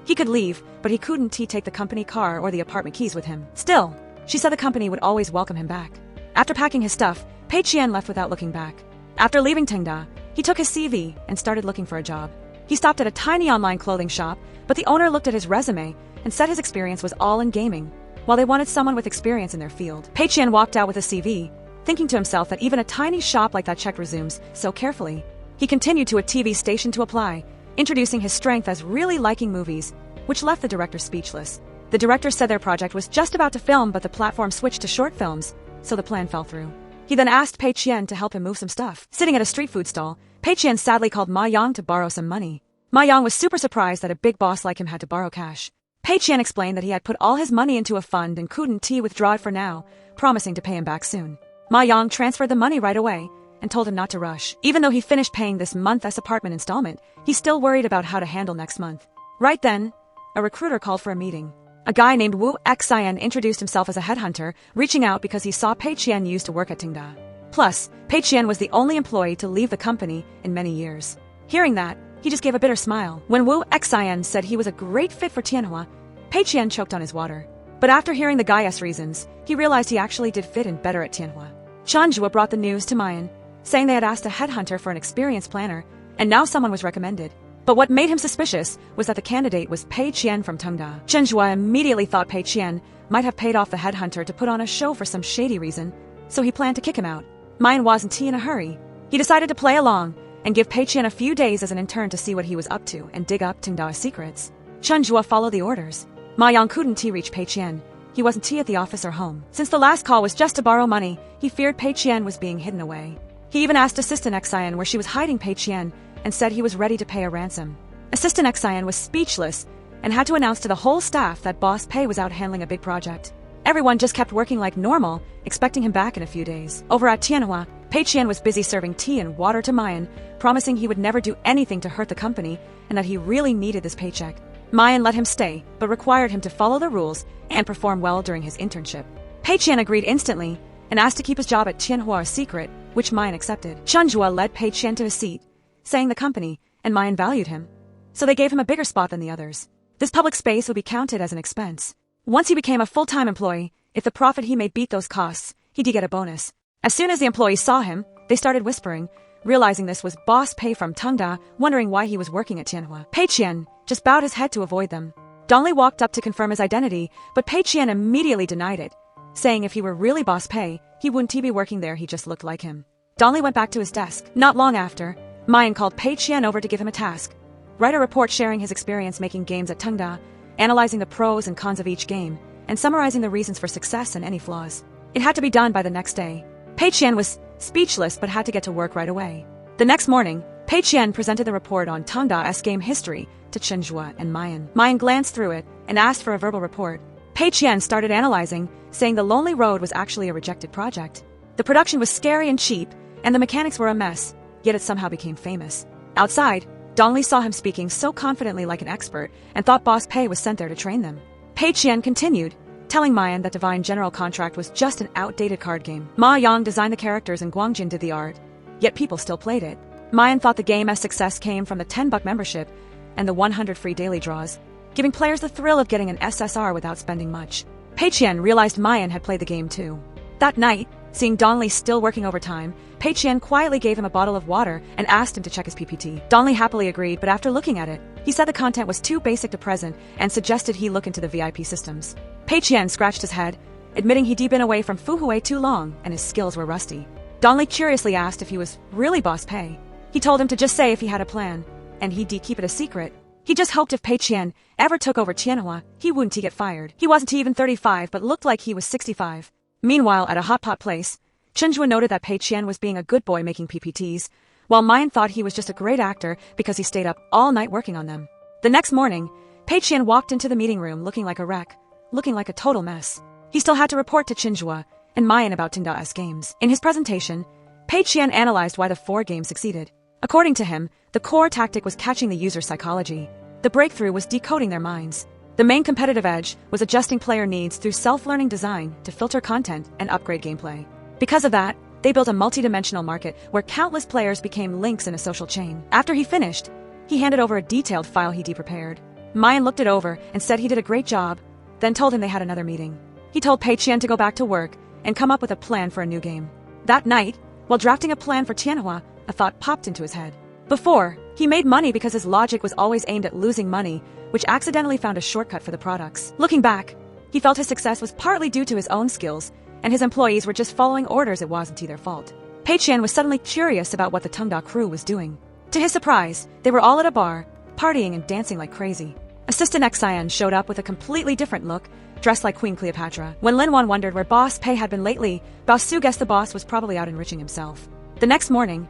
He could leave, but he couldn't take the company car or the apartment keys with him. Still, she said the company would always welcome him back. After packing his stuff, Pei Qian left without looking back. After leaving Tengda, he took his CV and started looking for a job. He stopped at a tiny online clothing shop, but the owner looked at his resume and said his experience was all in gaming, while they wanted someone with experience in their field. Pei Qian walked out with a CV, thinking to himself that even a tiny shop like that checked resumes so carefully. He continued to a TV station to apply, introducing his strength as really liking movies, which left the director speechless. The director said their project was just about to film, but the platform switched to short films, so the plan fell through. He then asked Pei Qian to help him move some stuff. Sitting at a street food stall, Pei Qian sadly called Ma Yang to borrow some money. Ma Yang was super surprised that a big boss like him had to borrow cash. Pei Qian explained that he had put all his money into a fund and couldn't withdraw it for now, promising to pay him back soon. Ma Yang transferred the money right away and told him not to rush. Even though he finished paying this month's apartment installment, he's still worried about how to handle next month. Right then, a recruiter called for a meeting. A guy named Wu Xian introduced himself as a headhunter, reaching out because he saw Pei Qian used to work at Tengda. Plus, Pei Qian was the only employee to leave the company in many years. Hearing that, he just gave a bitter smile. When Wu Xian said he was a great fit for Tianhua, Pei Qian choked on his water. But after hearing the guy's reasons, he realized he actually did fit in better at Tianhua. Chanjua brought the news to Mayan, saying they had asked a headhunter for an experienced planner, and now someone was recommended. But what made him suspicious was that the candidate was Pei Qian from Tengda. Chanjua immediately thought Pei Qian might have paid off the headhunter to put on a show for some shady reason, so he planned to kick him out. Mayan wasn't in a hurry. He decided to play along and give Pei Qian a few days as an intern to see what he was up to and dig up Tengda's secrets. Chanjua followed the orders. Ma Yang couldn't reach Pei Qian. He wasn't at the office or home. Since the last call was just to borrow money, he feared Pei Qian was being hidden away. He even asked Assistant Xian where she was hiding Pei Qian and said he was ready to pay a ransom. Assistant Xian was speechless and had to announce to the whole staff that Boss Pei was out handling a big project. Everyone just kept working like normal, expecting him back in a few days. Over at Tianhua, Pei Qian was busy serving tea and water to Mayan, promising he would never do anything to hurt the company and that he really needed this paycheck. Mayan let him stay, but required him to follow the rules and perform well during his internship. Pei Qian agreed instantly and asked to keep his job at Tianhua a secret, which Mayan accepted. Chanjua led Pei Qian to his seat, saying the company and Mayan valued him, so they gave him a bigger spot than the others. This public space would be counted as an expense. Once he became a full-time employee, if the profit he made beat those costs, he'd get a bonus. As soon as the employees saw him, they started whispering, realizing this was Boss Pei from Tengda, wondering why he was working at Tianhua. Pei Qian just bowed his head to avoid them. Dongli walked up to confirm his identity, but Pei Qian immediately denied it, saying if he were really Boss Pei, he wouldn't be working there, he just looked like him. Dongli went back to his desk. Not long after, Mayan called Pei Qian over to give him a task. Write a report sharing his experience making games at Tengda, analyzing the pros and cons of each game, and summarizing the reasons for success and any flaws. It had to be done by the next day. Pei Qian was speechless but had to get to work right away. The next morning, Pei Qian presented the report on Tengda's game history to Chanjua and Mayan. Mayan glanced through it and asked for a verbal report. Pei Qian started analyzing, saying The Lonely Road was actually a rejected project. The production was scary and cheap, and the mechanics were a mess, yet it somehow became famous. Outside, Dongli saw him speaking so confidently like an expert and thought Boss Pei was sent there to train them. Pei Qian continued, telling Mayan that Divine General Contract was just an outdated card game. Ma Yang designed the characters and Guangjin did the art, yet people still played it. Mayan thought the game's success came from the $10 membership and the 100 free daily draws, giving players the thrill of getting an SSR without spending much. Pei Qian realized Mayan had played the game too. That night, seeing Dongli still working overtime, Pei Qian quietly gave him a bottle of water and asked him to check his PPT. Dongli happily agreed, but after looking at it, he said the content was too basic to present and suggested he look into the VIP systems. Pei Qian scratched his head, admitting he'd been away from Fuhui too long and his skills were rusty. Dongli curiously asked if he was really Boss Pei. He told him to just say if he had a plan, and he'd keep it a secret. He just hoped if Pei Qian ever took over Tianhua, he wouldn't get fired. He wasn't even 35 but looked like he was 65. Meanwhile, at a hot pot place, Chenjua noted that Pei Qian was being a good boy making PPTs, while Mayan thought he was just a great actor because he stayed up all night working on them. The next morning, Pei Qian walked into the meeting room looking like a wreck, looking like a total mess. He still had to report to Chenjua and Mayan about Tengda's games. In his presentation, Pei Qian analyzed why the 4 games succeeded. According to him, the core tactic was catching the user's psychology. The breakthrough was decoding their minds. The main competitive edge was adjusting player needs through self-learning design to filter content and upgrade gameplay. Because of that, They built a multi-dimensional market where countless players became links in a social chain. After he finished, he handed over a detailed file he'd prepared. Mayan looked it over and said he did a great job, then told him they had another meeting. He told Pei Qian to go back to work and come up with a plan for a new game. That night, while drafting a plan for Tianhua, a thought popped into his head. Before, he made money because his logic was always aimed at losing money, which accidentally found a shortcut for the products. Looking back, he felt his success was partly due to his own skills, and his employees were just following orders. It wasn't their fault. Pei Qian was suddenly curious about what the Tengda crew was doing. To his surprise, they were all at a bar, partying and dancing like crazy. Assistant Xian showed up with a completely different look, dressed like Queen Cleopatra. When Lin Wan wondered where Boss Pei had been lately, Bao Su guessed the boss was probably out enriching himself. The next morning,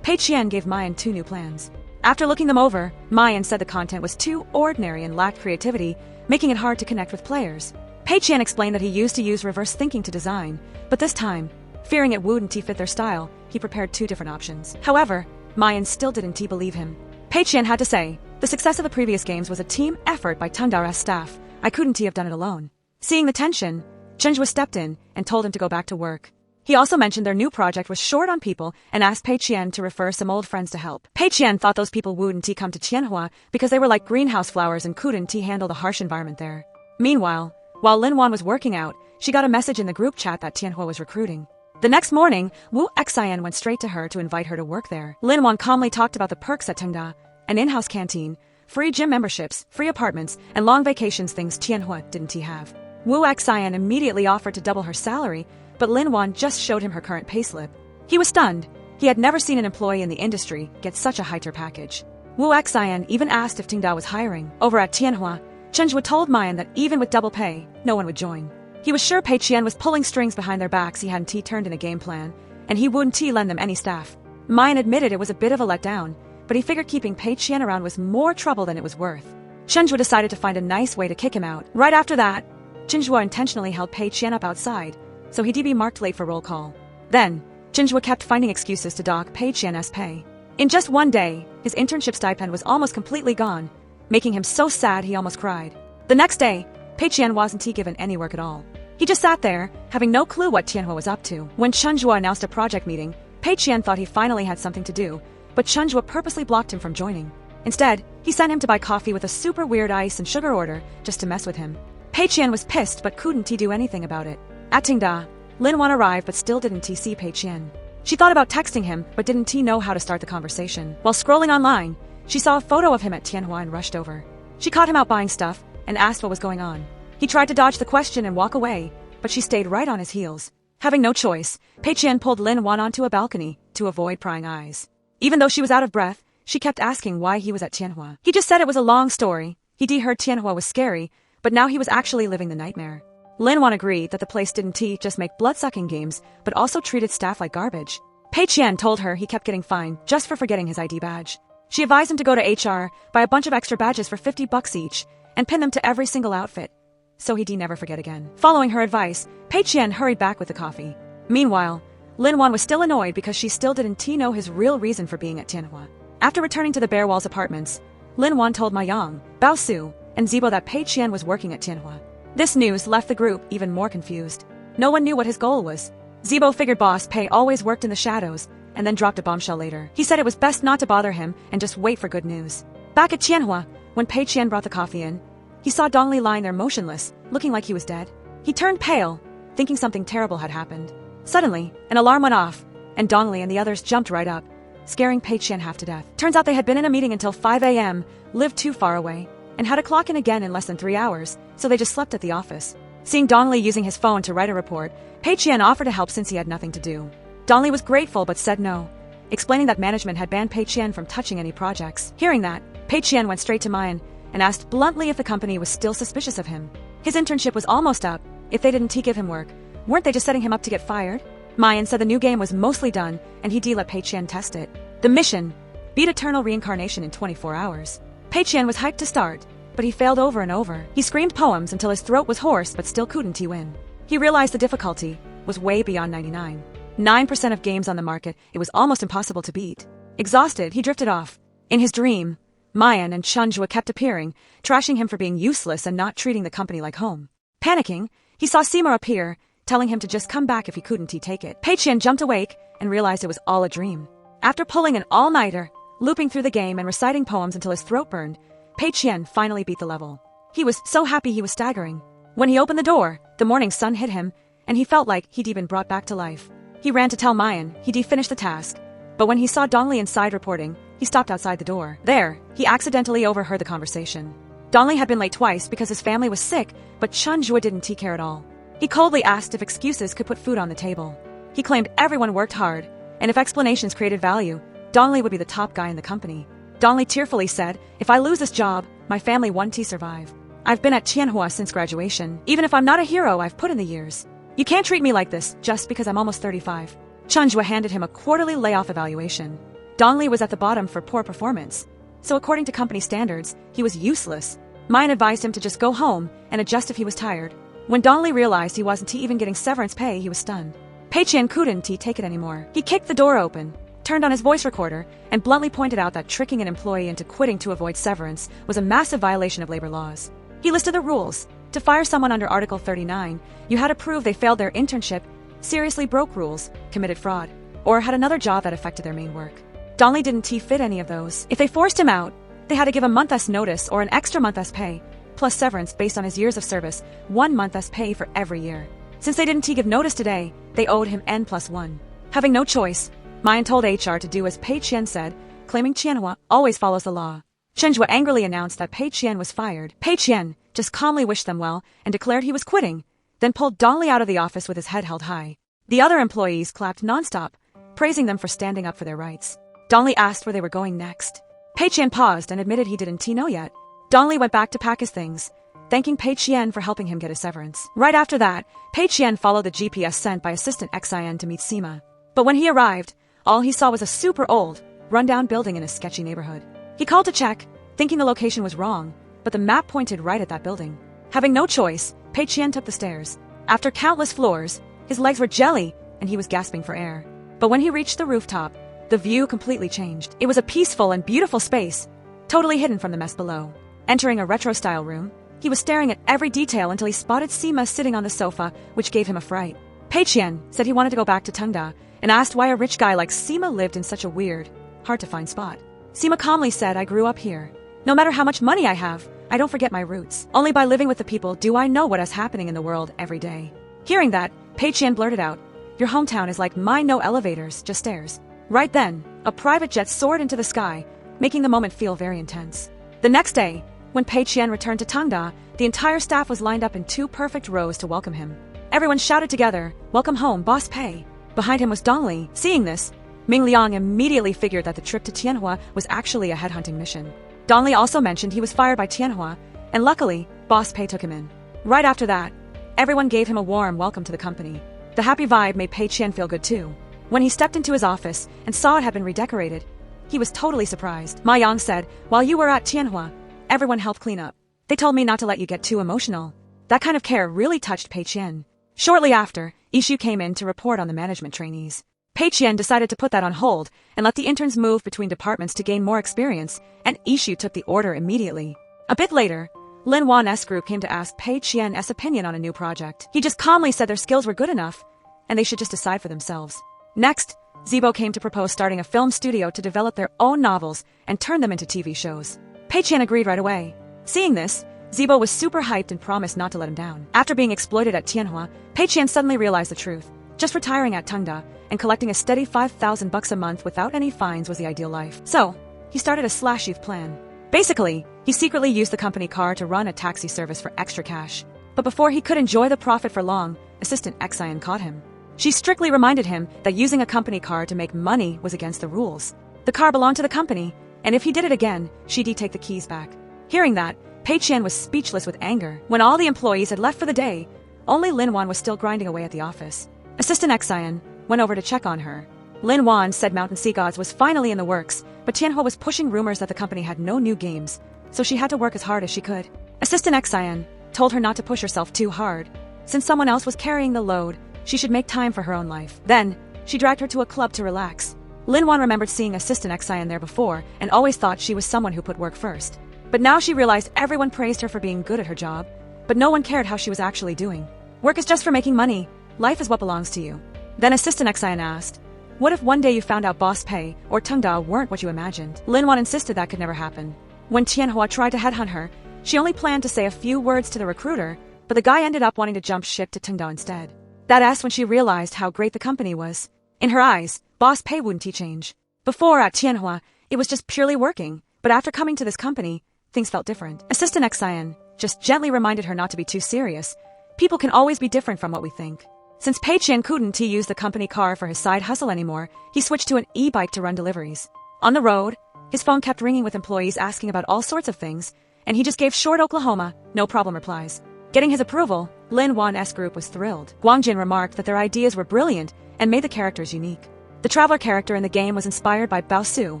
Pei Qian gave Mayan 2 new plans. After looking them over, Mayan said the content was too ordinary and lacked creativity, making it hard to connect with players. Pei Qian explained that he used to use reverse thinking to design, but this time, fearing it wouldn't fit their style, he prepared 2 different options. However, Mayan still didn't believe him. Pei Qian had to say, the success of the previous games was a team effort by Tengda's staff. I couldn't have done it alone. Seeing the tension, Zhenjue stepped in and told him to go back to work. He also mentioned their new project was short on people and asked Pei Qian to refer some old friends to help. Pei Qian thought those people wouldn't come to Tianhua because they were like greenhouse flowers and couldn't handle the harsh environment there. Meanwhile, while Lin Wan was working out, she got a message in the group chat that Tianhua was recruiting. The next morning, Wu Xian went straight to her to invite her to work there. Lin Wan calmly talked about the perks at Tengda, an in-house canteen, free gym memberships, free apartments, and long vacations, things Tianhua didn't have. Wu Xian immediately offered to double her salary, but Lin Wan just showed him her current payslip. He was stunned. He had never seen an employee in the industry get such a higher package. Wu Xian even asked if Tengda was hiring. Over at Tianhua, Zhenjue told Mayan that even with double pay, no one would join. He was sure Pei Qian was pulling strings behind their backs. He hadn't turned in a game plan, and he wouldn't lend them any staff. Mayan admitted it was a bit of a letdown, but he figured keeping Pei Qian around was more trouble than it was worth. Zhenjue decided to find a nice way to kick him out. Right after that, Zhenjue intentionally held Pei Qian up outside, so he'd be marked late for roll call. Then, Zhenjue kept finding excuses to dock Pei Qian's pay. In just one day, his internship stipend was almost completely gone, making him so sad he almost cried. The next day, Pei Qian wasn't given any work at all. He just sat there, having no clue what Tianhua was up to. When Zhenjue announced a project meeting, Pei Qian thought he finally had something to do, but Zhenjue purposely blocked him from joining. Instead, he sent him to buy coffee with a super weird ice and sugar order just to mess with him. Pei Qian was pissed but couldn't do anything about it. At Tengda, Lin Wan arrived but still didn't see Pei Qian. She thought about texting him but didn't know how to start the conversation. While scrolling online, she saw a photo of him at Tianhua and rushed over. She caught him out buying stuff and asked what was going on. He tried to dodge the question and walk away, but she stayed right on his heels. Having no choice, Pei Qian pulled Lin Wan onto a balcony to avoid prying eyes. Even though she was out of breath, she kept asking why he was at Tianhua. He just said it was a long story. He heard Tianhua was scary, but now he was actually living the nightmare. Lin Wan agreed that the place didn't just make blood-sucking games, but also treated staff like garbage. Pei Qian told her he kept getting fined just for forgetting his ID badge. She advised him to go to HR, buy a bunch of extra badges for $50 each, and pin them to every single outfit, so he'd never forget again. Following her advice, Pei Qian hurried back with the coffee. Meanwhile, Lin Wan was still annoyed because she still didn't know his real reason for being at Tianhua. After returning to the Bear Walls apartments, Lin Wan told Ma Yang, Bao Su, and Zibo that Pei Qian was working at Tianhua. This news left the group even more confused. No one knew what his goal was. Zibo figured Boss Pei always worked in the shadows, and then dropped a bombshell later. He said it was best not to bother him and just wait for good news. Back at Tianhua, when Pei Qian brought the coffee in, he saw Dongli lying there motionless, looking like he was dead. He turned pale, thinking something terrible had happened. Suddenly, an alarm went off, and Dongli and the others jumped right up, scaring Pei Qian half to death. Turns out they had been in a meeting until 5 a.m., lived too far away, and had to clock in again in less than 3 hours, so they just slept at the office. Seeing Dongli using his phone to write a report, Pei Qian offered to help since he had nothing to do. Dongli was grateful but said no, explaining that management had banned Pei Qian from touching any projects. Hearing that, Pei Qian went straight to Mayan and asked bluntly if the company was still suspicious of him. His internship was almost up. If they didn't give him work, weren't they just setting him up to get fired? Mayan said the new game was mostly done, and he'd let Pei Qian test it. The mission: beat Eternal Reincarnation in 24 hours. Pei Qian was hyped to start, but he failed over and over. He screamed poems until his throat was hoarse, but still couldn't win. He realized the difficulty was way beyond 99% of games on the market. It was almost impossible to beat. Exhausted, he drifted off. In his dream, Mayan and Zhenjue kept appearing, trashing him for being useless and not treating the company like home. Panicking, he saw Seymour appear, telling him to just come back if he couldn't take it. Pei Qian jumped awake and realized it was all a dream. After pulling an all-nighter, looping through the game and reciting poems until his throat burned, Pei Qian finally beat the level. He was so happy he was staggering. When he opened the door, the morning sun hit him, and he felt like he'd been brought back to life. He ran to tell Mayan he'd finished the task, but when he saw Dongli inside reporting, he stopped outside the door. There, he accidentally overheard the conversation. Dongli had been late twice because his family was sick, but Chen Zhuo didn't care at all. He coldly asked if excuses could put food on the table. He claimed everyone worked hard, and if explanations created value, Dongli would be the top guy in the company. Dongli tearfully said, "If I lose this job, my family won't survive. I've been at Tianhua since graduation. Even if I'm not a hero, I've put in the years. You can't treat me like this just because I'm almost 35. Chen Zhuo handed him a quarterly layoff evaluation. Dongli was at the bottom for poor performance, so according to company standards, he was useless. Mayan advised him to just go home and adjust if he was tired. When Dongli realized he wasn't even getting severance pay, he was stunned. Pei Qian couldn't take it anymore. He kicked the door open, turned on his voice recorder, and bluntly pointed out that tricking an employee into quitting to avoid severance was a massive violation of labor laws. He listed the rules. To fire someone under Article 39, you had to prove they failed their internship, seriously broke rules, committed fraud, or had another job that affected their main work. Dongli didn't fit any of those. If they forced him out, they had to give a month's notice or an extra month's pay, plus severance based on his years of service, 1 month's pay for every year. Since they didn't give notice today, they owed him N+1. Having no choice, Mayan told HR to do as Pei Qian said, claiming Tianhua always follows the law. Chen Zhuo angrily announced that Pei Qian was fired. Pei Qian just calmly wished them well and declared he was quitting, then pulled Dongli out of the office with his head held high. The other employees clapped nonstop, praising them for standing up for their rights. Dongli asked where they were going next. Pei Qian paused and admitted he didn't know yet. Dongli went back to pack his things, thanking Pei Qian for helping him get a severance. Right after that, Pei Qian followed the GPS sent by Assistant Xin to meet Sima. But when he arrived, all he saw was a super old, rundown building in a sketchy neighborhood. He called to check, thinking the location was wrong, but the map pointed right at that building. Having no choice, Pei Qian took the stairs. After countless floors, his legs were jelly and he was gasping for air. But when he reached the rooftop, the view completely changed. It was a peaceful and beautiful space, totally hidden from the mess below. Entering a retro-style room, he was staring at every detail until he spotted Sima sitting on the sofa, which gave him a fright. Pei Qian said he wanted to go back to Tengda and asked why a rich guy like Sima lived in such a weird, hard-to-find spot. Sima calmly said, "I grew up here. No matter how much money I have, I don't forget my roots. Only by living with the people do I know what is happening in the world every day." Hearing that, Pei Qian blurted out, "Your hometown is like mine, no elevators, just stairs." Right then, a private jet soared into the sky, making the moment feel very intense. The next day, when Pei Qian returned to Tengda, the entire staff was lined up in 2 perfect rows to welcome him. Everyone shouted together, "Welcome home, Boss Pei." Behind him was Dongli. Seeing this, Ming Liang immediately figured that the trip to Tianhua was actually a headhunting mission. Dongli also mentioned he was fired by Tianhua, and luckily, Boss Pei took him in. Right after that, everyone gave him a warm welcome to the company. The happy vibe made Pei Qian feel good too. When he stepped into his office and saw it had been redecorated, he was totally surprised. Ma Yang said, "While you were at Tianhua, everyone helped clean up. They told me not to let you get too emotional." That kind of care really touched Pei Qian. Shortly after, Ishu came in to report on the management trainees. Pei Qian decided to put that on hold and let the interns move between departments to gain more experience, and Ishu took the order immediately. A bit later, Lin Wan's group came to ask Pei Qian's opinion on a new project. He just calmly said their skills were good enough, and they should just decide for themselves. Next, Zibo came to propose starting a film studio to develop their own novels and turn them into TV shows. Pei Qian agreed right away. Seeing this, Zibo was super hyped and promised not to let him down. After being exploited at Tianhua, Pei Qian suddenly realized the truth. Just retiring at Tengda and collecting a steady $5,000 a month without any fines was the ideal life. So, he started a slash-youth plan. Basically, he secretly used the company car to run a taxi service for extra cash. But before he could enjoy the profit for long, Assistant Xin caught him. She strictly reminded him that using a company car to make money was against the rules. The car belonged to the company, and if he did it again, she'd take the keys back. Hearing that, Pei Qian was speechless with anger. When all the employees had left for the day, only Lin Wan was still grinding away at the office. Assistant Xin went over to check on her. Lin Wan said Mountain Sea Gods was finally in the works, but Tianhua was pushing rumors that the company had no new games, so she had to work as hard as she could. Assistant Xin told her not to push herself too hard. Since someone else was carrying the load, she should make time for her own life. Then, she dragged her to a club to relax. Lin Wan remembered seeing Assistant Xin there before and always thought she was someone who put work first. But now she realized everyone praised her for being good at her job, but no one cared how she was actually doing. Work is just for making money, life is what belongs to you. Then Assistant Xian asked, what if one day you found out Boss Pei or Tengda weren't what you imagined? Lin Wan insisted that could never happen. When Tianhua tried to headhunt her, she only planned to say a few words to the recruiter, but the guy ended up wanting to jump ship to Tengda instead. That's when she realized how great the company was. In her eyes, Boss Pei wouldn't change. Before, at Tianhua, it was just purely working, but after coming to this company, things felt different. Assistant Xian just gently reminded her not to be too serious. People can always be different from what we think. Since Pei Qian couldn't use the company car for his side hustle anymore, he switched to an e-bike to run deliveries. On the road, his phone kept ringing with employees asking about all sorts of things, and he just gave short Oklahoma, no problem replies. Getting his approval, Lin Wan's group was thrilled. Guangjin remarked that their ideas were brilliant and made the characters unique. The traveler character in the game was inspired by Bao Su,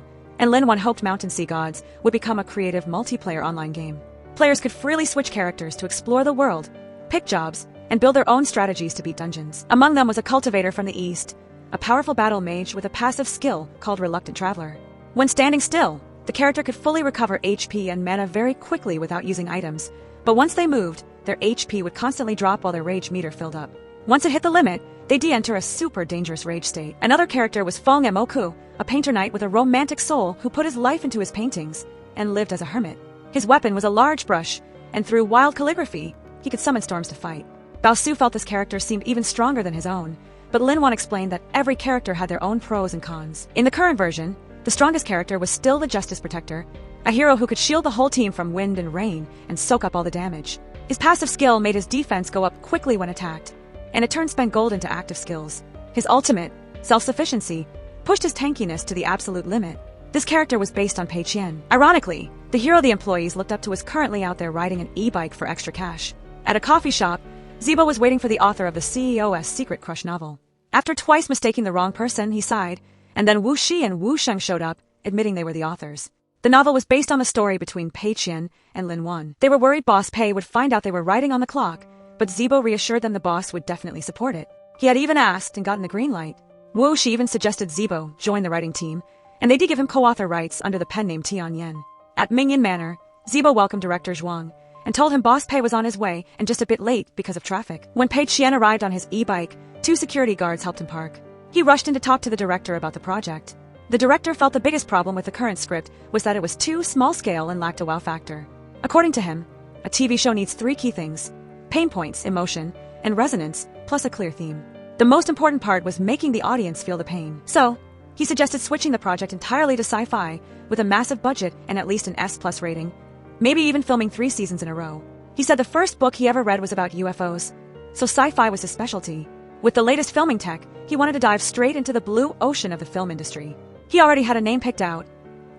and Lin Wan hoped Mountain Sea Gods would become a creative multiplayer online game. Players could freely switch characters to explore the world, pick jobs, and build their own strategies to beat dungeons. Among them was a cultivator from the east, a powerful battle mage with a passive skill called Reluctant Traveler. When standing still, the character could fully recover HP and mana very quickly without using items, but once they moved, their HP would constantly drop while their rage meter filled up. Once it hit the limit, they'd enter a super dangerous rage state. Another character was Feng Emoku, a painter knight with a romantic soul who put his life into his paintings and lived as a hermit. His weapon was a large brush, and through wild calligraphy, he could summon storms to fight. Bao Su felt this character seemed even stronger than his own, but Lin Wan explained that every character had their own pros and cons. In the current version, the strongest character was still the Justice Protector, a hero who could shield the whole team from wind and rain and soak up all the damage. His passive skill made his defense go up quickly when attacked, and it turned spent gold into active skills. His ultimate, self-sufficiency, pushed his tankiness to the absolute limit. This character was based on Pei Qian. Ironically, the hero the employees looked up to was currently out there riding an e-bike for extra cash. At a coffee shop, Zibo was waiting for the author of the CEO's Secret Crush novel. After twice mistaking the wrong person, he sighed, and then Wu Shi and Wu Sheng showed up, admitting they were the authors. The novel was based on the story between Pei Qian and Lin Wan. They were worried Boss Pei would find out they were writing on the clock, but Zibo reassured them the boss would definitely support it. He had even asked and gotten the green light. Wu Shi even suggested Zibo join the writing team, and they did give him co-author rights under the pen name Tian Yen. At Mingyan Manor, Zibo welcomed director Zhuang and told him Boss Pei was on his way and just a bit late because of traffic. When Pei Qian arrived on his e-bike, 2 security guards helped him park. He rushed in to talk to the director about the project. The director felt the biggest problem with the current script was that it was too small-scale and lacked a wow factor. According to him, a TV show needs 3 key things: pain points, emotion, and resonance, plus a clear theme. The most important part was making the audience feel the pain. So, he suggested switching the project entirely to sci-fi, with a massive budget and at least an S+ rating, maybe even filming 3 seasons in a row. He said the first book he ever read was about UFOs, so sci-fi was his specialty. With the latest filming tech, he wanted to dive straight into the blue ocean of the film industry. He already had a name picked out: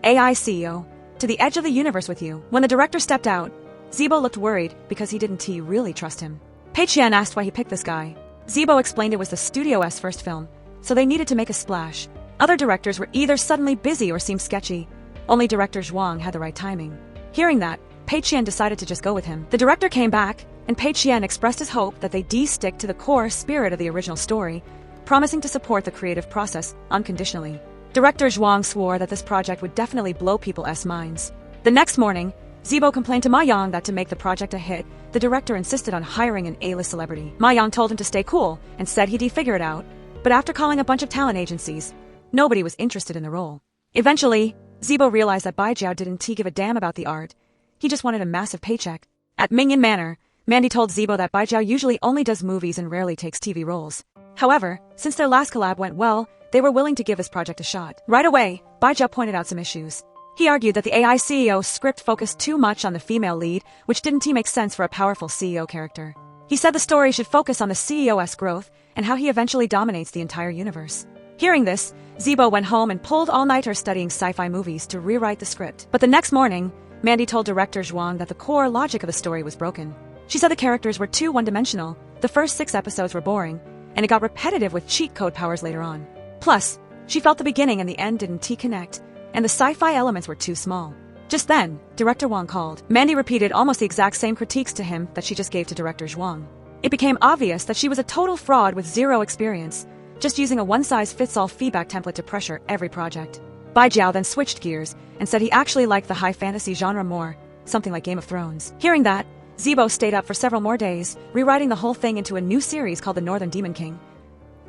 AI CEO, to the edge of the universe with you. When the director stepped out, Zibo looked worried because he didn't really trust him. Pei Qian asked why he picked this guy. Zibo explained it was the studio's first film, so they needed to make a splash. Other directors were either suddenly busy or seemed sketchy. Only director Zhuang had the right timing. Hearing that, Pei Qian decided to just go with him. The director came back, and Pei Qian expressed his hope that they stick to the core spirit of the original story, promising to support the creative process unconditionally. Director Zhuang swore that this project would definitely blow people's minds. The next morning, Zibo complained to Ma Yang that to make the project a hit, the director insisted on hiring an A-list celebrity. Ma Yang told him to stay cool and said he'd figure it out, but after calling a bunch of talent agencies, nobody was interested in the role. Eventually, Zibo realized that Bai Jiao didn't give a damn about the art. He just wanted a massive paycheck. At Mingyan Manor, Mandy told Zibo that Bai Jiao usually only does movies and rarely takes TV roles. However, since their last collab went well, they were willing to give his project a shot. Right away, Bai Jiao pointed out some issues. He argued that the AI CEO script focused too much on the female lead, which didn't make sense for a powerful CEO character. He said the story should focus on the CEO's growth and how he eventually dominates the entire universe. Hearing this, Zibo went home and pulled all-nighters studying sci-fi movies to rewrite the script. But the next morning, Mandy told director Zhuang that the core logic of the story was broken. She said the characters were too one-dimensional, the first 6 episodes were boring, and it got repetitive with cheat code powers later on. Plus, she felt the beginning and the end didn't connect, and the sci-fi elements were too small. Just then, director Wang called. Mandy repeated almost the exact same critiques to him that she just gave to director Zhuang. It became obvious that she was a total fraud with 0 experience, just using a one-size-fits-all feedback template to pressure every project. Bai Jiao then switched gears and said he actually liked the high fantasy genre more, something like Game of Thrones. Hearing that, Zibo stayed up for several more days, rewriting the whole thing into a new series called The Northern Demon King.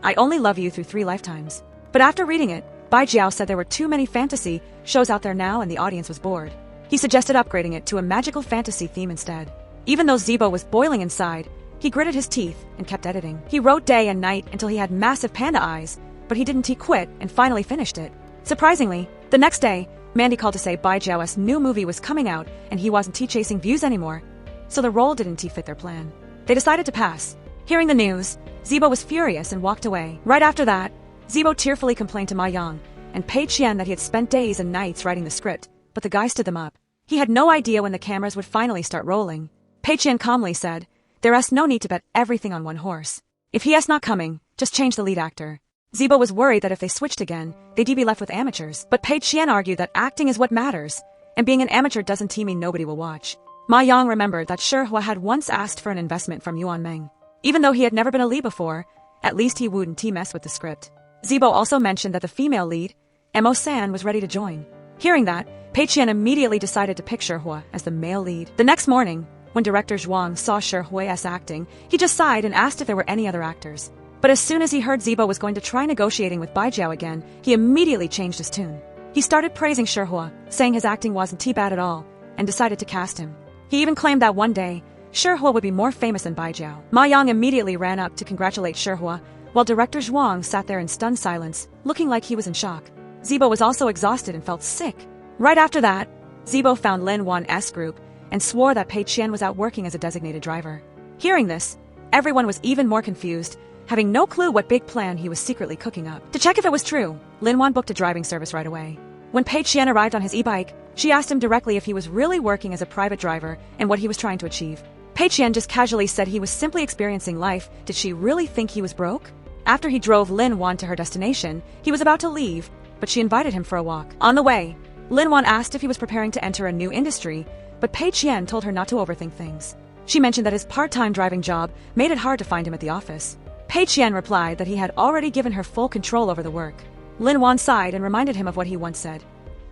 I Only Love You Through 3 Lifetimes. But after reading it, Bai Jiao said there were too many fantasy shows out there now and the audience was bored. He suggested upgrading it to a magical fantasy theme instead. Even though Zibo was boiling inside, he gritted his teeth and kept editing. He wrote day and night until he had massive panda eyes, but he didn't quit and finally finished it. Surprisingly, the next day, Mandy called to say Bai Jiao's new movie was coming out and he wasn't chasing views anymore, so the role didn't fit their plan. They decided to pass. Hearing the news, Zibo was furious and walked away. Right after that, Zibo tearfully complained to Ma Yang and Pei Qian that he had spent days and nights writing the script, but the guy stood them up. He had no idea when the cameras would finally start rolling. Pei Qian calmly said, "There is no need to bet everything on one horse. If he is not coming, just change the lead actor." Zibo was worried that if they switched again, they'd be left with amateurs, but Pei Qian argued that acting is what matters, and being an amateur doesn't mean nobody will watch. Ma Yang remembered that Shi Hua had once asked for an investment from Yuan Meng. Even though he had never been a lead before, at least he wouldn't mess with the script. Zibo also mentioned that the female lead, Mo San, was ready to join. Hearing that, Pei Qian immediately decided to pick Shi Hua as the male lead. The next morning, when director Zhuang saw Shi Hua's acting, he just sighed and asked if there were any other actors. But as soon as he heard Zibo was going to try negotiating with Bai Jiao again, he immediately changed his tune. He started praising Shi Hua, saying his acting wasn't bad at all, and decided to cast him. He even claimed that one day, Shi Hua would be more famous than Bai Jiao. Ma Yang immediately ran up to congratulate Shi Hua, while director Zhuang sat there in stunned silence, looking like he was in shock. Zibo was also exhausted and felt sick. Right after that, Zibo found Lin Wan's group and swore that Pei Qian was out working as a designated driver. Hearing this, everyone was even more confused, having no clue what big plan he was secretly cooking up. To check if it was true, Lin Wan booked a driving service right away. When Pei Qian arrived on his e-bike, she asked him directly if he was really working as a private driver and what he was trying to achieve. Pei Qian just casually said he was simply experiencing life. Did she really think he was broke? After he drove Lin Wan to her destination, he was about to leave, but she invited him for a walk. On the way, Lin Wan asked if he was preparing to enter a new industry, but Pei Qian told her not to overthink things. She mentioned that his part-time driving job made it hard to find him at the office. Pei Qian replied that he had already given her full control over the work. Lin Wan sighed and reminded him of what he once said.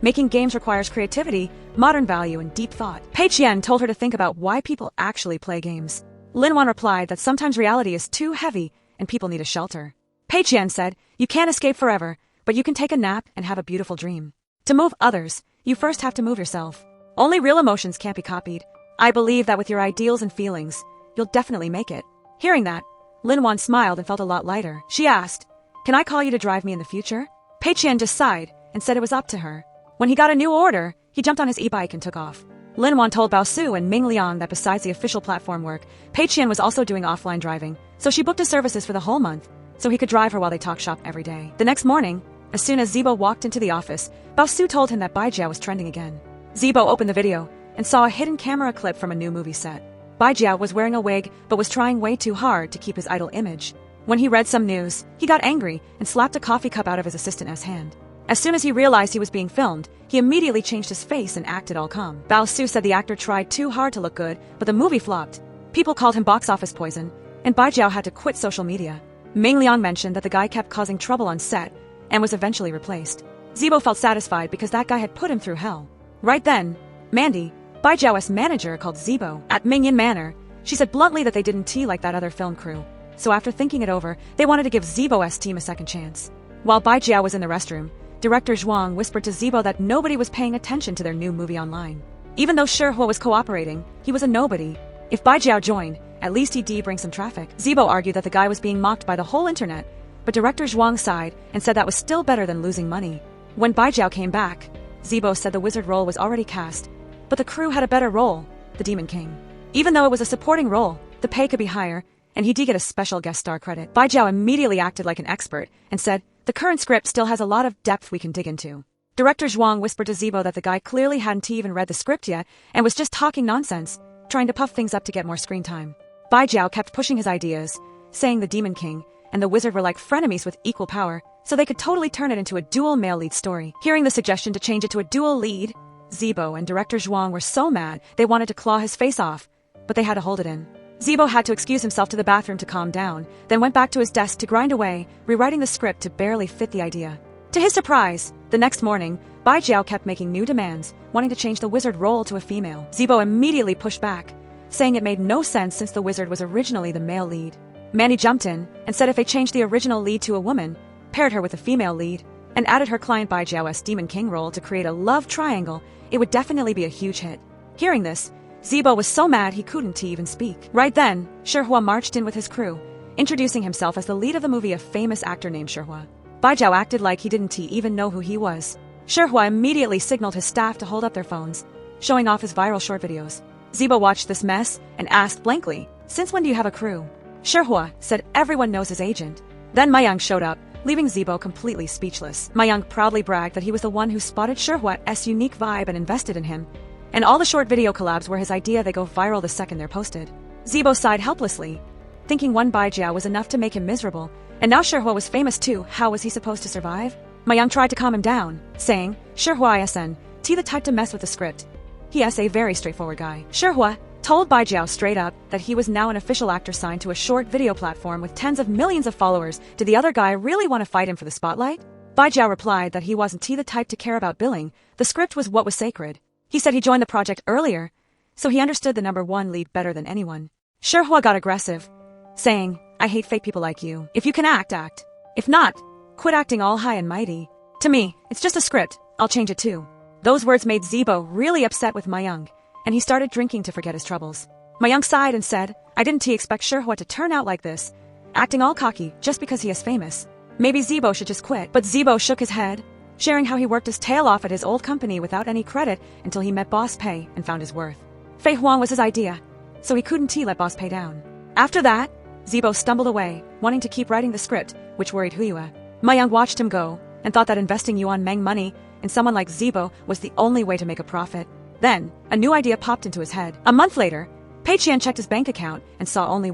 Making games requires creativity, modern value, and deep thought. Pei Qian told her to think about why people actually play games. Lin Wan replied that sometimes reality is too heavy and people need a shelter. Pei Qian said, "You can't escape forever, but you can take a nap and have a beautiful dream. To move others, you first have to move yourself. Only real emotions can't be copied. I believe that with your ideals and feelings, you'll definitely make it." Hearing that, Lin Wan smiled and felt a lot lighter. She asked, "Can I call you to drive me in the future?" Pei Qian just sighed and said it was up to her. When he got a new order, he jumped on his e-bike and took off. Lin Wan told Bao Su and Ming Liang that besides the official platform work, Pei Qian was also doing offline driving, so she booked his services for the whole month, so he could drive her while they talk shop every day. The next morning, as soon as Zibo walked into the office, Bao Su told him that Bai Jiao was trending again. Zibo opened the video and saw a hidden camera clip from a new movie set. Bai Jiao was wearing a wig but was trying way too hard to keep his idol image. When he read some news, he got angry and slapped a coffee cup out of his assistant's hand. As soon as he realized he was being filmed, he immediately changed his face and acted all calm. Bao Su said the actor tried too hard to look good, but the movie flopped. People called him box office poison, and Bai Jiao had to quit social media. Ming Liang mentioned that the guy kept causing trouble on set and was eventually replaced. Zibo felt satisfied because that guy had put him through hell. Right then, Mandy, Bai Jiao's manager, called Zibo at Mingyan Manor. She said bluntly that they didn't like that other film crew, so after thinking it over, they wanted to give Zibo's team a second chance. While Bai Jiao was in the restroom, director Zhuang whispered to Zibo that nobody was paying attention to their new movie online. Even though Shi Hua was cooperating, he was a nobody. If Bai Jiao joined, at least he'd bring some traffic. Zibo argued that the guy was being mocked by the whole internet, but director Zhuang sighed and said that was still better than losing money. When Bai Jiao came back, Zibo said the wizard role was already cast, but the crew had a better role, the Demon King. Even though it was a supporting role, the pay could be higher, and he did get a special guest star credit. Bai Jiao immediately acted like an expert and said, "The current script still has a lot of depth we can dig into." Director Zhuang whispered to Zibo that the guy clearly hadn't even read the script yet and was just talking nonsense, trying to puff things up to get more screen time. Bai Jiao kept pushing his ideas, saying the Demon King and the wizard were like frenemies with equal power, so they could totally turn it into a dual male lead story. Hearing the suggestion to change it to a dual lead, Zibo and director Zhuang were so mad they wanted to claw his face off, but they had to hold it in. Zibo had to excuse himself to the bathroom to calm down, then went back to his desk to grind away, rewriting the script to barely fit the idea. To his surprise, the next morning, Bai Jiao kept making new demands, wanting to change the wizard role to a female. Zibo immediately pushed back, saying it made no sense since the wizard was originally the male lead. Manny jumped in and said if they changed the original lead to a woman, paired her with a female lead, and added her client Bai Jiao's Demon King role to create a love triangle, it would definitely be a huge hit. Hearing this, Zibo was so mad he couldn't even speak. Right then, Shihua marched in with his crew, introducing himself as the lead of the movie, a famous actor named Shihua. Bai Jiao acted like he didn't even know who he was. Shihua immediately signaled his staff to hold up their phones, showing off his viral short videos. Zibo watched this mess and asked blankly, "Since when do you have a crew?" Shihua said everyone knows his agent. Then Mayang showed up, leaving Zibo completely speechless. Mayang proudly bragged that he was the one who spotted Shihua's unique vibe and invested in him, and all the short video collabs were his idea. They go viral the second they're posted. Zibo sighed helplessly, thinking one Bai Jiao was enough to make him miserable, and now Shihua was famous too. How was he supposed to survive? Mayang tried to calm him down, saying, "Shihua isn't the type to mess with the script. He is a very straightforward guy." Shihua told Bai Jiao straight up that he was now an official actor signed to a short video platform with tens of millions of followers. Did the other guy really want to fight him for the spotlight? Bai Jiao replied that he wasn't the type to care about billing. The script was what was sacred. He said he joined the project earlier, so he understood the number one lead better than anyone. Shihua got aggressive, saying, "I hate fake people like you. If you can act, act. If not, quit acting all high and mighty. To me, it's just a script. I'll change it too." Those words made Zibo really upset with Mayang, and he started drinking to forget his troubles. Mayang sighed and said, "I didn't expect Shihua to turn out like this, acting all cocky just because he is famous. Maybe Zibo should just quit." But Zibo shook his head, sharing how he worked his tail off at his old company without any credit until he met Boss Pei and found his worth. Fei Huang was his idea, so he couldn't let Boss Pei down. After that, Zibo stumbled away, wanting to keep writing the script, which worried Huiyue. Mayang watched him go and thought that investing Yuan Meng money in someone like Zibo was the only way to make a profit. Then, a new idea popped into his head. A month later, Pei Qian checked his bank account and saw only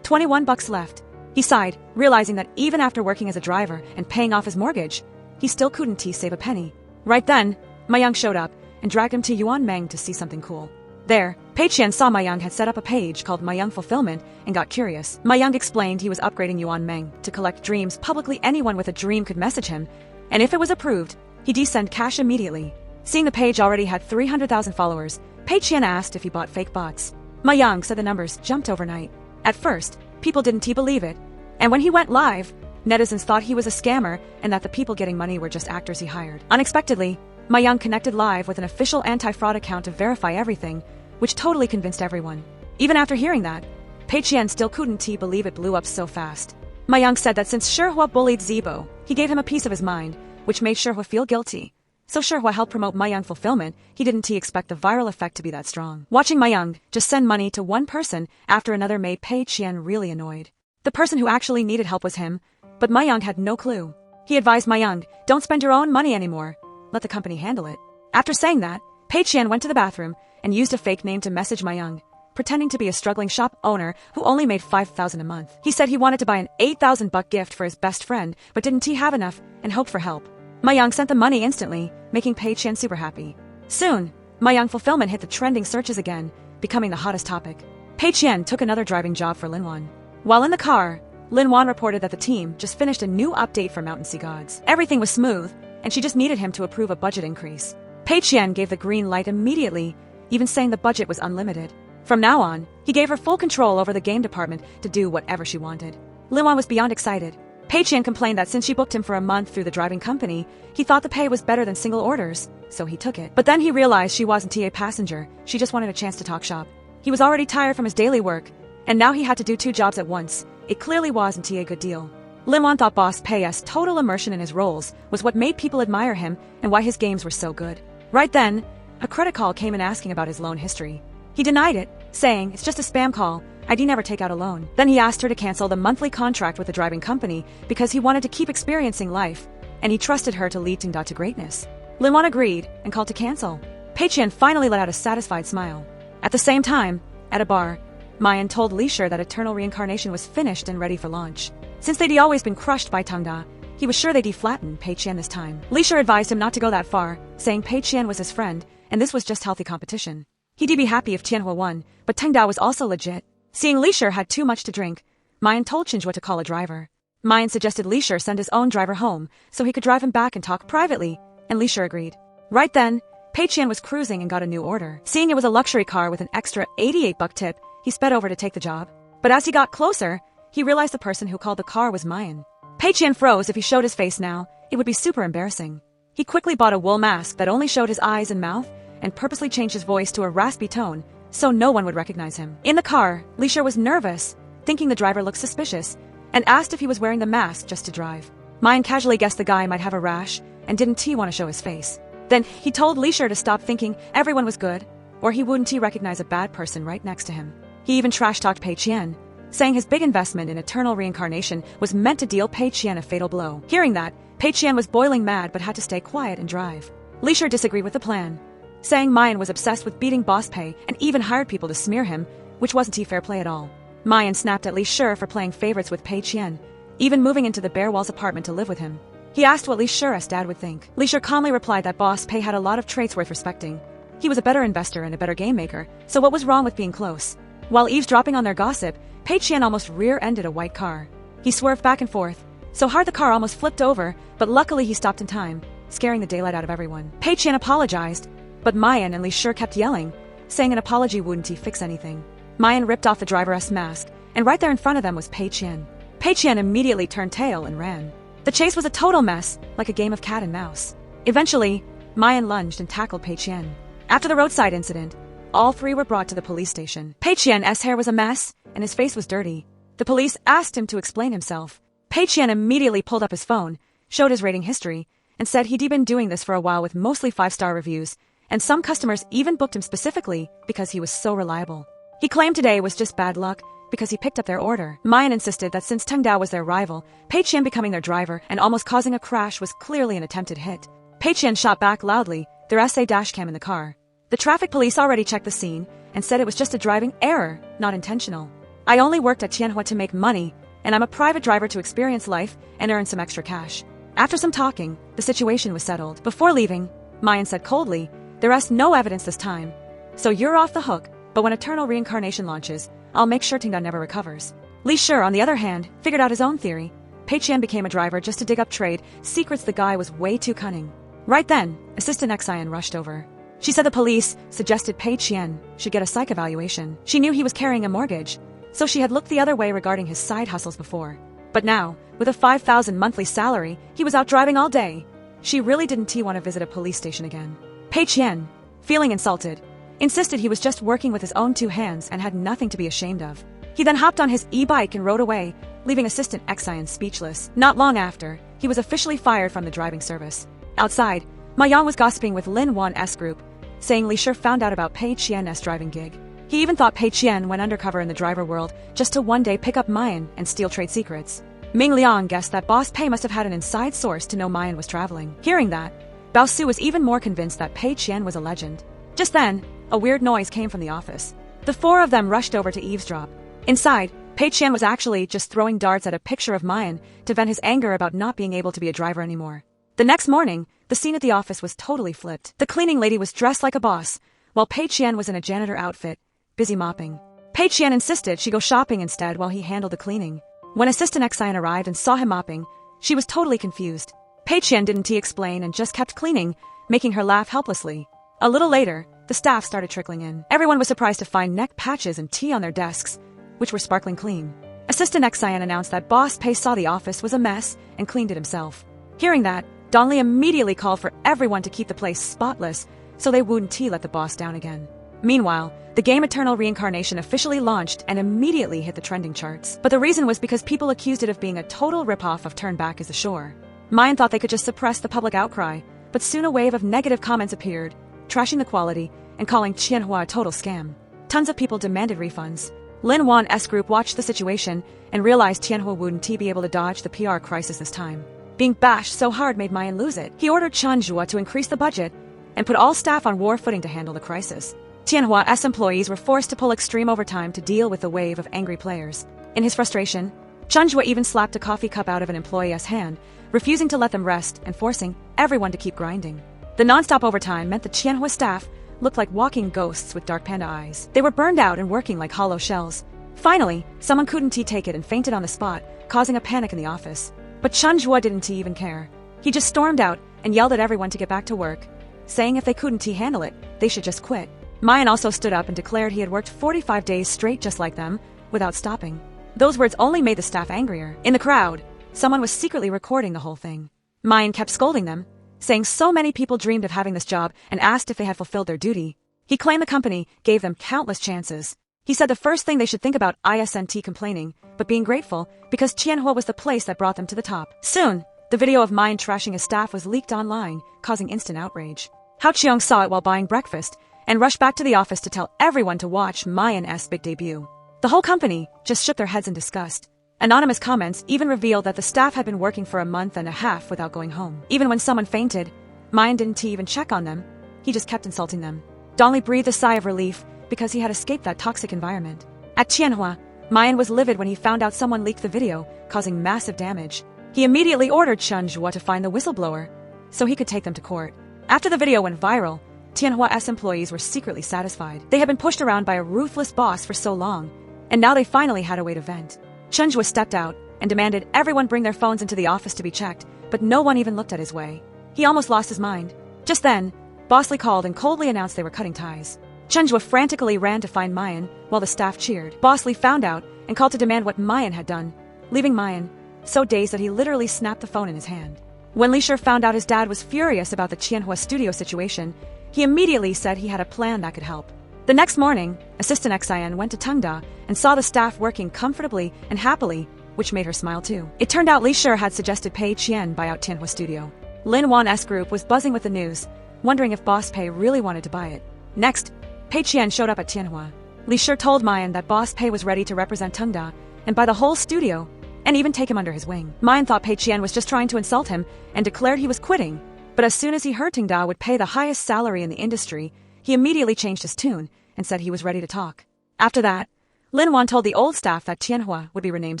$21 left. He sighed, realizing that even after working as a driver and paying off his mortgage, he still couldn't save a penny. Right then, Mayang showed up and dragged him to Yuan Meng to see something cool. There, Pei Qian saw Mayang had set up a page called Mayang Fulfillment and got curious. Mayang explained he was upgrading Yuan Meng to collect dreams publicly. Anyone with a dream could message him, and if it was approved, he'd send cash immediately. Seeing the page already had 300,000 followers, Pei Qian asked if he bought fake bots. Mayang said the numbers jumped overnight. At first, people didn't believe it, and when he went live, netizens thought he was a scammer and that the people getting money were just actors he hired. Unexpectedly, Mayang connected live with an official anti-fraud account to verify everything, which totally convinced everyone. Even after hearing that, Pei Qian still couldn't believe it blew up so fast. Mayang said that since Shihua bullied Zibo, he gave him a piece of his mind, which made Shihua feel guilty. So Shihua helped promote Mayang Fulfillment. He didn't expect the viral effect to be that strong. Watching Mayang just send money to one person after another made Pei Qian really annoyed. The person who actually needed help was him, but Mayang had no clue. He advised Mayang, "Don't spend your own money anymore. Let the company handle it." After saying that, Pei Qian went to the bathroom and used a fake name to message Mayang, pretending to be a struggling shop owner who only made $5,000 a month. He said he wanted to buy an $8,000 gift for his best friend, but didn't have enough and hoped for help. Mayang sent the money instantly, making Pei Qian super happy. Soon, Mayang Fulfillment hit the trending searches again, becoming the hottest topic. Pei Qian took another driving job for Lin Wan. While in the car, Lin Wan reported that the team just finished a new update for Mountain Sea Gods. Everything was smooth, and she just needed him to approve a budget increase. Pei Qian gave the green light immediately, even saying the budget was unlimited. From now on, he gave her full control over the game department to do whatever she wanted. Lin Wan was beyond excited. Pei Qian complained that since she booked him for a month through the driving company, he thought the pay was better than single orders, so he took it. But then he realized she wasn't a passenger, she just wanted a chance to talk shop. He was already tired from his daily work, and now he had to do 2 jobs at once. It clearly wasn't a good deal. Lin Wan thought Boss Pei's total immersion in his roles was what made people admire him and why his games were so good. Right then, a credit call came in asking about his loan history. He denied it, saying, "It's just a spam call. I'd never take out a loan." Then he asked her to cancel the monthly contract with the driving company because he wanted to keep experiencing life, and he trusted her to lead Tingda to greatness. Lin Wan agreed and called to cancel. Pei Qian finally let out a satisfied smile. At the same time, at a bar, Mayan told Li Shi that Eternal Reincarnation was finished and ready for launch. Since they'd always been crushed by Tangda, he was sure they'd flatten Pei Qian this time. Li Shi advised him not to go that far, saying Pei Qian was his friend, and this was just healthy competition. He'd be happy if Tianhua won, but Tangda was also legit. Seeing Li Shi had too much to drink, Mayan told Qinjue to call a driver. Mayan suggested Li Shi send his own driver home so he could drive him back and talk privately, and Li Shi agreed. Right then, Pei Qian was cruising and got a new order. Seeing it was a luxury car with an extra 88-buck tip, he sped over to take the job. But as he got closer, he realized the person who called the car was Mayan. Pei Qian froze. If he showed his face now, it would be super embarrassing. He quickly bought a wool mask that only showed his eyes and mouth and purposely changed his voice to a raspy tone so no one would recognize him. In the car, Li Shi was nervous, thinking the driver looked suspicious, and asked if he was wearing the mask just to drive. Mayan casually guessed the guy might have a rash and didn't want to show his face. Then he told Li Shi to stop thinking everyone was good, or he wouldn't recognize a bad person right next to him. He even trash-talked Pei Qian, saying his big investment in eternal reincarnation was meant to deal Pei Qian a fatal blow. Hearing that, Pei Qian was boiling mad but had to stay quiet and drive. Li Shi disagreed with the plan, saying Mayan was obsessed with beating boss Pei and even hired people to smear him, which wasn't fair play at all. Mayan snapped at Li Shi for playing favorites with Pei Qian, even moving into the bare walls apartment to live with him. He asked what Li Shi's dad would think. Li Shi calmly replied that boss Pei had a lot of traits worth respecting. He was a better investor and a better game maker, so what was wrong with being close? While eavesdropping on their gossip, Pei Qian almost rear-ended a white car. He swerved back and forth, so hard the car almost flipped over, but luckily he stopped in time, scaring the daylight out of everyone. Pei Qian apologized, but Mayan and Li Shi kept yelling, saying an apology wouldn't fix anything. Mayan ripped off the driver's mask, and right there in front of them was Pei Qian. Pei Qian immediately turned tail and ran. The chase was a total mess, like a game of cat and mouse. Eventually, Mayan lunged and tackled Pei Qian. After the roadside incident, all three were brought to the police station. Pei Qian's hair was a mess, and his face was dirty. The police asked him to explain himself. Pei Qian immediately pulled up his phone, showed his rating history, and said he'd been doing this for a while with mostly 5-star reviews, and some customers even booked him specifically because he was so reliable. He claimed today was just bad luck because he picked up their order. Mayan insisted that since Tengdao was their rival, Pei Qian becoming their driver and almost causing a crash was clearly an attempted hit. Pei Qian shot back loudly, their SA dashcam in the car. The traffic police already checked the scene and said it was just a driving error, not intentional. I only worked at Tianhua to make money, and I'm a private driver to experience life and earn some extra cash. After some talking, the situation was settled. Before leaving, Mayan said coldly, "There's no evidence this time, so you're off the hook, but when eternal reincarnation launches, I'll make sure Tengdao never recovers." Li Shi, on the other hand, figured out his own theory. Pei Qian became a driver just to dig up trade secrets. The guy was way too cunning. Right then, Assistant Xian rushed over. She said the police suggested Pei Qian should get a psych evaluation. She knew he was carrying a mortgage, so she had looked the other way regarding his side hustles before. But now, with a 5,000 monthly salary, he was out driving all day. She really didn't want to visit a police station again. Pei Qian, feeling insulted, insisted he was just working with his own 2 hands and had nothing to be ashamed of. He then hopped on his e-bike and rode away, leaving Assistant Xian speechless. Not long after, he was officially fired from the driving service. Outside, Ma Yang was gossiping with Lin Wan's group, saying Li Shi found out about Pei Qian's driving gig. He even thought Pei Qian went undercover in the driver world just to one day pick up Mayan and steal trade secrets. Ming Liang guessed that boss Pei must have had an inside source to know Mayan was traveling. Hearing that, Bao Su was even more convinced that Pei Qian was a legend. Just then, a weird noise came from the office. The 4 of them rushed over to eavesdrop. Inside, Pei Qian was actually just throwing darts at a picture of Mayan to vent his anger about not being able to be a driver anymore. The next morning, the scene at the office was totally flipped. The cleaning lady was dressed like a boss, while Pei Qian was in a janitor outfit, busy mopping. Pei Qian insisted she go shopping instead while he handled the cleaning. When Assistant Xian arrived and saw him mopping, she was totally confused. Pei Qian didn't explain and just kept cleaning, making her laugh helplessly. A little later, the staff started trickling in. Everyone was surprised to find neck patches and tea on their desks, which were sparkling clean. Assistant Xian announced that boss Pei saw the office was a mess and cleaned it himself. Hearing that, Don Li immediately called for everyone to keep the place spotless so they wouldn't let the boss down again. Meanwhile, the game Eternal Reincarnation officially launched and immediately hit the trending charts. But the reason was because people accused it of being a total ripoff of Turn Back is the Shore. Mayan thought they could just suppress the public outcry, but soon a wave of negative comments appeared, trashing the quality and calling Tianhua a total scam. Tons of people demanded refunds. Lin Wan's group watched the situation and realized Tianhua wouldn't be able to dodge the PR crisis this time. Being bashed so hard made Mayan lose it. He ordered Chanzhua to increase the budget and put all staff on war footing to handle the crisis. Tianhua's employees were forced to pull extreme overtime to deal with the wave of angry players. In his frustration, Chanzhua even slapped a coffee cup out of an employee's hand, refusing to let them rest and forcing everyone to keep grinding. The non-stop overtime meant the Tianhua staff looked like walking ghosts with dark panda eyes. They were burned out and working like hollow shells. Finally, someone couldn't take it and fainted on the spot, causing a panic in the office. But Chanzhua didn't even care. He just stormed out and yelled at everyone to get back to work, saying if they couldn't handle it, they should just quit. Mayan also stood up and declared he had worked 45 days straight just like them, without stopping. Those words only made the staff angrier. In the crowd, someone was secretly recording the whole thing. Mayan kept scolding them, saying so many people dreamed of having this job and asked if they had fulfilled their duty. He claimed the company gave them countless chances. He said the first thing they should think about isn't complaining, but being grateful, because Tianhua was the place that brought them to the top. Soon, the video of Mayan trashing his staff was leaked online, causing instant outrage. Hao Qiong saw it while buying breakfast, and rushed back to the office to tell everyone to watch Mayan's big debut. The whole company just shook their heads in disgust. Anonymous comments even revealed that the staff had been working for a month and a half without going home. Even when someone fainted, Mayan didn't even check on them, he just kept insulting them. Dongli breathed a sigh of relief because he had escaped that toxic environment. At Tianhua, Mayan was livid when he found out someone leaked the video, causing massive damage. He immediately ordered Chen Zhuo to find the whistleblower, so he could take them to court. After the video went viral, Tianhua's employees were secretly satisfied. They had been pushed around by a ruthless boss for so long, and now they finally had a way to vent. Chen Zhuo stepped out and demanded everyone bring their phones into the office to be checked, but no one even looked at his way. He almost lost his mind. Just then, Boss Li called and coldly announced they were cutting ties. Chen Zhuo frantically ran to find Mayan, while the staff cheered. Boss Li found out and called to demand what Mayan had done, leaving Mayan so dazed that he literally snapped the phone in his hand. When Li Shi found out his dad was furious about the Tianhua studio situation, he immediately said he had a plan that could help. The next morning, Assistant Xian went to Tengda and saw the staff working comfortably and happily, which made her smile too. It turned out Li Shi had suggested Pei Qian buy out Tianhua Studio. Lin Wan's group was buzzing with the news, wondering if Boss Pei really wanted to buy it. Next, Pei Qian showed up at Tianhua. Li Shi told Mayan that Boss Pei was ready to represent Tengda and buy the whole studio, and even take him under his wing. Mayan thought Pei Qian was just trying to insult him and declared he was quitting, but as soon as he heard Tengda would pay the highest salary in the industry, he immediately changed his tune and said he was ready to talk. After that, Lin Wan told the old staff that Tianhua would be renamed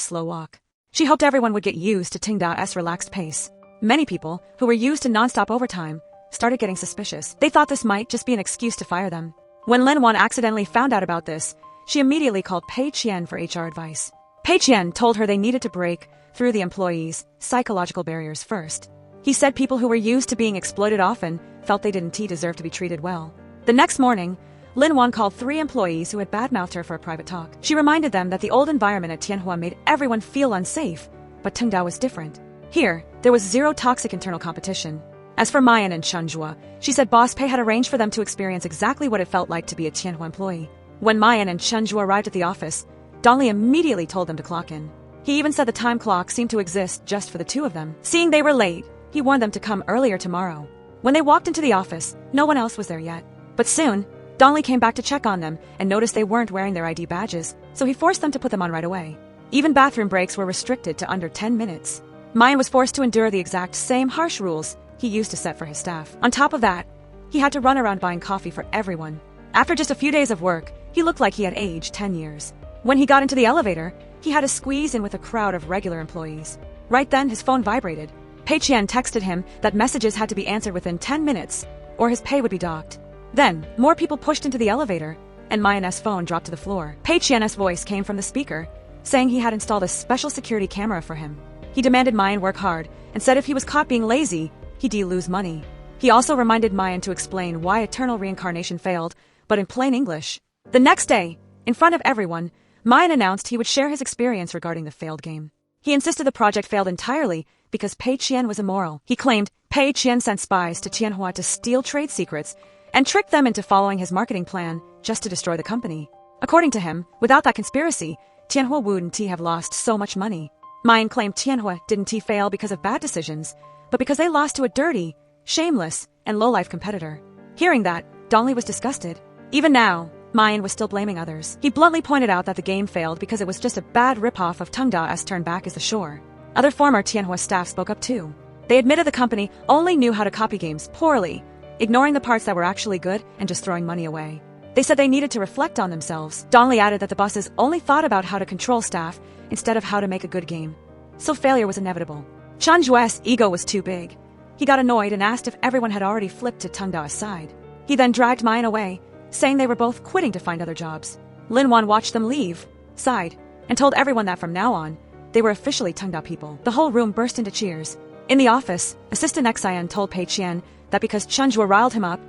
Slow Walk. She hoped everyone would get used to Tengda's relaxed pace. Many people, who were used to non-stop overtime, started getting suspicious. They thought this might just be an excuse to fire them. When Lin Wan accidentally found out about this, she immediately called Pei Qian for HR advice. Pei Qian told her they needed to break through the employees' psychological barriers first. He said people who were used to being exploited often felt they didn't deserve to be treated well. The next morning, Lin Wan called 3 employees who had badmouthed her for a private talk. She reminded them that the old environment at Tianhua made everyone feel unsafe, but Tengda was different. Here, there was zero toxic internal competition. As for Mayan and Chen Zhuo, she said Boss Pei had arranged for them to experience exactly what it felt like to be a Tianhua employee. When Mayan and Chen Zhuo arrived at the office, Dongli immediately told them to clock in. He even said the time clock seemed to exist just for the two of them. Seeing they were late, he warned them to come earlier tomorrow. When they walked into the office, no one else was there yet. But soon, Dongli came back to check on them and noticed they weren't wearing their ID badges, so he forced them to put them on right away. Even bathroom breaks were restricted to under 10 minutes. Mayan was forced to endure the exact same harsh rules he used to set for his staff. On top of that, he had to run around buying coffee for everyone. After just a few days of work, he looked like he had aged 10 years. When he got into the elevator, he had to squeeze in with a crowd of regular employees. Right then, his phone vibrated. Pei Qian texted him that messages had to be answered within 10 minutes, or his pay would be docked. Then, more people pushed into the elevator, and Mayan's phone dropped to the floor. Pei Qian's voice came from the speaker, saying he had installed a special security camera for him. He demanded Mayan work hard, and said if he was caught being lazy, he'd lose money. He also reminded Mayan to explain why eternal reincarnation failed, but in plain English. The next day, in front of everyone, Mayan announced he would share his experience regarding the failed game. He insisted the project failed entirely because Pei Qian was immoral. He claimed Pei Qian sent spies to Tianhua to steal trade secrets and tricked them into following his marketing plan just to destroy the company. According to him, without that conspiracy, Tianhua wouldn't have lost so much money. Mayan claimed Tianhua didn't fail because of bad decisions, but because they lost to a dirty, shameless, and low-life competitor. Hearing that, Dongli was disgusted. Even now, Mayan was still blaming others. He bluntly pointed out that the game failed because it was just a bad ripoff of Tengda's turn back as the shore. Other former Tianhua staff spoke up too. They admitted the company only knew how to copy games poorly, ignoring the parts that were actually good and just throwing money away. They said they needed to reflect on themselves. Dongli added that the bosses only thought about how to control staff instead of how to make a good game. So failure was inevitable. Chen Zhuo's ego was too big. He got annoyed and asked if everyone had already flipped to Tengda's side. He then dragged Mayan away, saying they were both quitting to find other jobs. Lin Wan watched them leave, sighed, and told everyone that from now on, they were officially Tengda people. The whole room burst into cheers. In the office, Assistant Xian told Pei Qian that because Chunjua riled him up,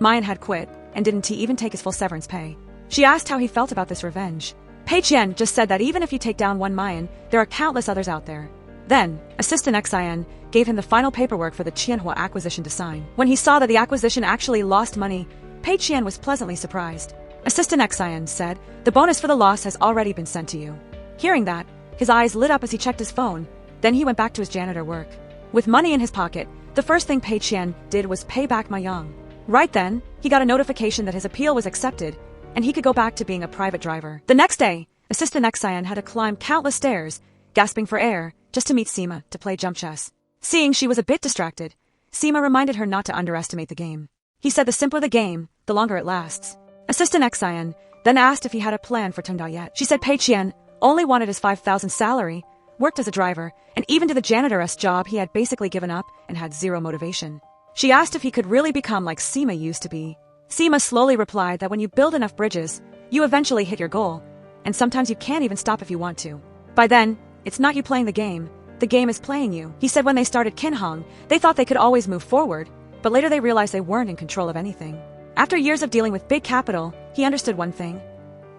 Mayan had quit and didn't even take his full severance pay. She asked how he felt about this revenge. Pei Qian just said that even if you take down one Mayan, there are countless others out there. Then, Assistant Xian gave him the final paperwork for the Qianhua acquisition to sign. When he saw that the acquisition actually lost money, Pei Qian was pleasantly surprised. Assistant Xian said, "The bonus for the loss has already been sent to you." Hearing that, his eyes lit up as he checked his phone. Then he went back to his janitor work. With money in his pocket, the first thing Pei Qian did was pay back Ma Yang. Right then, he got a notification that his appeal was accepted, and he could go back to being a private driver. The next day, Assistant Xian had to climb countless stairs, gasping for air, just to meet Sima to play jump chess. Seeing she was a bit distracted, Sima reminded her not to underestimate the game. He said the simpler the game, the longer it lasts. Assistant Xian then asked if he had a plan for Tengda yet. She said Pei Qian only wanted his 5,000 salary, worked as a driver, and even to the janitoress job he had basically given up and had zero motivation. She asked if he could really become like Sima used to be. Sima slowly replied that when you build enough bridges, you eventually hit your goal, and sometimes you can't even stop if you want to. By then, it's not you playing the game is playing you. He said when they started Kinhong, they thought they could always move forward, but later they realized they weren't in control of anything. After years of dealing with big capital, he understood one thing.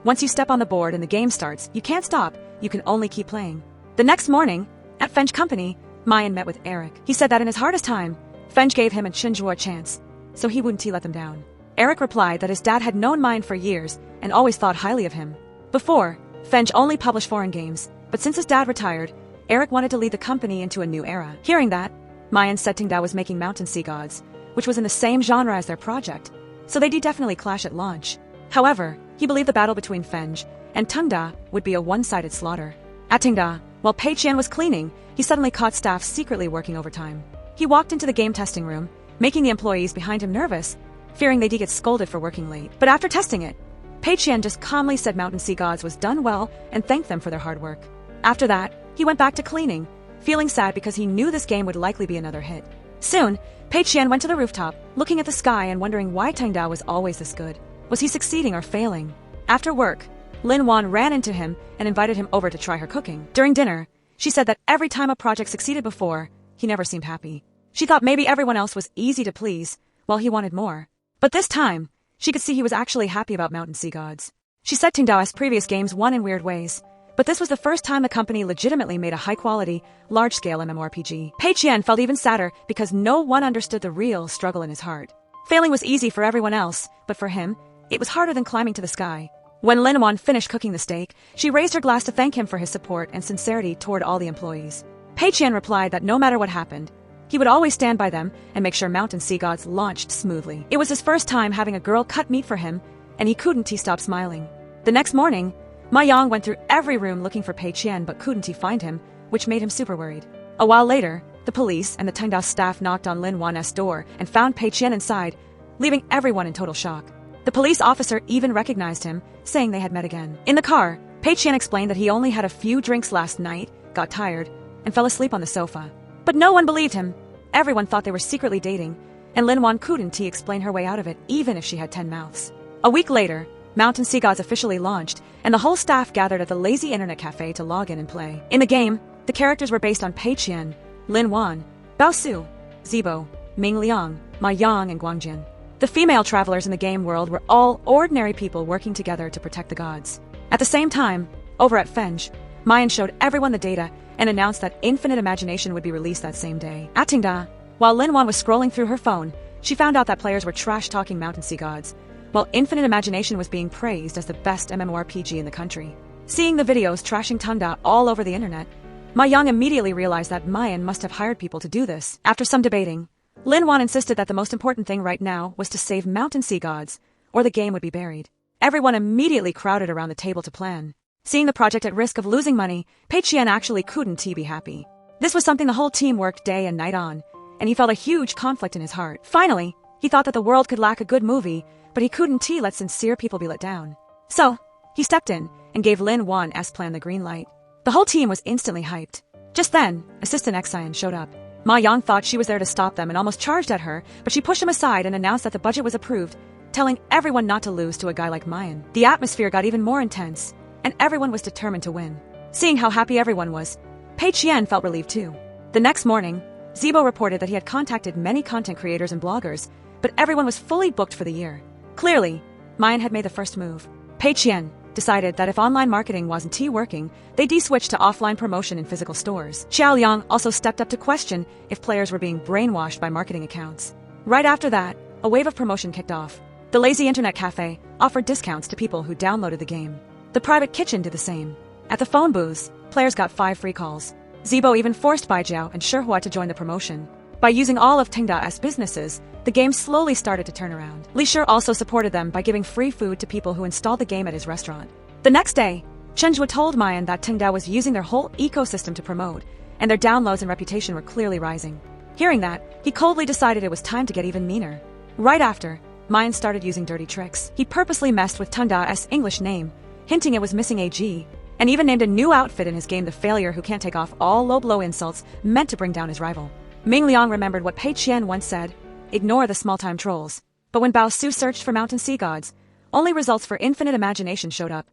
Once you step on the board and the game starts, you can't stop, you can only keep playing. The next morning, at Fench Company, Mayan met with Eric. He said that in his hardest time, Fench gave him and Chinjua a chance, so he wouldn't let them down. Eric replied that his dad had known Mayan for years and always thought highly of him. Before, Fench only published foreign games, but since his dad retired, Eric wanted to lead the company into a new era. Hearing that, Mayan said Tengda was making Mountain Sea Gods, which was in the same genre as their project, so they'd definitely clash at launch. However, he believed the battle between Fenj and Tengda would be a one-sided slaughter. At Tengda, while Pei Qian was cleaning, he suddenly caught staff secretly working overtime. He walked into the game testing room, making the employees behind him nervous, fearing they'd get scolded for working late. But after testing it, Pei Qian just calmly said Mountain Sea Gods was done well and thanked them for their hard work. After that, he went back to cleaning, feeling sad because he knew this game would likely be another hit. Soon, Pei Qian went to the rooftop, looking at the sky and wondering why Tengda was always this good. Was he succeeding or failing? After work, Lin Wan ran into him and invited him over to try her cooking. During dinner, she said that every time a project succeeded before, he never seemed happy. She thought maybe everyone else was easy to please, while he wanted more. But this time, she could see he was actually happy about Mountain Sea Gods. She said Tengda's previous games won in weird ways, but this was the first time the company legitimately made a high-quality, large-scale MMORPG. Pei Qian felt even sadder because no one understood the real struggle in his heart. Failing was easy for everyone else, but for him, it was harder than climbing to the sky. When Lin Wan finished cooking the steak, she raised her glass to thank him for his support and sincerity toward all the employees. Pei Qian replied that no matter what happened, he would always stand by them and make sure Mountain Sea Gods launched smoothly. It was his first time having a girl cut meat for him, and he couldn't stop smiling. The next morning, Ma Yang went through every room looking for Pei Qian but couldn't find him, which made him super worried. A while later, the police and the Tengda staff knocked on Lin Wan's door and found Pei Qian inside, leaving everyone in total shock. The police officer even recognized him, saying they had met again. In the car, Pei Qian explained that he only had a few drinks last night, got tired, and fell asleep on the sofa. But no one believed him. Everyone thought they were secretly dating, and Lin Wan couldn't explain her way out of it even if she had 10 mouths. A week later, Mountain Sea Gods officially launched, and the whole staff gathered at the lazy internet cafe to log in and play. In the game, the characters were based on Pei Qian, Lin Wan, Bao Su, Zibo, Ming Liang, Ma Yang, and Guangjin. The female travelers in the game world were all ordinary people working together to protect the gods. At the same time, over at Fenj, Mayan showed everyone the data and announced that Infinite Imagination would be released that same day. At Tengda, while Lin Wan was scrolling through her phone, she found out that players were trash-talking Mountain Sea Gods, while Infinite Imagination was being praised as the best MMORPG in the country. Seeing the videos trashing Tengda all over the internet, Ma Yang immediately realized that Mayan must have hired people to do this. After some debating, Lin Wan insisted that the most important thing right now was to save Mountain Sea Gods, or the game would be buried. Everyone immediately crowded around the table to plan. Seeing the project at risk of losing money, Pei Qian actually couldn't be happy. This was something the whole team worked day and night on, and he felt a huge conflict in his heart. Finally, he thought that the world could lack a good movie, but he couldn't let sincere people be let down. So, he stepped in and gave Lin Wan's plan the green light. The whole team was instantly hyped. Just then, Assistant Xian showed up. Ma Yang thought she was there to stop them and almost charged at her, but she pushed him aside and announced that the budget was approved, telling everyone not to lose to a guy like Mayan. The atmosphere got even more intense, and everyone was determined to win. Seeing how happy everyone was, Pei Qian felt relieved too. The next morning, Zibo reported that he had contacted many content creators and bloggers, but everyone was fully booked for the year. Clearly, Mayan had made the first move. Pei Qian decided that if online marketing wasn't working, they'd switch to offline promotion in physical stores. Xiao Liang also stepped up to question if players were being brainwashed by marketing accounts. Right after that, a wave of promotion kicked off. The Lazy Internet Cafe offered discounts to people who downloaded the game. The Private Kitchen did the same. At the phone booths, players got 5 free calls. Zibo even forced Baijiao and Shihua to join the promotion. By using all of Tengda's businesses, the game slowly started to turn around. Li Shi also supported them by giving free food to people who installed the game at his restaurant. The next day, Chen Zhuo told Mayan that Tengda was using their whole ecosystem to promote, and their downloads and reputation were clearly rising. Hearing that, he coldly decided it was time to get even meaner. Right after, Mayan started using dirty tricks. He purposely messed with Tengda's English name, hinting it was missing a G, and even named a new outfit in his game the failure who can't take off all low-blow insults meant to bring down his rival. Ming Liang remembered what Pei Qian once said, "Ignore the small-time trolls." But when Bao Su searched for mountain sea gods, only results for infinite imagination showed up.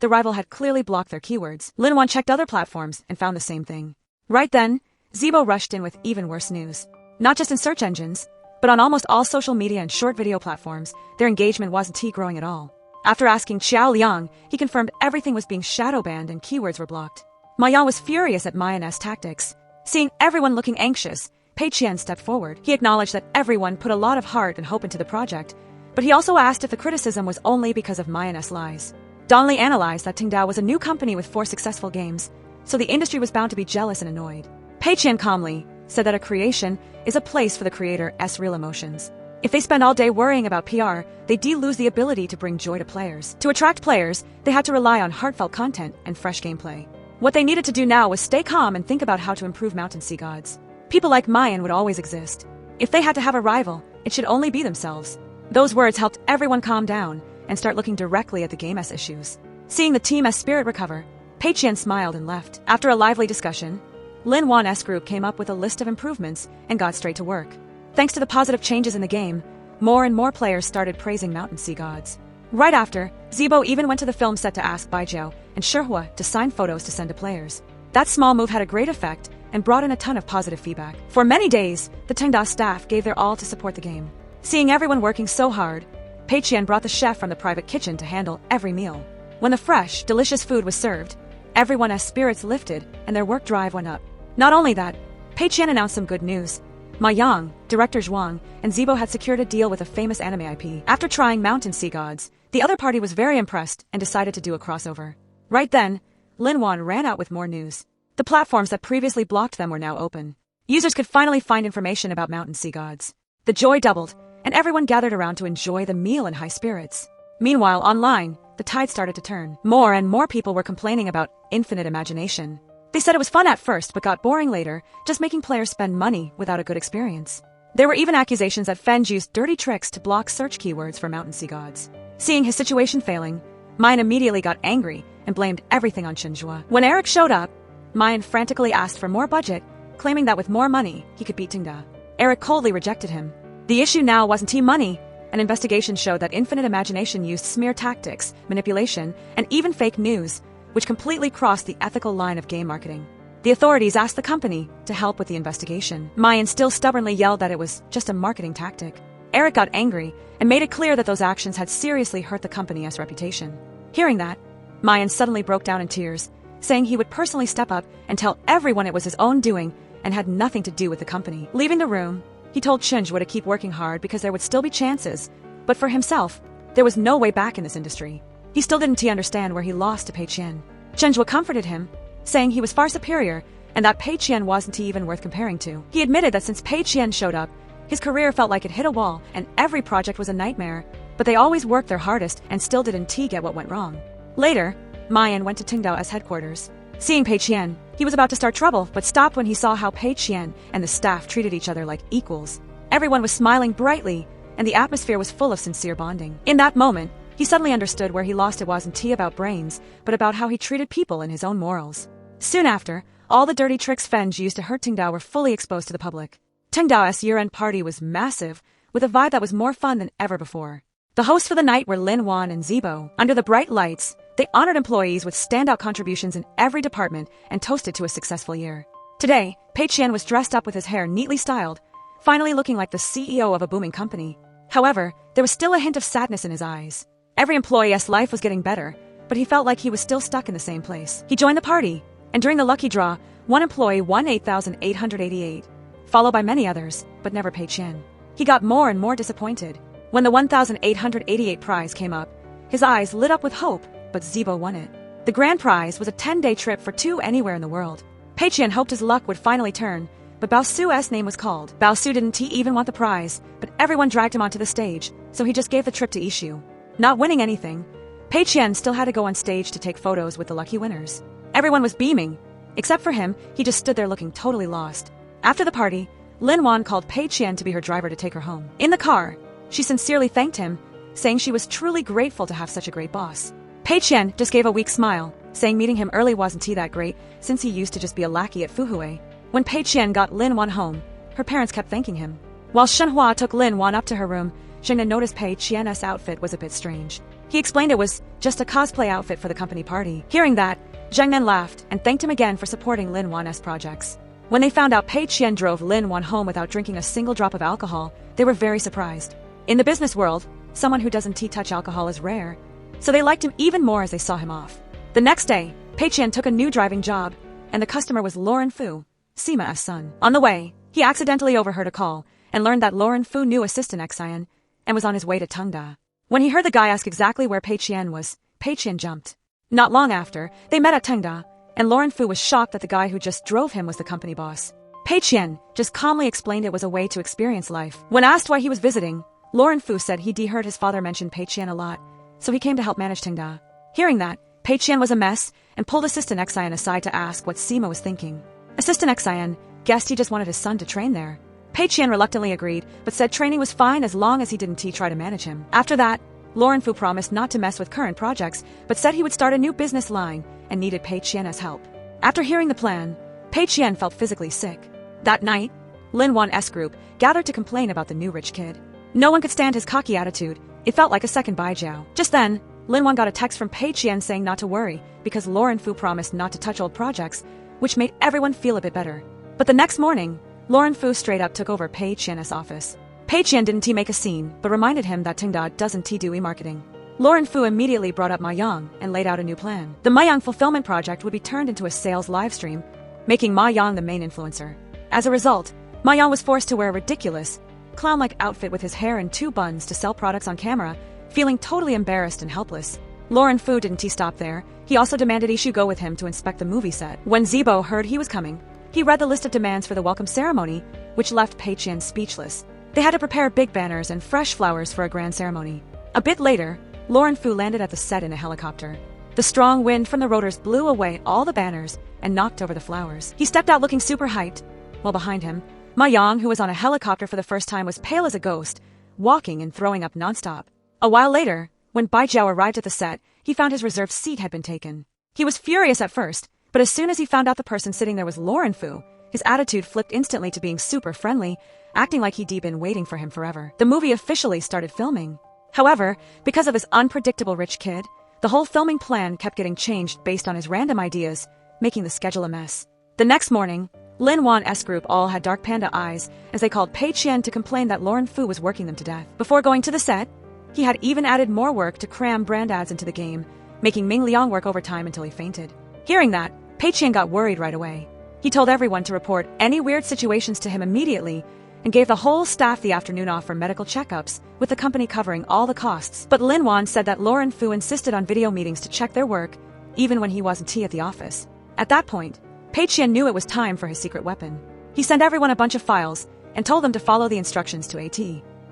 The rival had clearly blocked their keywords. Lin Wan checked other platforms and found the same thing. Right then, Zibo rushed in with even worse news. Not just in search engines, but on almost all social media and short video platforms, their engagement wasn't growing at all. After asking Xiao Liang, he confirmed everything was being shadow banned and keywords were blocked. Ma Yang was furious at Mayan's tactics. Seeing everyone looking anxious, Pei Qian stepped forward. He acknowledged that everyone put a lot of heart and hope into the project, but he also asked if the criticism was only because of Mayan's lies. Donley analyzed that Tengda was a new company with 4 successful games, so the industry was bound to be jealous and annoyed. Pei Qian calmly said that a creation is a place for the creator's real emotions. If they spend all day worrying about PR, they lose the ability to bring joy to players. To attract players, they had to rely on heartfelt content and fresh gameplay. What they needed to do now was stay calm and think about how to improve Mountain Sea Gods. People like Mayan would always exist. If they had to have a rival, it should only be themselves. Those words helped everyone calm down and start looking directly at the game's issues. Seeing the team's spirit recover, Pei Qian smiled and left. After a lively discussion, Lin Wan's group came up with a list of improvements and got straight to work. Thanks to the positive changes in the game, more and more players started praising Mountain Sea Gods. Right after, Zibo even went to the film set to ask Baijiao and Shihua to sign photos to send to players. That small move had a great effect and brought in a ton of positive feedback. For many days, the Tengda staff gave their all to support the game. Seeing everyone working so hard, Pei Qian brought the chef from the private kitchen to handle every meal. When the fresh, delicious food was served, everyone's spirits lifted and their work drive went up. Not only that, Pei Qian announced some good news. Ma Yang, director Zhuang, and Zibo had secured a deal with a famous anime IP. After trying Mountain Sea Gods, the other party was very impressed and decided to do a crossover. Right then, Lin Wan ran out with more news. The platforms that previously blocked them were now open. Users could finally find information about Mountain Sea Gods. The joy doubled, and everyone gathered around to enjoy the meal in high spirits. Meanwhile, online, the tide started to turn. More and more people were complaining about infinite imagination. They said it was fun at first but got boring later, just making players spend money without a good experience. There were even accusations that Fenge used dirty tricks to block search keywords for Mountain Sea Gods. Seeing his situation failing, Mayan immediately got angry and blamed everything on Chen Zhuo. When Eric showed up, Mayan frantically asked for more budget, claiming that with more money, he could beat Tengda. Eric coldly rejected him. The issue now wasn't team money. An investigation showed that Infinite Imagination used smear tactics, manipulation, and even fake news, which completely crossed the ethical line of game marketing. The authorities asked the company to help with the investigation. Mayan still stubbornly yelled that it was just a marketing tactic. Eric got angry and made it clear that those actions had seriously hurt the company's reputation. Hearing that, Mayan suddenly broke down in tears, saying he would personally step up and tell everyone it was his own doing and had nothing to do with the company. Leaving the room, he told Chen Zhuo to keep working hard because there would still be chances, but for himself, there was no way back in this industry. He still didn't understand where he lost to Pei Qian. Chen Zhuo comforted him, saying he was far superior and that Pei Qian wasn't even worth comparing to. He admitted that since Pei Qian showed up, his career felt like it hit a wall and every project was a nightmare, but they always worked their hardest and still didn't get what went wrong. Later, Mayan went to Tengdao's headquarters. Seeing Pei Qian, he was about to start trouble but stopped when he saw how Pei Qian and the staff treated each other like equals. Everyone was smiling brightly and the atmosphere was full of sincere bonding. In that moment, he suddenly understood where he lost it wasn't about brains, but about how he treated people and his own morals. Soon after, all the dirty tricks Fenge used to hurt Tengdao were fully exposed to the public. Tengdao's year-end party was massive, with a vibe that was more fun than ever before. The hosts for the night were Lin Wan and Zibo. Under the bright lights, they honored employees with standout contributions in every department and toasted to a successful year. Today, Pei Qian was dressed up with his hair neatly styled, finally looking like the CEO of a booming company. However, there was still a hint of sadness in his eyes. Every employee's life was getting better, but he felt like he was still stuck in the same place. He joined the party, and during the lucky draw, one employee won 8,888, followed by many others, but never Pei Qian. He got more and more disappointed. When the 1,888 prize came up, his eyes lit up with hope, but Zibo won it. The grand prize was a 10-day trip for two anywhere in the world. Pei Qian hoped his luck would finally turn, but Bao Su's name was called. Bao Su didn't even want the prize, but everyone dragged him onto the stage, so he just gave the trip to Ishu. Not winning anything, Pei Qian still had to go on stage to take photos with the lucky winners. Everyone was beaming. Except for him, he just stood there looking totally lost. After the party, Lin Wan called Pei Qian to be her driver to take her home. In the car, she sincerely thanked him, saying she was truly grateful to have such a great boss. Pei Qian just gave a weak smile, saying meeting him early wasn't that great since he used to just be a lackey at Fuhui. When Pei Qian got Lin Wan home, her parents kept thanking him. While Shenhua took Lin Wan up to her room, Zhengnan noticed Pei Qian's outfit was a bit strange. He explained it was just a cosplay outfit for the company party. Hearing that, Zhengnan laughed and thanked him again for supporting Lin Wan's projects. When they found out Pei Qian drove Lin Wan home without drinking a single drop of alcohol, they were very surprised. In the business world, someone who doesn't touch alcohol is rare, so they liked him even more as they saw him off. The next day, Pei Qian took a new driving job, and the customer was Lauren Fu, Sima's son. On the way, he accidentally overheard a call and learned that Lauren Fu knew Assistant Xian and was on his way to Tengda. When he heard the guy ask exactly where Pei Qian was, Pei Qian jumped. Not long after, they met at Tengda, and Lauren Fu was shocked that the guy who just drove him was the company boss. Pei Qian just calmly explained it was a way to experience life. When asked why he was visiting, Lauren Fu said he'd heard his father mention Pei Qian a lot, so he came to help manage Tengda. Hearing that, Pei Qian was a mess and pulled Assistant Xian aside to ask what Sima was thinking. Assistant Xian guessed he just wanted his son to train there. Pei Qian reluctantly agreed, but said training was fine as long as he didn't try to manage him. After that, Lauren Fu promised not to mess with current projects, but said he would start a new business line and needed Pei Qian's help. After hearing the plan, Pei Qian felt physically sick. That night, Lin Wan's group gathered to complain about the new rich kid. No one could stand his cocky attitude. It felt like a second Baijiao. Just then, Lin Wan got a text from Pei Qian saying not to worry, because Lauren Fu promised not to touch old projects, which made everyone feel a bit better. But the next morning, Lauren Fu straight up took over Pei Qian's office. Pei Qian didn't make a scene, but reminded him that Tengda doesn't do e-marketing. Lauren Fu immediately brought up Ma Yang and laid out a new plan. The Ma Yang fulfillment project would be turned into a sales livestream, making Ma Yang the main influencer. As a result, Ma Yang was forced to wear a ridiculous, clown-like outfit with his hair in two buns to sell products on camera, feeling totally embarrassed and helpless. Lauren Fu didn't stop there. He also demanded Ishu go with him to inspect the movie set. When Zibo heard he was coming, he read the list of demands for the welcome ceremony, which left Pei Qian speechless. They had to prepare big banners and fresh flowers for a grand ceremony. A bit later, Lauren Fu landed at the set in a helicopter. The strong wind from the rotors blew away all the banners and knocked over the flowers. He stepped out looking super hyped, while behind him, Ma Yang, who was on a helicopter for the first time, was pale as a ghost, walking and throwing up nonstop. A while later, when Bai Jiao arrived at the set, he found his reserved seat had been taken. He was furious at first, but as soon as he found out the person sitting there was Lauren Fu, his attitude flipped instantly to being super friendly, acting like he'd been waiting for him forever. The movie officially started filming. However, because of this unpredictable rich kid, the whole filming plan kept getting changed based on his random ideas, making the schedule a mess. The next morning, Lin Wan's group all had dark panda eyes as they called Pei Qian to complain that Lauren Fu was working them to death. Before going to the set, he had even added more work to cram brand ads into the game, making Ming Liang work overtime until he fainted. Hearing that, Pei Qian got worried right away. He told everyone to report any weird situations to him immediately and gave the whole staff the afternoon off for medical checkups, with the company covering all the costs. But Lin Wan said that Lauren Fu insisted on video meetings to check their work, even when he wasn't at the office. At that point, Pei Qian knew it was time for his secret weapon. He sent everyone a bunch of files and told them to follow the instructions to AT.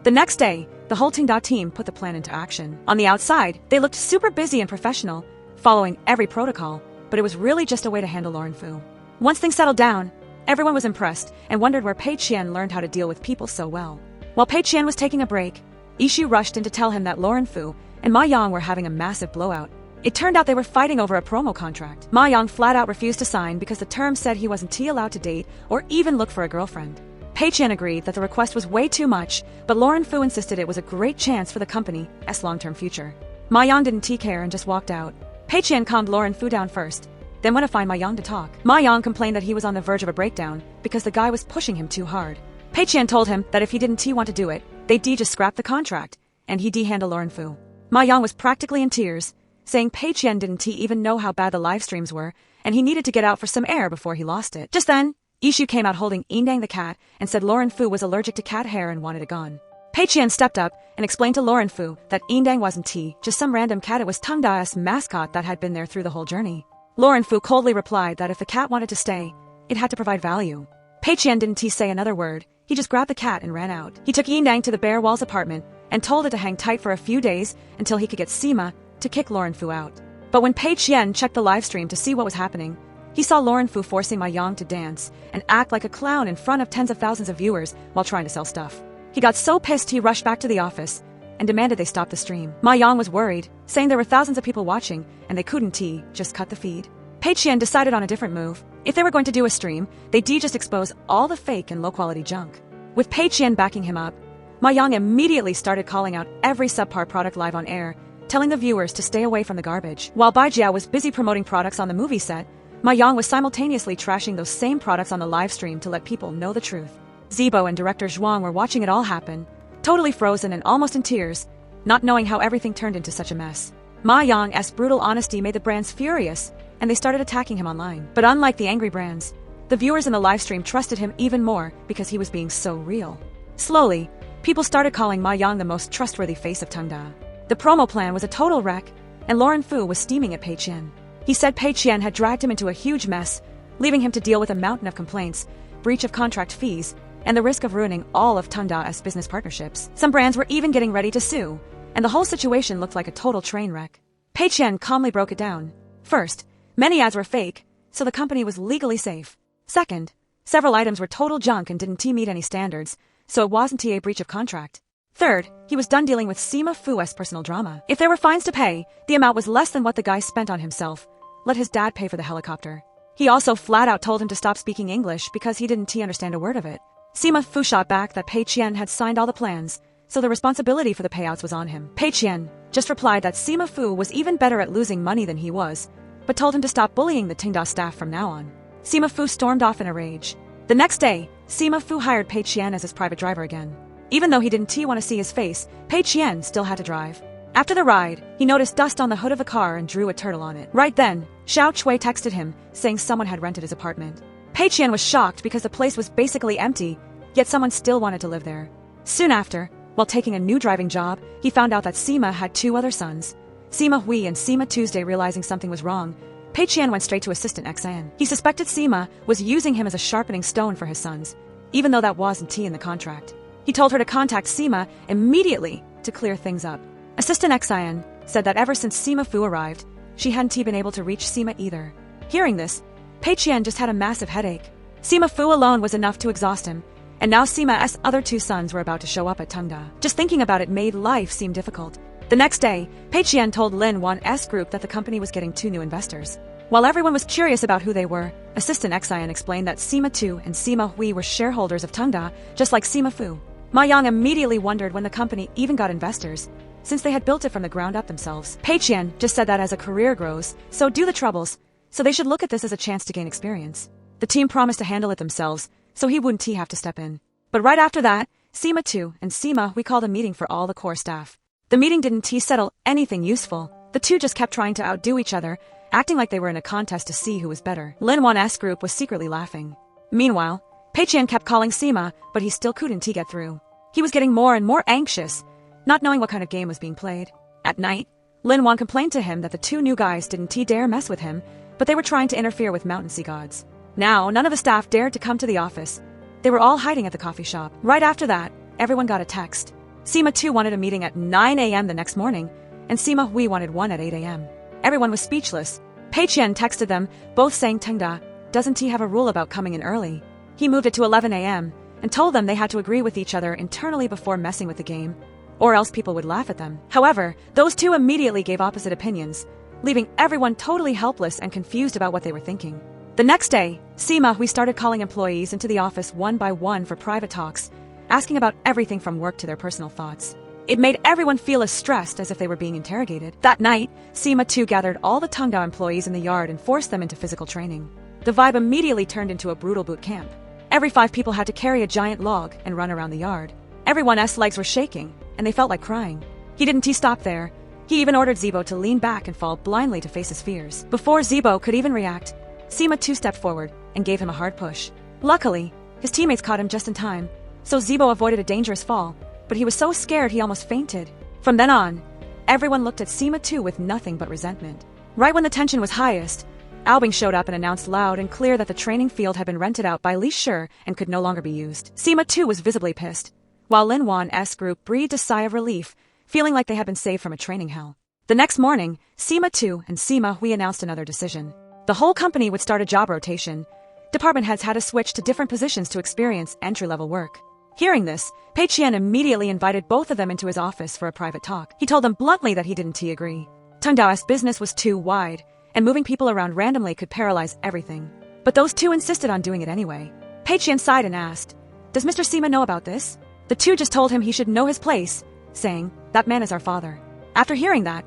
The next day, the whole Tengda team put the plan into action. On the outside, they looked super busy and professional, following every protocol, but it was really just a way to handle Lauren Fu. Once things settled down, everyone was impressed and wondered where Pei Qian learned how to deal with people so well. While Pei Qian was taking a break, Ishu rushed in to tell him that Lauren Fu and Ma Yang were having a massive blowout. It turned out they were fighting over a promo contract. Ma Yang flat out refused to sign because the terms said he wasn't allowed to date or even look for a girlfriend. Pei Qian agreed that the request was way too much, but Lauren Fu insisted it was a great chance for the company's long-term future. Ma Yang didn't care and just walked out. Pei Qian calmed Lauren Fu down first, then went to find Ma Yang to talk. Ma Yang complained that he was on the verge of a breakdown because the guy was pushing him too hard. Pei Qian told him that if he didn't want to do it, they'd just scrap the contract, and he'd handle Lauren Fu. Ma Yang was practically in tears, saying Pei Qian didn't even know how bad the live streams were, and he needed to get out for some air before he lost it. Just then, Ishu came out holding Indang the cat and said Lauren Fu was allergic to cat hair and wanted it gone. Pei Qian stepped up and explained to Lauren Fu that Indang wasn't just some random cat, it was Tengda's mascot that had been there through the whole journey. Lauren Fu coldly replied that if the cat wanted to stay, it had to provide value. Pei Qian didn't say another word, he just grabbed the cat and ran out. He took Indang to the bare walls apartment and told it to hang tight for a few days until he could get Sima to kick Lauren Fu out. But when Pei Qian checked the live stream to see what was happening, he saw Lauren Fu forcing Ma Yang to dance and act like a clown in front of tens of thousands of viewers while trying to sell stuff. He got so pissed he rushed back to the office and demanded they stop the stream. Ma Yang was worried, saying there were thousands of people watching and they couldn't just cut the feed. Pei Qian decided on a different move. If they were going to do a stream, they'd just expose all the fake and low-quality junk. With Pei Qian backing him up, Ma Yang immediately started calling out every subpar product live on air, telling the viewers to stay away from the garbage. While Bai Jia was busy promoting products on the movie set, Ma Yang was simultaneously trashing those same products on the live stream to let people know the truth. Zibo and director Zhuang were watching it all happen, totally frozen and almost in tears, not knowing how everything turned into such a mess. Ma Yang's brutal honesty made the brands furious, and they started attacking him online. But unlike the angry brands, the viewers in the live stream trusted him even more because he was being so real. Slowly, people started calling Ma Yang the most trustworthy face of Tengda. The promo plan was a total wreck, and Lauren Fu was steaming at Pei Qian. He said Pei Qian had dragged him into a huge mess, leaving him to deal with a mountain of complaints, breach of contract fees, and the risk of ruining all of Tengda's business partnerships. Some brands were even getting ready to sue, and the whole situation looked like a total train wreck. Pei Qian calmly broke it down. First, many ads were fake, so the company was legally safe. Second, several items were total junk and didn't meet any standards, so it wasn't a breach of contract. Third, he was done dealing with Sima Fu's personal drama. If there were fines to pay, the amount was less than what the guy spent on himself. Let his dad pay for the helicopter. He also flat out told him to stop speaking English because he didn't understand a word of it. Sima Fu shot back that Pei Qian had signed all the plans, so the responsibility for the payouts was on him. Pei Qian just replied that Sima Fu was even better at losing money than he was, but told him to stop bullying the Tengda staff from now on. Sima Fu stormed off in a rage. The next day, Sima Fu hired Pei Qian as his private driver again. Even though he didn't want to see his face, Pei Qian still had to drive. After the ride, he noticed dust on the hood of the car and drew a turtle on it. Right then, Xiao Chui texted him, saying someone had rented his apartment. Pei Qian was shocked because the place was basically empty, yet someone still wanted to live there. Soon after, while taking a new driving job, he found out that Sima had two other sons. Sima Hui and Sima Tuesday. Realizing something was wrong, Pei Qian went straight to assistant Xian. He suspected Sima was using him as a sharpening stone for his sons, even though that wasn't in the contract. He told her to contact Sima immediately to clear things up. Assistant Xian said that ever since Sima Fu arrived, she hadn't been able to reach Sima either. Hearing this, Pei Qian just had a massive headache. Sima Fu alone was enough to exhaust him, and now Sima's other two sons were about to show up at Tengda. Just thinking about it made life seem difficult. The next day, Pei Qian told Lin Wan's group that the company was getting 2 new investors. While everyone was curious about who they were, Assistant Xian explained that Sima Tu and Sima Hui were shareholders of Tengda, just like Sima Fu. Ma Yang immediately wondered when the company even got investors, since they had built it from the ground up themselves. Pei Qian just said that as a career grows, so do the troubles, so they should look at this as a chance to gain experience. The team promised to handle it themselves, so he wouldn't have to step in. But right after that, Sima Tu and Sima Hui called a meeting for all the core staff. The meeting didn't settle anything useful. The two just kept trying to outdo each other, acting like they were in a contest to see who was better. Lin Wan's group was secretly laughing. Meanwhile, Pei Qian kept calling Sima, but he still couldn't get through. He was getting more and more anxious, not knowing what kind of game was being played. At night, Lin Wan complained to him that the 2 new guys didn't dare mess with him, but they were trying to interfere with Mountain Sea Gods. Now, none of the staff dared to come to the office. They were all hiding at the coffee shop. Right after that, everyone got a text. Sima Tu wanted a meeting at 9 a.m. the next morning, and Sima Hui wanted one at 8 a.m. Everyone was speechless. Pei Qian texted them, both saying Tengda doesn't have a rule about coming in early. He moved it to 11 a.m. and told them they had to agree with each other internally before messing with the game, or else people would laugh at them. However, those two immediately gave opposite opinions, leaving everyone totally helpless and confused about what they were thinking. The next day, Sima Hui started calling employees into the office one by one for private talks, asking about everything from work to their personal thoughts. It made everyone feel as stressed as if they were being interrogated. That night, Sima 2 gathered all the Tungda employees in the yard and forced them into physical training. The vibe immediately turned into a brutal boot camp. Every 5 people had to carry a giant log and run around the yard. Everyone's legs were shaking, and they felt like crying. He didn't stop there. He even ordered Zibo to lean back and fall blindly to face his fears. Before Zibo could even react, Sima 2 stepped forward and gave him a hard push. Luckily, his teammates caught him just in time, so Zibo avoided a dangerous fall, but he was so scared he almost fainted. From then on, everyone looked at Sima 2 with nothing but resentment. Right when the tension was highest, Albing showed up and announced loud and clear that the training field had been rented out by Li Shi and could no longer be used. Sima 2 was visibly pissed, while Lin Wan's group breathed a sigh of relief, feeling like they had been saved from a training hell. The next morning, Sima 2 and Sima Hui announced another decision. The whole company would start a job rotation. Department heads had to switch to different positions to experience entry-level work. Hearing this, Pei Qian immediately invited both of them into his office for a private talk. He told them bluntly that he didn't agree. Tungdao's business was too wide, and moving people around randomly could paralyze everything. But those two insisted on doing it anyway. Pei Qian sighed and asked, "Does Mr. Sima know about this?" The two just told him he should know his place, saying, "That man is our father." After hearing that,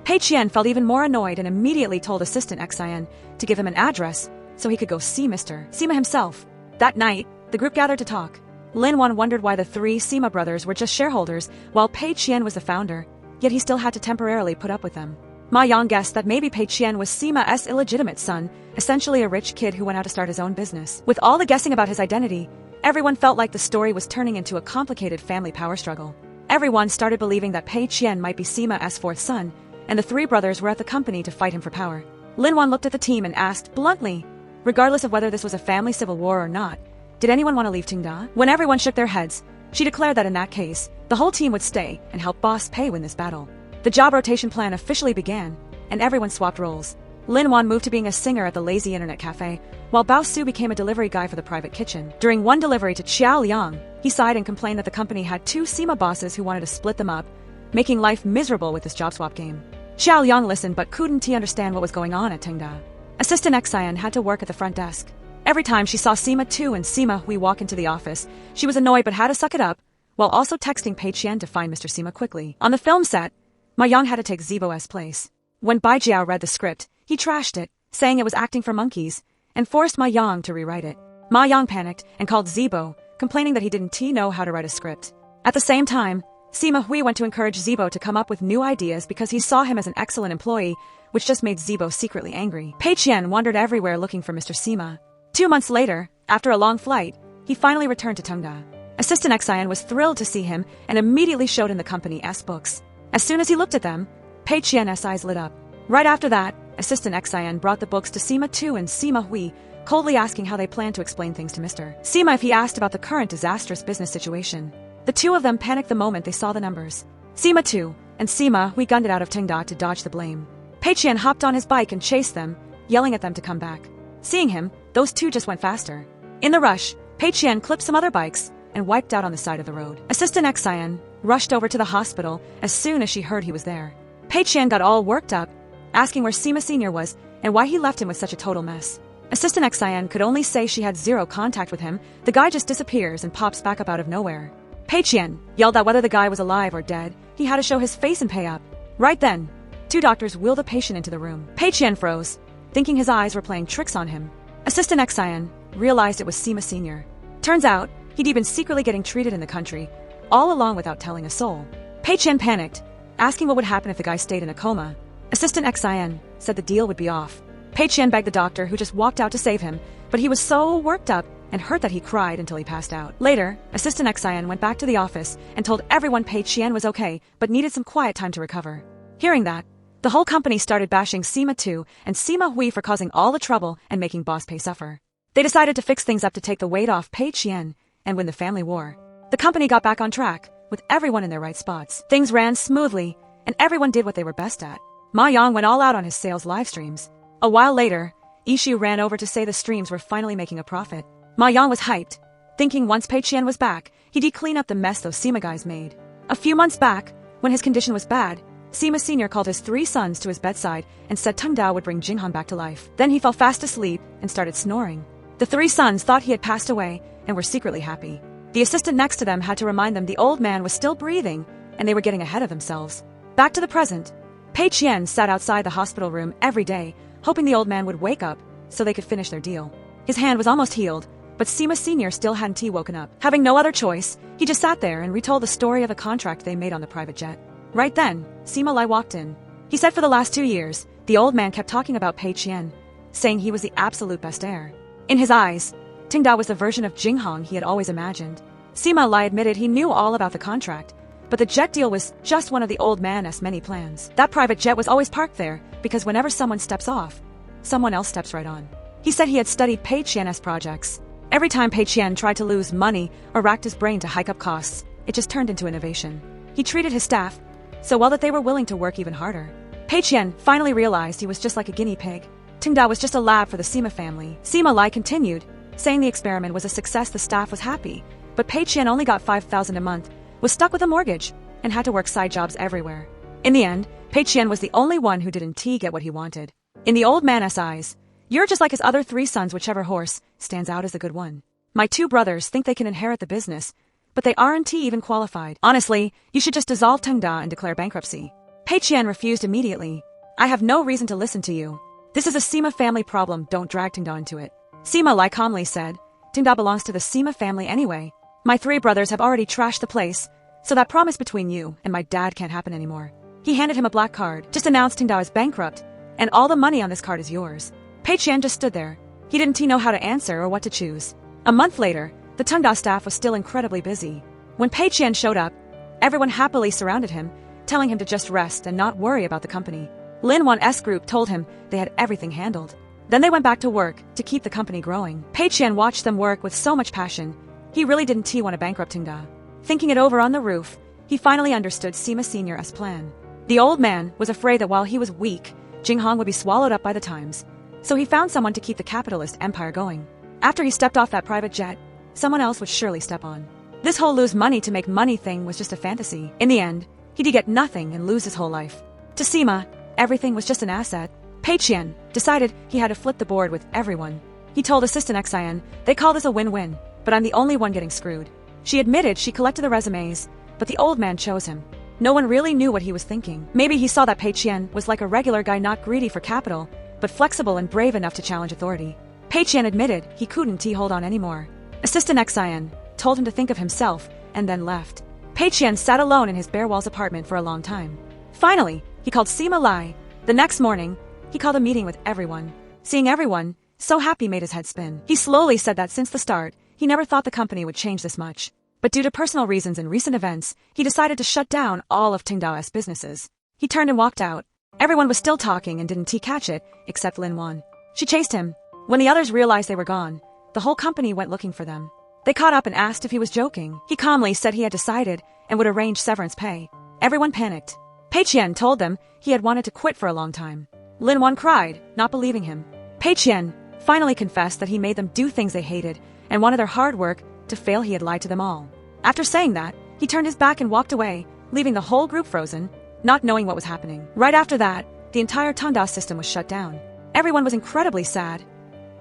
Pei Qian felt even more annoyed and immediately told Assistant Xian to give him an address so he could go see Mr. Sima himself. That night, the group gathered to talk. Lin Wan wondered why the 3 Sima brothers were just shareholders while Pei Qian was the founder, yet he still had to temporarily put up with them. Ma Yang guessed that maybe Pei Qian was Sima's illegitimate son, essentially a rich kid who went out to start his own business. With all the guessing about his identity, everyone felt like the story was turning into a complicated family power struggle. Everyone started believing that Pei Qian might be Sima's 4th son, and the 3 brothers were at the company to fight him for power. Lin Wan looked at the team and asked bluntly, regardless of whether this was a family civil war or not, did anyone want to leave Tungda? When everyone shook their heads, she declared that in that case, the whole team would stay and help Boss Pei win this battle. The job rotation plan officially began, and everyone swapped roles. Lin Wan moved to being a singer at the Lazy Internet Cafe, while Bao Su became a delivery guy for the private kitchen. During one delivery to Xiao Liang, he sighed and complained that the company had 2 Sima bosses who wanted to split them up, making life miserable with this job swap game. Xiao Liang listened but couldn't understand what was going on at Tungda. Assistant Xian had to work at the front desk. Every time she saw Sima 2 and Sima Hui walk into the office, she was annoyed but had to suck it up, while also texting Pei Qian to find Mr. Sima quickly. On the film set, Ma Yang had to take Zibo's place. When Bai Jiao read the script, he trashed it, saying it was acting for monkeys, and forced Ma Yang to rewrite it. Ma Yang panicked and called Zibo, complaining that he didn't know how to write a script. At the same time, Sima Hui went to encourage Zibo to come up with new ideas because he saw him as an excellent employee, which just made Zibo secretly angry. Pei Qian wandered everywhere looking for Mr. Sima. 2 months later, after a long flight, he finally returned to Tungda. Assistant Xian was thrilled to see him and immediately showed him the company's books. As soon as he looked at them, Pei Qian's eyes lit up. Right after that, Assistant Xian brought the books to Sima 2 and Sima Hui, coldly asking how they planned to explain things to Mr. Sima if he asked about the current disastrous business situation. The two of them panicked the moment they saw the numbers. Sima 2 and Sima Hui gunned it out of Tungda to dodge the blame. Pei Qian hopped on his bike and chased them, yelling at them to come back. Seeing him, those two just went faster. In the rush, Pei Qian clipped some other bikes and wiped out on the side of the road. Assistant Xian rushed over to the hospital as soon as she heard he was there. Pei Qian got all worked up, asking where Sima Sr. was and why he left him with such a total mess. Assistant Xian could only say she had 0 contact with him. The guy just disappears and pops back up out of nowhere. Pei Qian yelled that whether the guy was alive or dead, he had to show his face and pay up. Right then, 2 doctors wheeled a patient into the room. Pei Qian froze, thinking his eyes were playing tricks on him. Assistant Xian realized it was Sima Sr. Turns out, he'd been secretly getting treated in the country, all along without telling a soul. Pei Qian panicked, asking what would happen if the guy stayed in a coma. Assistant Xian said the deal would be off. Pei Qian begged the doctor, who just walked out to save him, but he was so worked up and hurt that he cried until he passed out. Later, Assistant Xian went back to the office and told everyone Pei Qian was okay, but needed some quiet time to recover. Hearing that, the whole company started bashing Sima 2 and Sima Hui for causing all the trouble and making Boss Pei suffer. They decided to fix things up to take the weight off Pei Qian and win the family war. The company got back on track, with everyone in their right spots. Things ran smoothly, and everyone did what they were best at. Ma Yang went all out on his sales live streams. A while later, Ishu ran over to say the streams were finally making a profit. Ma Yang was hyped, thinking once Pei Qian was back, he'd clean up the mess those Sima guys made. A few months back, when his condition was bad, Sima Sr. called his 3 sons to his bedside and said Tungdao would bring Jinghan back to life. Then he fell fast asleep and started snoring. The 3 sons thought he had passed away and were secretly happy. The assistant next to them had to remind them the old man was still breathing, and they were getting ahead of themselves. Back to the present. Pei Qian sat outside the hospital room every day, hoping the old man would wake up so they could finish their deal. His hand was almost healed, but Sima Sr. still hadn't woken up. Having no other choice, he just sat there and retold the story of a contract they made on the private jet. Right then, Sima Lai walked in. He said for the last 2 years, the old man kept talking about Pei Qian, saying he was the absolute best heir. In his eyes, Tingda was the version of Jinghong he had always imagined. Sima Lai admitted he knew all about the contract, but the jet deal was just one of the old man's many plans. That private jet was always parked there because whenever someone steps off, someone else steps right on. He said he had studied Pei Qian's projects. Every time Pei Qian tried to lose money or racked his brain to hike up costs, it just turned into innovation. He treated his staff so well that they were willing to work even harder. Pei Qian finally realized he was just like a guinea pig. Tingda was just a lab for the Sima family. Sima Lai continued, saying the experiment was a success. The staff was happy, but Pei Qian only got 5,000 a month, was stuck with a mortgage, and had to work side jobs everywhere. In the end, Pei Qian was the only one who didn't get what he wanted. In the old man's eyes, you're just like his other 3 sons, whichever horse stands out as the good one. My 2 brothers think they can inherit the business, but they aren't even qualified. Honestly, you should just dissolve Tingda and declare bankruptcy. Pei Qian refused immediately. I have no reason to listen to you. This is a Sima family problem, don't drag Tingda into it. Sima Lai calmly said, Tingda belongs to the Sima family anyway. My 3 brothers have already trashed the place, so that promise between you and my dad can't happen anymore. He handed him a black card. Just announce Tingda is bankrupt, and all the money on this card is yours. Pei Qian just stood there. He didn't know how to answer or what to choose. A month later, the Tingda staff was still incredibly busy. When Pei Qian showed up, everyone happily surrounded him, telling him to just rest and not worry about the company. Lin Wan's group told him they had everything handled. Then they went back to work to keep the company growing. Pei Qian watched them work with so much passion. He really didn't want to bankrupt Tingda. Thinking it over on the roof, he finally understood Sima Sr.'s plan. The old man was afraid that while he was weak, Jinghong would be swallowed up by the times. So he found someone to keep the capitalist empire going. After he stepped off that private jet, someone else would surely step on. This whole lose money to make money thing was just a fantasy. In the end, he'd get nothing and lose his whole life. To Sima, everything was just an asset. Pei Qian decided he had to flip the board with everyone. He told Assistant Xian, they call this a win-win, but I'm the only one getting screwed. She admitted she collected the resumes, but the old man chose him. No one really knew what he was thinking. Maybe he saw that Pei Qian was like a regular guy, not greedy for capital, but flexible and brave enough to challenge authority. Pei Qian admitted he couldn't hold on anymore. Assistant Xian told him to think of himself and then left. Pei Qian sat alone in his bare walls apartment for a long time. Finally, he called Sima Lai. The next morning, he called a meeting with everyone. Seeing everyone so happy made his head spin. He slowly said that since the start, he never thought the company would change this much. But due to personal reasons and recent events, he decided to shut down all of Tingdao's businesses. He turned and walked out. Everyone was still talking and didn't catch it, except Lin Wan. She chased him. When the others realized they were gone, the whole company went looking for them. They caught up and asked if he was joking. He calmly said he had decided and would arrange severance pay. Everyone panicked. Pei Qian told them he had wanted to quit for a long time. Lin Wan cried, not believing him. Pei Qian finally confessed that he made them do things they hated and wanted their hard work to fail. He had lied to them all. After saying that, he turned his back and walked away, leaving the whole group frozen, not knowing what was happening. Right after that, the entire Tanda system was shut down. Everyone was incredibly sad.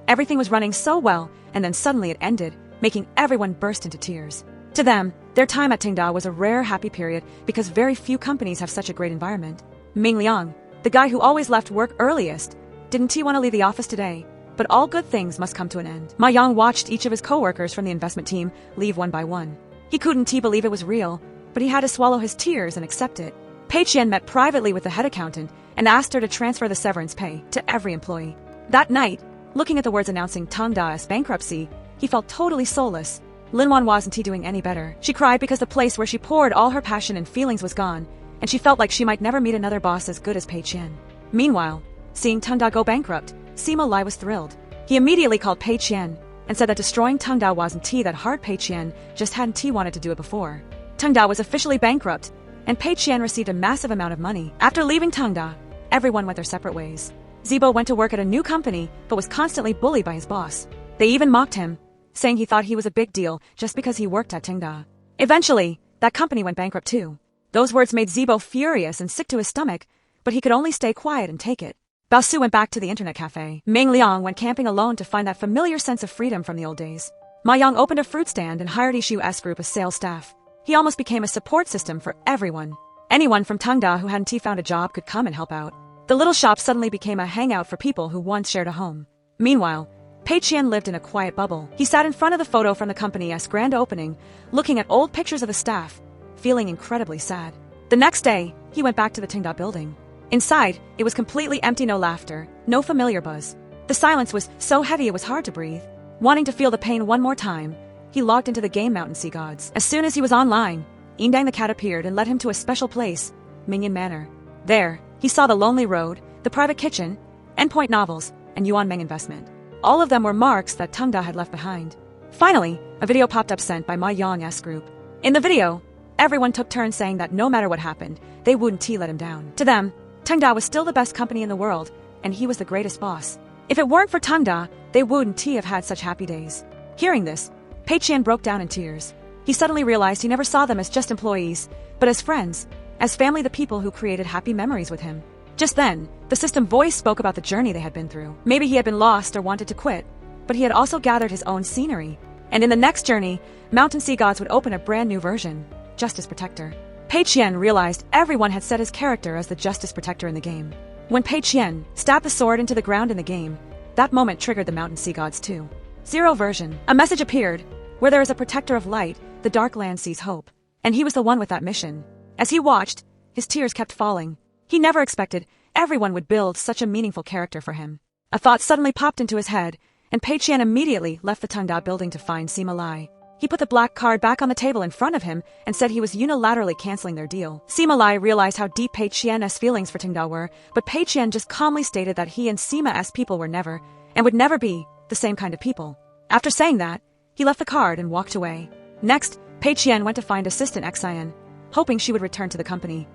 Everything was running so well, and then suddenly it ended, making everyone burst into tears. To them, their time at Tingda was a rare happy period because very few companies have such a great environment. Ming Liang, the guy who always left work earliest, didn't want to leave the office today, but all good things must come to an end. Ma Yang watched each of his coworkers from the investment team leave one by one. He couldn't believe it was real, but he had to swallow his tears and accept it. Pei Qian met privately with the head accountant and asked her to transfer the severance pay to every employee. That night, looking at the words announcing Tangda's bankruptcy, he felt totally soulless. Lin Wan wasn't doing any better. She cried because the place where she poured all her passion and feelings was gone, and she felt like she might never meet another boss as good as Pei Qian. Meanwhile, seeing Tangda go bankrupt, Sima Lai was thrilled. He immediately called Pei Qian and said that destroying Tangda wasn't that hard. Pei Qian just hadn't wanted to do it before. Tangda was officially bankrupt, and Pei Qian received a massive amount of money. After leaving Tangda, everyone went their separate ways. Zibo went to work at a new company, but was constantly bullied by his boss. They even mocked him, saying he thought he was a big deal just because he worked at Tangda. Eventually, that company went bankrupt too. Those words made Zibo furious and sick to his stomach, but he could only stay quiet and take it. Baosu went back to the internet cafe. Ming Liang went camping alone to find that familiar sense of freedom from the old days. Ma Yang opened a fruit stand and hired Ishu's group as sales staff. He almost became a support system for everyone. Anyone from Tungda who hadn't found a job could come and help out. The little shop suddenly became a hangout for people who once shared a home. Meanwhile, Pei Qian lived in a quiet bubble. He sat in front of the photo from the company's grand opening, looking at old pictures of the staff, feeling incredibly sad. The next day, he went back to the Tungda building. Inside, it was completely empty, no laughter, no familiar buzz. The silence was so heavy it was hard to breathe. Wanting to feel the pain one more time, he logged into the game Mountain Sea Gods. As soon as he was online, Yindang the cat appeared and led him to a special place, Mingyan Manor. There, he saw the lonely road, the private kitchen, Endpoint Novels, and Yuan Meng Investment. All of them were marks that Tungda had left behind. Finally, a video popped up sent by Ma Yang's group. In the video, everyone took turns saying that no matter what happened, they wouldn't let him down. To them, Tungda was still the best company in the world, and he was the greatest boss. If it weren't for Tungda, they wouldn't have had such happy days. Hearing this, Pei Qian broke down in tears. He suddenly realized he never saw them as just employees, but as friends, as family, the people who created happy memories with him. Just then, the system voice spoke about the journey they had been through. Maybe he had been lost or wanted to quit, but he had also gathered his own scenery. And in the next journey, Mountain Sea Gods would open a brand new version, Justice Protector. Pei Qian realized everyone had set his character as the Justice Protector in the game. When Pei Qian stabbed the sword into the ground in the game, that moment triggered the Mountain Sea Gods 2.0 version. A message appeared, where there is a protector of light, the dark land sees hope. And he was the one with that mission. As he watched, his tears kept falling. He never expected everyone would build such a meaningful character for him. A thought suddenly popped into his head, and Pei Qian immediately left the Tungda building to find Sima Lai. He put the black card back on the table in front of him and said he was unilaterally canceling their deal. Sima Lai realized how deep Pei Qian's feelings for Tungda were, but Pei Qian just calmly stated that he and Sima's people were never, and would never be, the same kind of people. After saying that, he left the card and walked away. Next, Pei Qian went to find assistant Xian, hoping she would return to the company.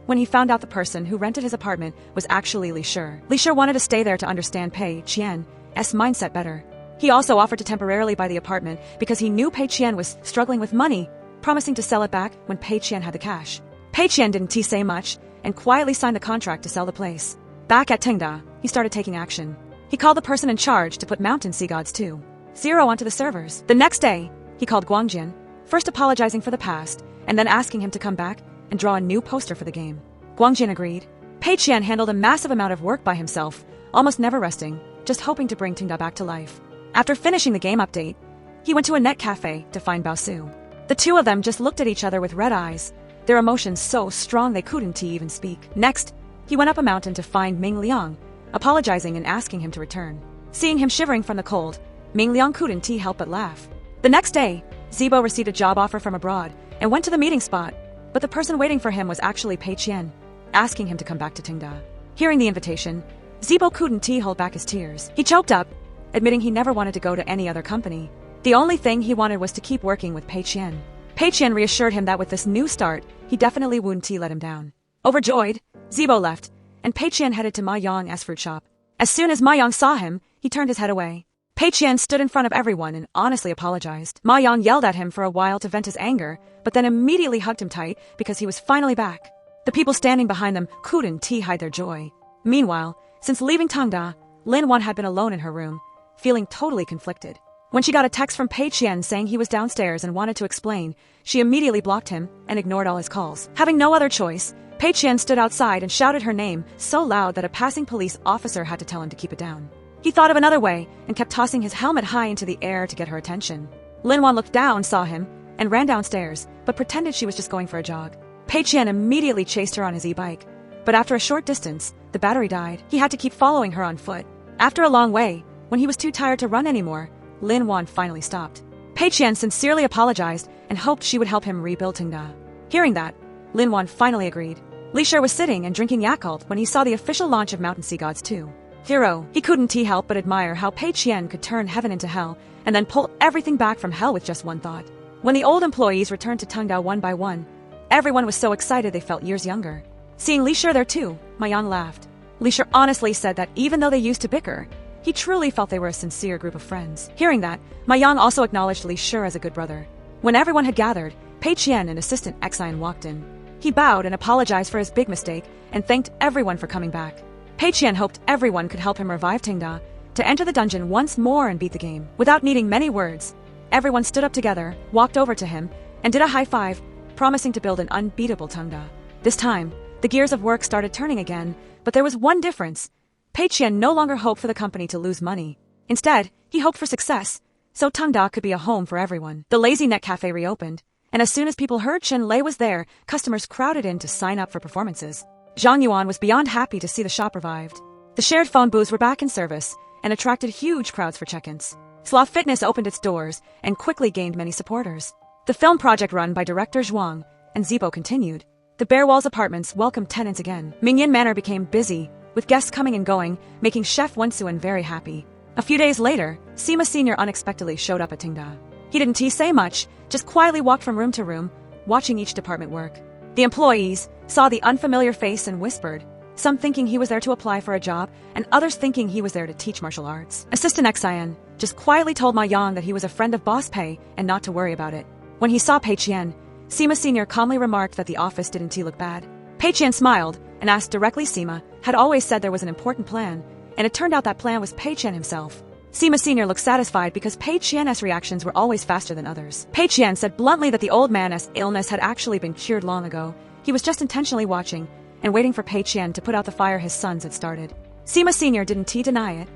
When he found out the person who rented his apartment was actually Li Shi. Li Shi wanted to stay there to understand Pei Qian's mindset better. He also offered to temporarily buy the apartment because he knew Pei Qian was struggling with money, promising to sell it back when Pei Qian had the cash. Pei Qian didn't say much and quietly signed the contract to sell the place. Back at Tungda, he started taking action. He called the person in charge to put Mountain Sea Gods 2.0 onto the servers. The next day, he called Guangjian, first apologizing for the past, and then asking him to come back and draw a new poster for the game. Guangjian agreed. Pei Qian handled a massive amount of work by himself, almost never resting, just hoping to bring Tungda back to life. After finishing the game update, he went to a net cafe to find Bao Su. The two of them just looked at each other with red eyes, their emotions so strong they couldn't even speak. Next, he went up a mountain to find Ming Liang, apologizing and asking him to return. Seeing him shivering from the cold, Ming Liang couldn't help but laugh. The next day, Zibo received a job offer from abroad and went to the meeting spot, but the person waiting for him was actually Pei Qian, asking him to come back to Tungda. Hearing the invitation, Zibo couldn't hold back his tears. He choked up, admitting he never wanted to go to any other company. The only thing he wanted was to keep working with Pei Qian. Pei Qian reassured him that with this new start, he definitely wouldn't let him down. Overjoyed, Zibo left, and Pei Qian headed to Ma Yang's fruit shop. As soon as Ma Yang saw him, he turned his head away. Pei Qian stood in front of everyone and honestly apologized. Ma Yang yelled at him for a while to vent his anger, but then immediately hugged him tight because he was finally back. The people standing behind them couldn't hide their joy. Meanwhile, since leaving Tungda, Lin Wan had been alone in her room, feeling totally conflicted. When she got a text from Pei Qian saying he was downstairs and wanted to explain, she immediately blocked him and ignored all his calls. Having no other choice, Pei Qian stood outside and shouted her name so loud that a passing police officer had to tell him to keep it down. He thought of another way and kept tossing his helmet high into the air to get her attention. Lin Wan looked down, saw him, and ran downstairs, but pretended she was just going for a jog. Pei Qian immediately chased her on his e-bike, but after a short distance, the battery died. He had to keep following her on foot. After a long way, when he was too tired to run anymore, Lin Wan finally stopped. Pei Qian sincerely apologized and hoped she would help him rebuild Tungda. Hearing that, Lin Wan finally agreed. Li Shi was sitting and drinking Yakult when he saw the official launch of Mountain Sea Gods 2.0. He couldn't help but admire how Pei Qian could turn heaven into hell and then pull everything back from hell with just one thought. When the old employees returned to Tungda one by one, everyone was so excited they felt years younger. Seeing Li Shi there too, Ma Yang laughed. Li Shi honestly said that even though they used to bicker, he truly felt they were a sincere group of friends. Hearing that, Ma Yang also acknowledged Li Shi as a good brother. When everyone had gathered, Pei Qian and assistant Xian walked in. He bowed and apologized for his big mistake and thanked everyone for coming back. Pei Qian hoped everyone could help him revive Tungda to enter the dungeon once more and beat the game. Without needing many words, everyone stood up together, walked over to him, and did a high five, promising to build an unbeatable Tungda. This time, the gears of work started turning again, but there was one difference. Pei Qian no longer hoped for the company to lose money. Instead, he hoped for success, so Tungda could be a home for everyone. The Lazy Net Cafe reopened, and as soon as people heard Chen Lei was there, customers crowded in to sign up for performances. Zhang Yuan was beyond happy to see the shop revived. The shared phone booths were back in service and attracted huge crowds for check-ins. Sloth Fitness opened its doors and quickly gained many supporters. The film project run by director Zhuang and Zibo continued. The Bare Walls apartments welcomed tenants again. Mingyan Manor became busy, with guests coming and going, making Chef Wensuan very happy. A few days later, Sima Sr. unexpectedly showed up at Tingda. He didn't say much, just quietly walked from room to room, watching each department work. The employees saw the unfamiliar face and whispered, some thinking he was there to apply for a job, and others thinking he was there to teach martial arts. Assistant Xian just quietly told Ma Yang that he was a friend of Boss Pei and not to worry about it. When he saw Pei Qian, Sima Sr. calmly remarked that the office didn't look bad. Pei Qian smiled and asked directly. Sima had always said there was an important plan, and it turned out that plan was Pei Qian himself. Sima Sr. looked satisfied because Pei Qian's reactions were always faster than others. Pei Qian said bluntly that the old man's illness had actually been cured long ago. He was just intentionally watching and waiting for Pei Qian to put out the fire his sons had started. Sima Sr. didn't deny it,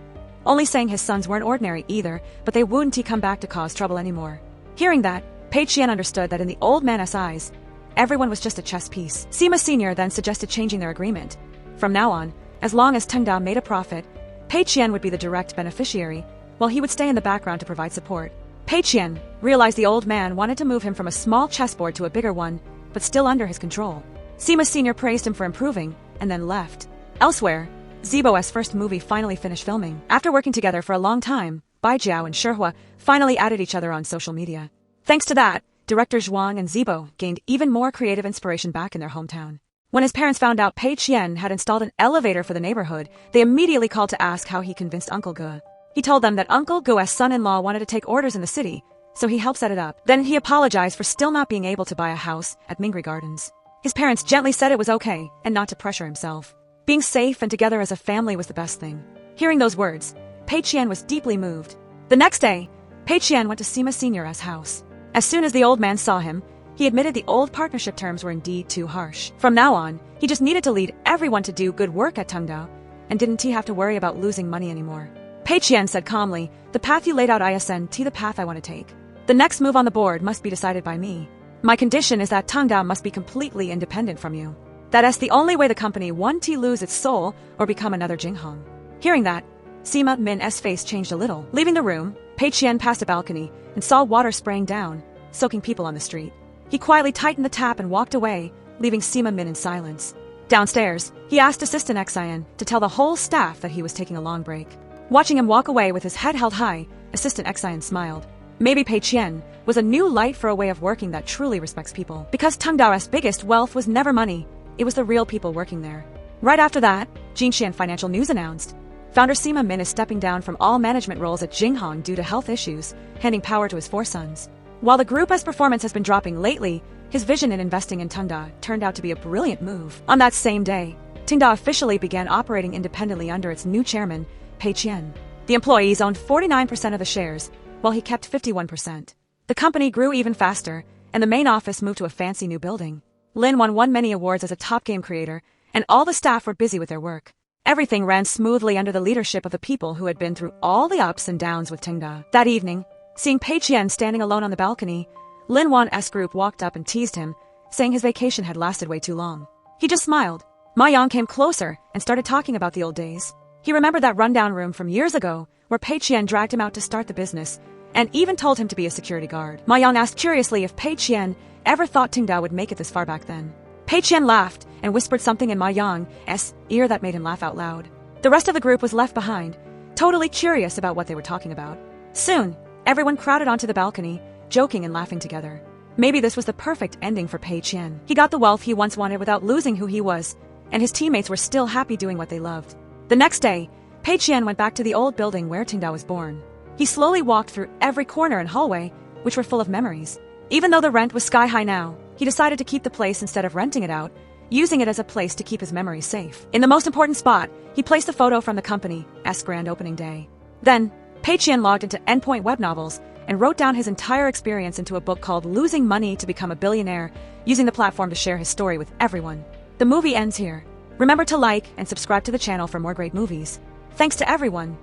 only saying his sons weren't ordinary either, but they wouldn't come back to cause trouble anymore. Hearing that, Pei Qian understood that in the old man's eyes, everyone was just a chess piece. Sima Sr. then suggested changing their agreement. From now on, as long as Tengda made a profit, Pei Qian would be the direct beneficiary, while he would stay in the background to provide support. Pei Qian realized the old man wanted to move him from a small chessboard to a bigger one, but still under his control. Sima Sr. praised him for improving, and then left. Elsewhere, Zibo's first movie finally finished filming. After working together for a long time, Bai Jiao and Shihua finally added each other on social media. Thanks to that, director Zhuang and Zibo gained even more creative inspiration back in their hometown. When his parents found out Pei Qian had installed an elevator for the neighborhood, they immediately called to ask how he convinced Uncle Ge. He told them that Uncle Ge's son-in-law wanted to take orders in the city, so he helped set it up. Then he apologized for still not being able to buy a house at Mingri Gardens. His parents gently said it was okay and not to pressure himself. Being safe and together as a family was the best thing. Hearing those words, Pei Qian was deeply moved. The next day, Pei Qian went to Sima Sr.'s house. As soon as the old man saw him, he admitted the old partnership terms were indeed too harsh. From now on, he just needed to lead everyone to do good work at Tengda, and didn't have to worry about losing money anymore. Pei Qian said calmly, the path you laid out isn't the path I want to take. The next move on the board must be decided by me. My condition is that Tengda must be completely independent from you. That is the only way the company won't lose its soul or become another Jinghong. Hearing that, Sima Min's face changed a little. Leaving the room, Pei Qian passed a balcony and saw water spraying down, soaking people on the street. He quietly tightened the tap and walked away, leaving Sima Min in silence. Downstairs, he asked Assistant Xian to tell the whole staff that he was taking a long break. Watching him walk away with his head held high, Assistant Xian smiled. Maybe Pei Qian was a new light for a way of working that truly respects people. Because Tengda's biggest wealth was never money, it was the real people working there. Right after that, Jinxian Financial News announced, founder Sima Min is stepping down from all management roles at Jinghong due to health issues, handing power to his 4 sons. While the group's performance has been dropping lately, his vision in investing in Tengda turned out to be a brilliant move. On that same day, Tengda officially began operating independently under its new chairman, Pei Qian. The employees owned 49% of the shares, while he kept 51%. The company grew even faster, and the main office moved to a fancy new building. Lin won many awards as a top game creator, and all the staff were busy with their work. Everything ran smoothly under the leadership of the people who had been through all the ups and downs with Tengda. That evening, seeing Pei Qian standing alone on the balcony, Lin Wan's group walked up and teased him, saying his vacation had lasted way too long. He just smiled. Ma Yang came closer and started talking about the old days. He remembered that rundown room from years ago, where Pei Qian dragged him out to start the business, and even told him to be a security guard. Ma Yang asked curiously if Pei Qian ever thought Tengda would make it this far back then. Pei Qian laughed and whispered something in Ma Yang's ear that made him laugh out loud. The rest of the group was left behind, totally curious about what they were talking about. Soon, everyone crowded onto the balcony, joking and laughing together. Maybe this was the perfect ending for Pei Qian. He got the wealth he once wanted without losing who he was, and his teammates were still happy doing what they loved. The next day, Pei Qian went back to the old building where Tengda was born. He slowly walked through every corner and hallway, which were full of memories. Even though the rent was sky high now, he decided to keep the place instead of renting it out, using it as a place to keep his memories safe. In the most important spot, he placed a photo from the company's grand opening day. Then, Pei Qian logged into Endpoint Web Novels and wrote down his entire experience into a book called Losing Money to Become a Billionaire, using the platform to share his story with everyone. The movie ends here. Remember to like and subscribe to the channel for more great movies. Thanks to everyone.